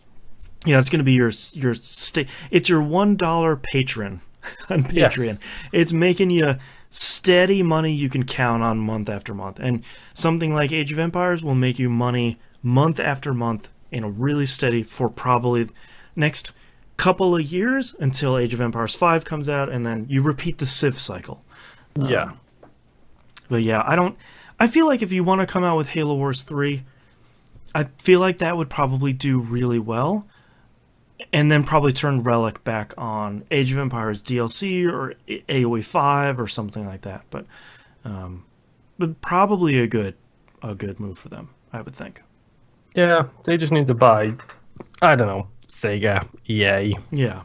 Yeah, it's going to be it's your $1 patron on Patreon. Yes. It's making you steady money you can count on month after month. And something like Age of Empires will make you money month after month in a really steady for probably next couple of years until Age of Empires 5 comes out, and then you repeat the Civ cycle. Yeah. But yeah, I feel like if you want to come out with Halo Wars 3, I feel like that would probably do really well, and then probably turn Relic back on Age of Empires DLC or AoE 5 or something like that. But probably a good move for them, I would think. Yeah, they just need to buy, I don't know, Sega, EA. Yeah.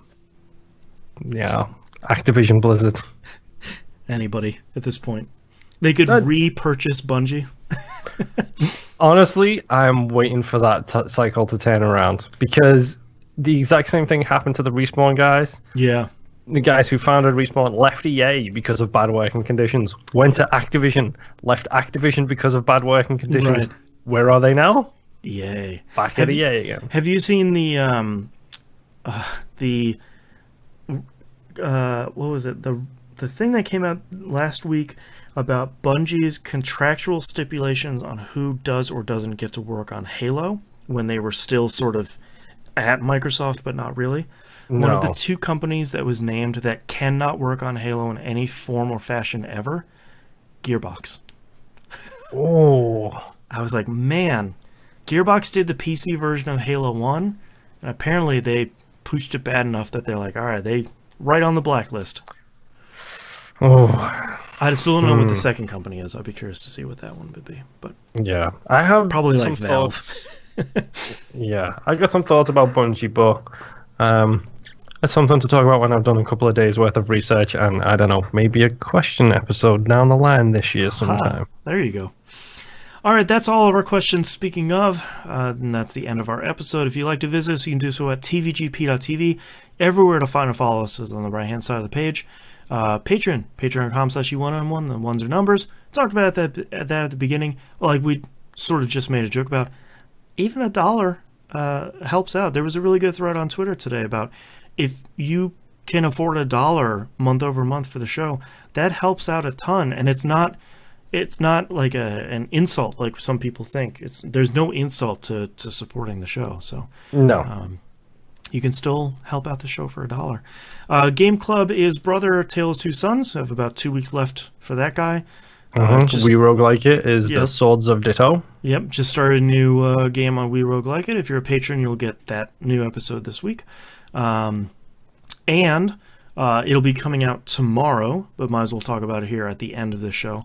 Yeah, Activision Blizzard. Anybody at this point. They could repurchase Bungie. Honestly, I'm waiting for that cycle to turn around, because the exact same thing happened to the Respawn guys. Yeah. The guys who founded Respawn left EA because of bad working conditions, went to Activision, left Activision because of bad working conditions. Right. Where are they now? EA. Back at EA again. Have you seen what was it? The thing that came out last week about Bungie's contractual stipulations on who does or doesn't get to work on Halo when they were still sort of at Microsoft, but not really. No. One of the two companies that was named that cannot work on Halo in any form or fashion ever, Gearbox. Oh. I was like, man, Gearbox did the PC version of Halo 1, and apparently they pooched it bad enough that they're like, all right, they right on the blacklist. Oh. I still don't know what the second company is. I'd be curious to see what that one would be. But yeah, I have probably like Valve. Yeah, I got some thoughts about Bungie, but that's something to talk about when I've done a couple of days worth of research, and I don't know, maybe a question episode down the line this year sometime. There you go. All right, that's all of our questions. Speaking of, and that's the end of our episode. If you'd like to visit us, you can do so at tvgp.tv. Everywhere to find and follow us is on the right-hand side of the page. Patreon, patreon.com/u1on1. The ones are numbers. Talked about that at the beginning. Like we sort of just made a joke about. Even $1 helps out. There was a really good thread on Twitter today about if you can afford $1 month over month for the show, that helps out a ton. And it's not like an insult like some people think. There's no insult to supporting the show. So no. You can still help out the show for $1. Game Club is Brother Tales 2 Sons. I have about 2 weeks left for that guy. We Roguelike It is the Swords of Ditto. Yep, just started a new game on We Roguelike It. If you're a patron, you'll get that new episode this week. And it'll be coming out tomorrow, but might as well talk about it here at the end of the show.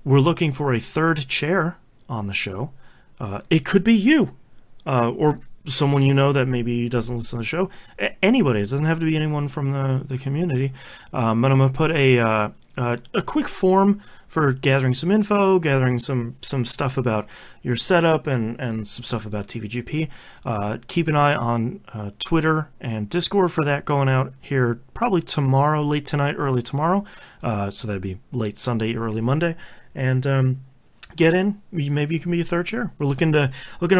We're looking for a third chair on the show. It could be you, or someone you know that maybe doesn't listen to the show. Anybody. It doesn't have to be anyone from the community. But I'm going to put a quick form for gathering some info, gathering some stuff about your setup, and some stuff about TVGP. Keep an eye on Twitter and Discord for that going out here probably tomorrow, late tonight, early tomorrow. So that'd be late Sunday, early Monday. And get in. Maybe you can be a third chair. We're looking to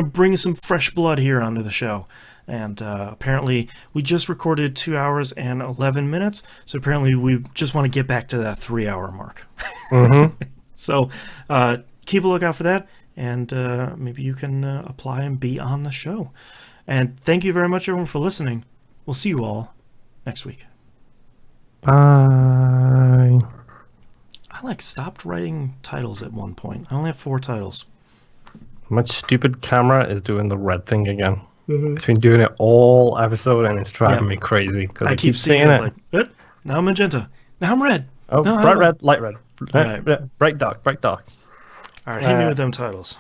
bring some fresh blood here onto the show. And apparently we just recorded 2 hours and 11 minutes. So apparently we just want to get back to that 3-hour mark. So keep a lookout for that. And maybe you can apply and be on the show. And thank you very much, everyone, for listening. We'll see you all next week. Bye. I stopped writing titles at one point. I only have 4 titles. My stupid camera is doing the red thing again. It's been doing it all episode, and it's driving me crazy because I keep seeing it. Like, now I'm magenta. Now I'm red. Oh, no, bright red, light red. Bright dark, bright dark. All right, hit me with them titles.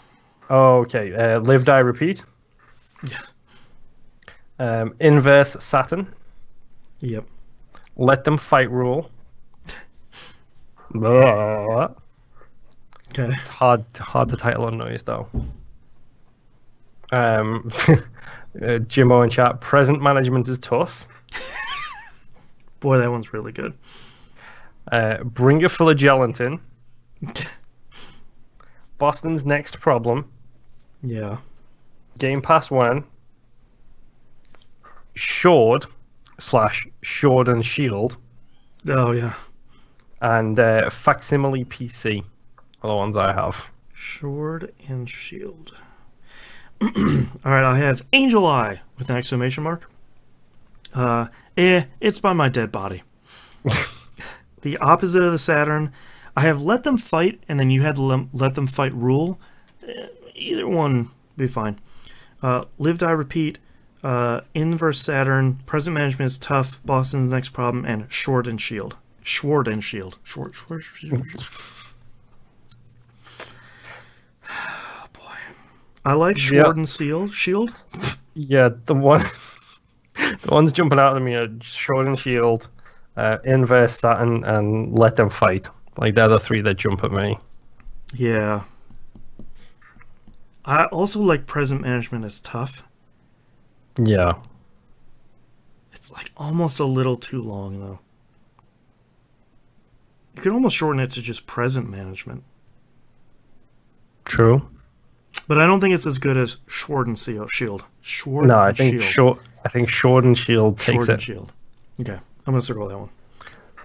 Okay, Live, Die, Repeat. Yeah. Inverse Saturn. Yep. Let Them Fight Rule. Okay. It's hard to title on noise though. Jimbo in chat. Present management is tough. Boy, that one's really good. Bring Your Flagellant. Boston's Next Problem. Yeah. Game Pass 1. Shword /Shword and Shield. Oh yeah. And Facsimile PC are the ones I have. Shword and Shield. Alright, I have Angel Eye with an exclamation mark. It's by my dead body. The opposite of the Saturn. I have Let Them Fight, and then you had Let Them Fight Rule. Either one would be fine. Live, Die, Repeat. Inverse Saturn. Present Management is Tough. Boston's Next Problem. And Shword and Shield. Shword and Shield. Shword. Oh, boy. I like Shword and Shield. Yeah, the ones jumping out at me are Shword and Shield, Inverse Saturn, and Let Them Fight. Like, they're the 3 that jump at me. Yeah. I also like Present Management is Tough. Yeah. It's like almost a little too long, though. You could almost shorten it to just Present Management. True. But I don't think it's as good as Shword and Shield. Shword no, I think Shword and Shield takes Shword and Shield. Okay, I'm gonna circle that one.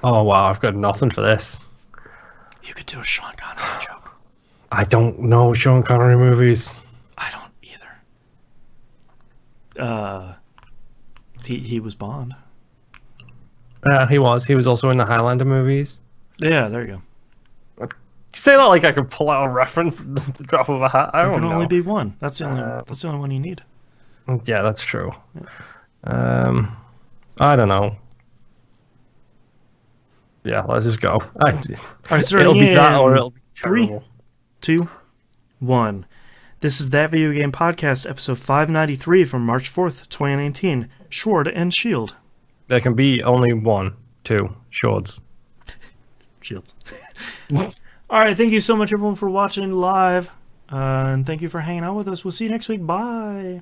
Oh wow, I've got nothing for this. You could do a Sean Connery joke. I don't know Sean Connery movies. I don't either. He was Bond. Yeah, he was. He was also in the Highlander movies. Yeah, there you go. You say that like I could pull out a reference at the drop of a hat. I don't know. There can only be one. That's the only one you need. Yeah, that's true. Yeah. I don't know. Yeah, let's just go. All right, it'll be that or it'll be terrible. 3, 2, 1. This is That Video Game Podcast, episode 593 from March 4th, 2019. Shword and Shield. There can be only 1, 2 Shwords. Shields. All right, thank you so much, everyone, for watching live. And thank you for hanging out with us. We'll see you next week. Bye.